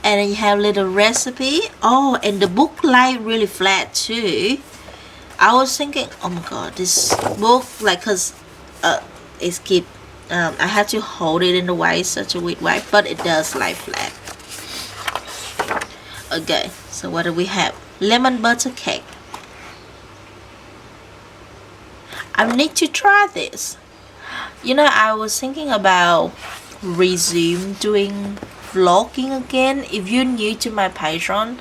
And then you have little recipe. Oh, and the book light really flat too. I was thinking, oh my god, this book, like, cause it's keep I have to hold it in the way, such a weird way, but it does lie flat. Okay, so what do we have? Lemon butter cake. I need to try this. You know, I was thinking about resume doing vlogging again. If you're new to my Patreon,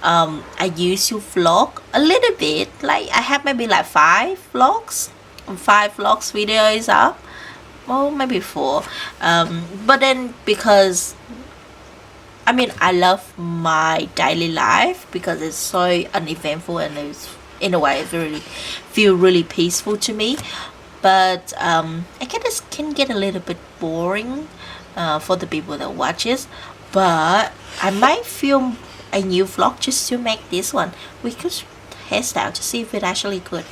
I used to vlog a little bit. Like I have maybe like 5 vlogs videos up. Well, maybe 4. But then because I mean I love my daily life because it's so uneventful and it's in a way it really feel really peaceful to me. But I guess it can get a little bit boring for the people that watches. But I might film a new vlog just to make this one. We could test out to see if it actually good.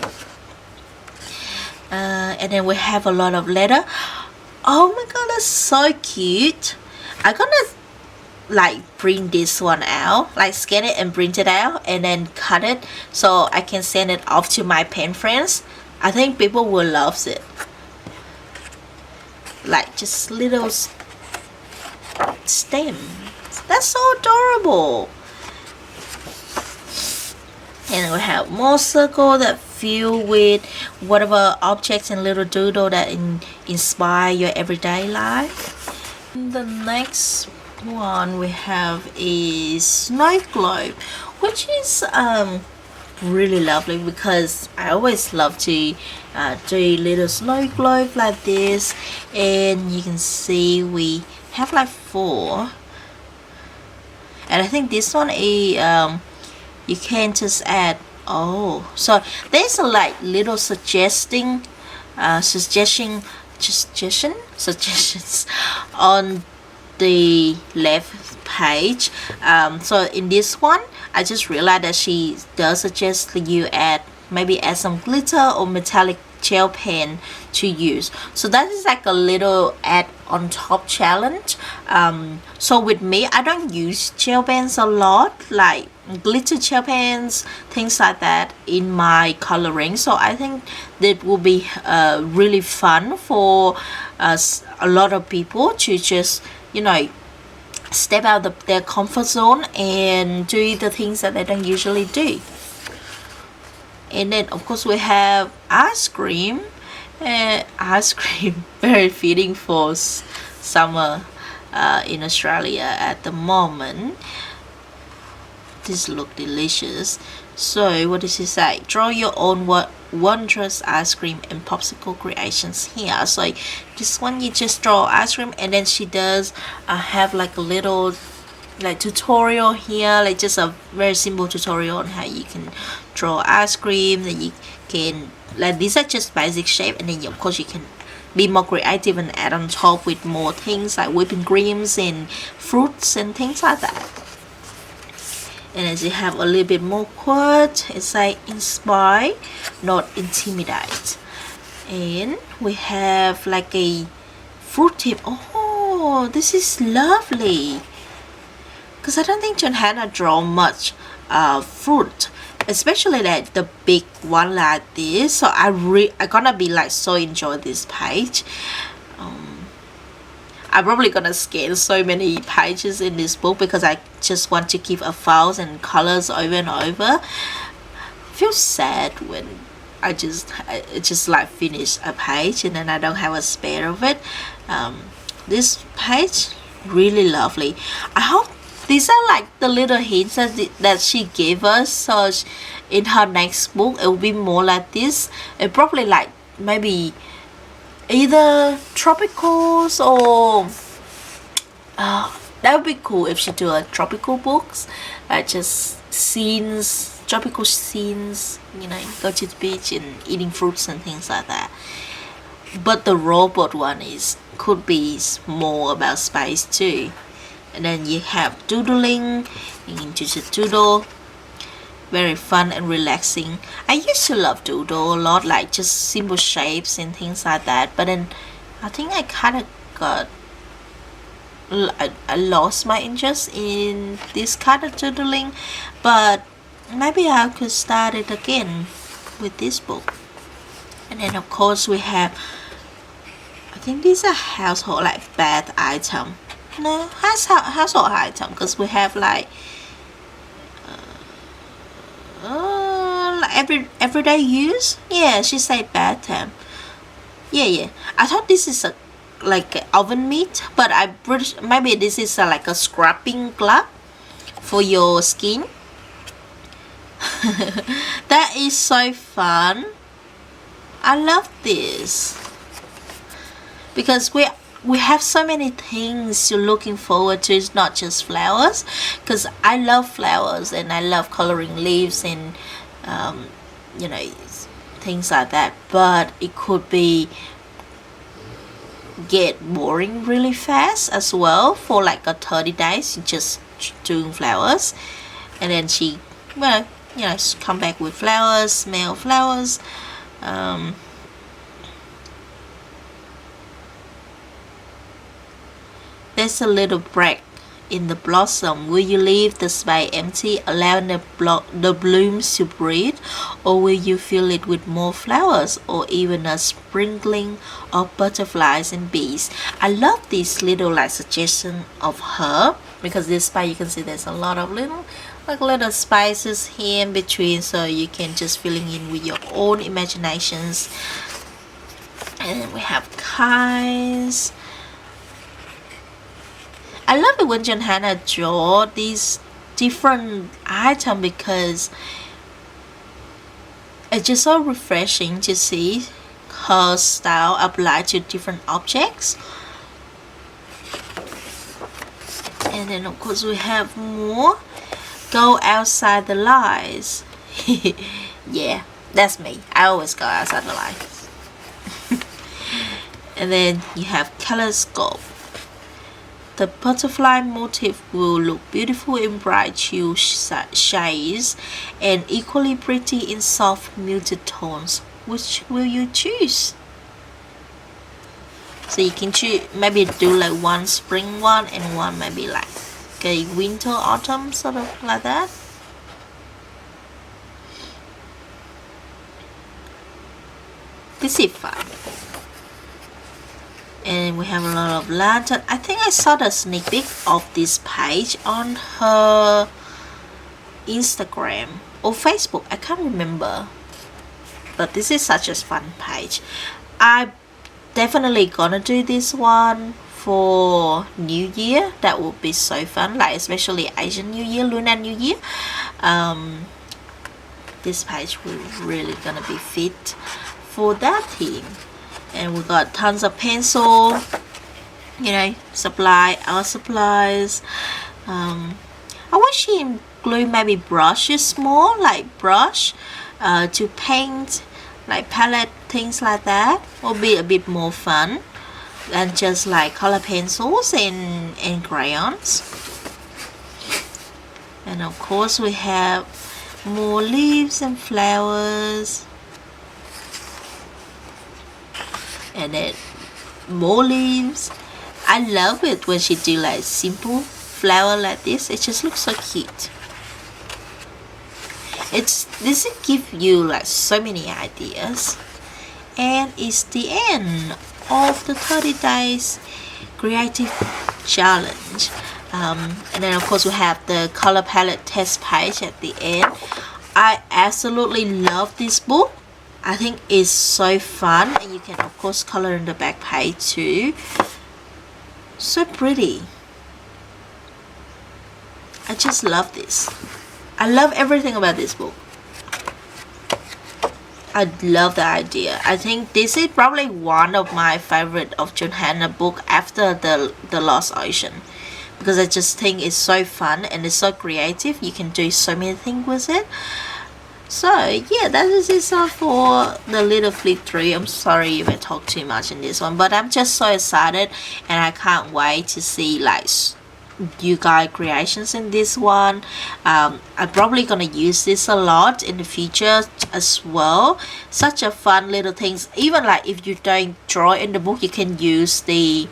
And then we have a lot of letter. Oh my god, that's so cute. I'm gonna like print this one out, like scan it and print it out and then cut it so I can send it off to my pen friends. I think people will love it. Like just little stem. That's so adorable. And we have more circle that fill with whatever objects and little doodle that inspire your everyday life. The next one we have is snow globe, which is really lovely because I always love to do little snow globe like this. And you can see we have like 4, and I think this one is you can just add, oh, so there's a like little suggestions on the left page. So in this one I just realized that she does suggest that you add some glitter or metallic gel pen to use. So that is like a little add on top challenge. So with me, I don't use gel pens a lot, like glitter gel pens, things like that in my coloring. So I think that will be really fun for a lot of people to just, you know, step out of their comfort zone and do the things that they don't usually do. And then of course we have ice cream. Ice cream, very fitting for summer in Australia at the moment. This look delicious. So what does it say? Draw your own wondrous ice cream and popsicle creations here. So this one you just draw ice cream, and then she does have like a little like tutorial here, like just a very simple tutorial on how you can draw ice cream. That you can, like, these are just basic shape, and then of course you can be more creative and add on top with more things like whipping creams and fruits and things like that. And as you have a little bit more quote, it's like inspire, not intimidate. And we have like a fruit tip. Oh, this is lovely, because I don't think John Hannah draw much fruit, especially like the big one like this. So I gonna be like so enjoy this page. I'm probably gonna scan so many pages in this book because I just want to keep a files and colors over and over. I feel sad when I just like finish a page and then I don't have a spare of it. This page really lovely. I hope these are like the little hints that she gave us, so in her next book it will be more like this. It probably like maybe either tropicals or that would be cool if she do a tropical books, just scenes, tropical scenes, you know, go to the beach and eating fruits and things like that. But the robot one could be more about space too. And then you have doodling, you can just doodle, very fun and relaxing. I used to love doodle a lot, like just simple shapes and things like that, but then I think I kind of I lost my interest in this kind of doodling, but maybe I could start it again with this book. And then of course we have, I think these are household, like bath item. No, household item, because we have like everyday use. Yeah, she said bath. Yeah. I thought this is a like oven mitt, but maybe this is like a scrubbing glove for your skin. That is so fun. I love this because we have so many things you're looking forward to. It's not just flowers, because I love flowers and I love coloring leaves and you know, things like that, but it could get boring really fast as well for like a 30 days just doing flowers. And then she, well, you know, come back with flowers, smell flowers. There's a little break in the blossom. Will you leave the space empty, allowing the blooms to breathe, or will you fill it with more flowers or even a sprinkling of butterflies and bees? I love this little like suggestion of her, because this space you can see there's a lot of little spices here in between, so you can just fill in with your own imaginations. And then we have kinds. I love it when Johanna draw these different items, because it's just so refreshing to see her style applied to different objects. And then of course we have more. Go outside the lines. Yeah, that's me. I always go outside the lines. And then you have color scope. The butterfly motif will look beautiful in bright hue shades and equally pretty in soft muted tones. Which will you choose? So you can choose, maybe do like one spring one and one maybe like a winter autumn, sort of like that. This is fun. And we have a lot of lantern. I think I saw the sneak peek of this page on her Instagram or Facebook, I can't remember, but this is such a fun page. I definitely gonna do this one for New Year. That would be so fun, like especially Asian New Year, Lunar New Year. This page will really gonna be fit for that theme. And we got tons of pencil, you know, our supplies. I wish she include maybe brushes more, like brush to paint, like palette, things like that. Will be a bit more fun than just like color pencils and crayons. And of course we have more leaves and flowers. And then more leaves. I love it when she do like simple flower like this. It just looks so cute. This will give you like so many ideas. And it's the end of the 30 days creative challenge. And then of course we have the color palette test page at the end. I absolutely love this book. I think it's so fun, and you can of course color in the back page too. So pretty. I just love this. I love everything about this book. I love the idea. I think this is probably one of my favorite of John Hannah book after the Lost Ocean, because I just think it's so fun and it's so creative. You can do so many things with it. So yeah, that is it all for the little flip through. I'm sorry if I talk too much in this one, but I'm just so excited and I can't wait to see like you guys creations in this one. I'm probably gonna use this a lot in the future as well. Such a fun little things. Even like if you don't draw in the book, you can use the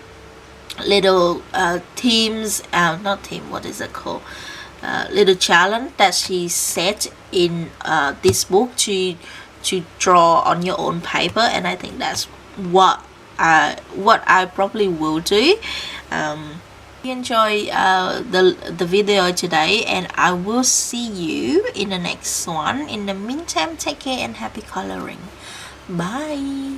little themes, not theme, what is it called, little challenge that she set in this book to draw on your own paper, and I think that's what I probably will do. You enjoy the video today, and I will see you in the next one. In the meantime, take care and happy coloring. Bye.